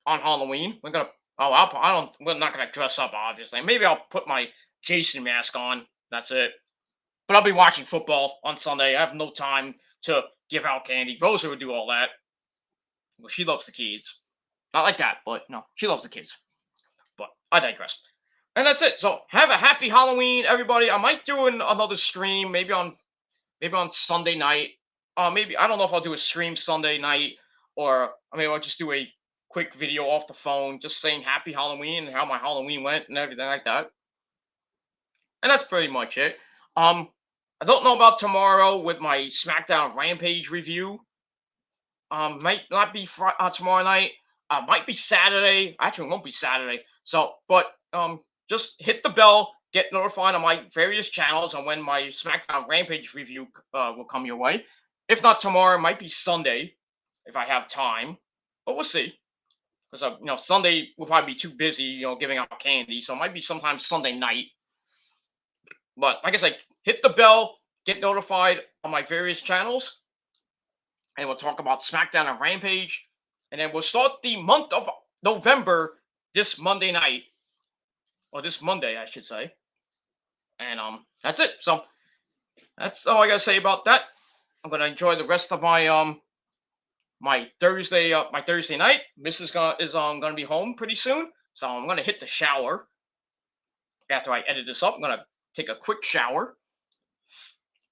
on Halloween. We're gonna, we're not gonna dress up, obviously. Maybe I'll put my Jason mask on. That's it. But I'll be watching football on Sunday. I have no time to give out candy. Rosa would do all that. Well, she loves the kids. Not like that, but no, she loves the kids. But I digress. And that's it. So have a happy Halloween, everybody. I might do another stream, maybe on Sunday night. Maybe I don't know if I'll do a stream Sunday night, or maybe I'll just do a quick video off the phone, just saying happy Halloween and how my Halloween went and everything like that. And that's pretty much it. I don't know about tomorrow with my SmackDown Rampage review. Might not be tomorrow night. Might be Saturday. Actually, it won't be Saturday. So, but just hit the bell, get notified on my various channels on when my SmackDown Rampage review will come your way. If not tomorrow, it might be Sunday if I have time, but we'll see. Because Sunday will probably be too busy, giving out candy. So it might be sometime Sunday night. But like I said, hit the bell, get notified on my various channels, and we'll talk about SmackDown and Rampage. And then we'll start the month of November this Monday night, or this Monday, I should say. And that's it. So that's all I gotta say about that. I'm gonna enjoy the rest of my my Thursday night. Mrs. is gonna be home pretty soon, so I'm gonna hit the shower after I edit this up. I'm gonna take a quick shower,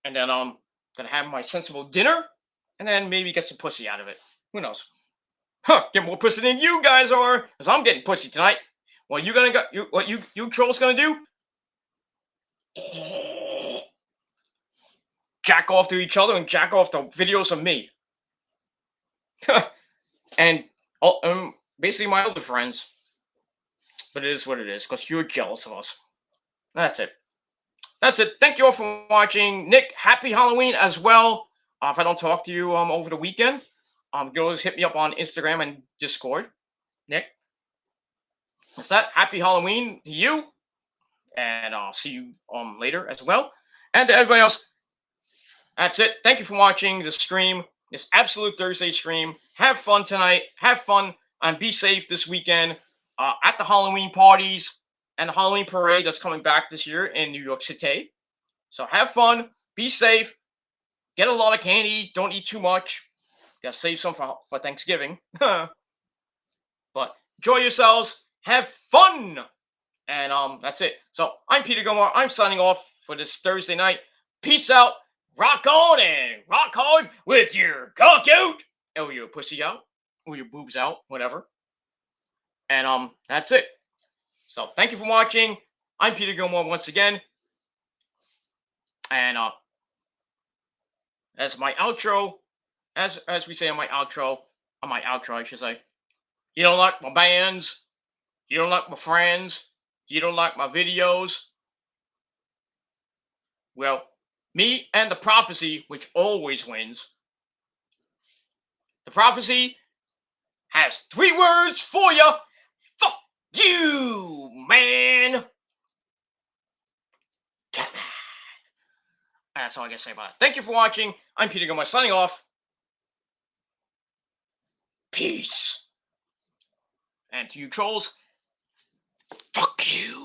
and then gonna have my sensible dinner, and then maybe get some pussy out of it. Who knows? Huh? Get more pussy than you guys are, because I'm getting pussy tonight. What you trolls gonna do? Jack off to each other and jack off to videos of me. And basically my other friends. But it is what it is, because you're jealous of us. That's it. That's it. Thank you all for watching. Nick, happy Halloween as well. If I don't talk to you over the weekend, go just hit me up on Instagram and Discord. Nick. That's that. Happy Halloween to you. And I'll see you later as well. And to everybody else, that's it. Thank you for watching the stream, this Absolute Thursday stream. Have fun tonight. Have fun and be safe this weekend at the Halloween parties and the Halloween parade that's coming back this year in New York City. So have fun. Be safe. Get a lot of candy. Don't eat too much. Gotta save some for Thanksgiving. But enjoy yourselves. Have fun. And that's it. So I'm Peter Gilmore. I'm signing off for this Thursday night. Peace out. Rock on and rock hard with your cock out. Or your pussy out. Or your boobs out. Whatever. And that's it. So thank you for watching. I'm Peter Gilmore once again. And as my outro, as we say on my outro, I should say, you don't like my bands, you don't like my friends, you don't like my videos. Well, me and the prophecy, which always wins. The prophecy has 3 words for you. Fuck you, man. That's all I gotta say about it. Thank you for watching. I'm Peter Gilmore signing off. Peace. And to you trolls, fuck you.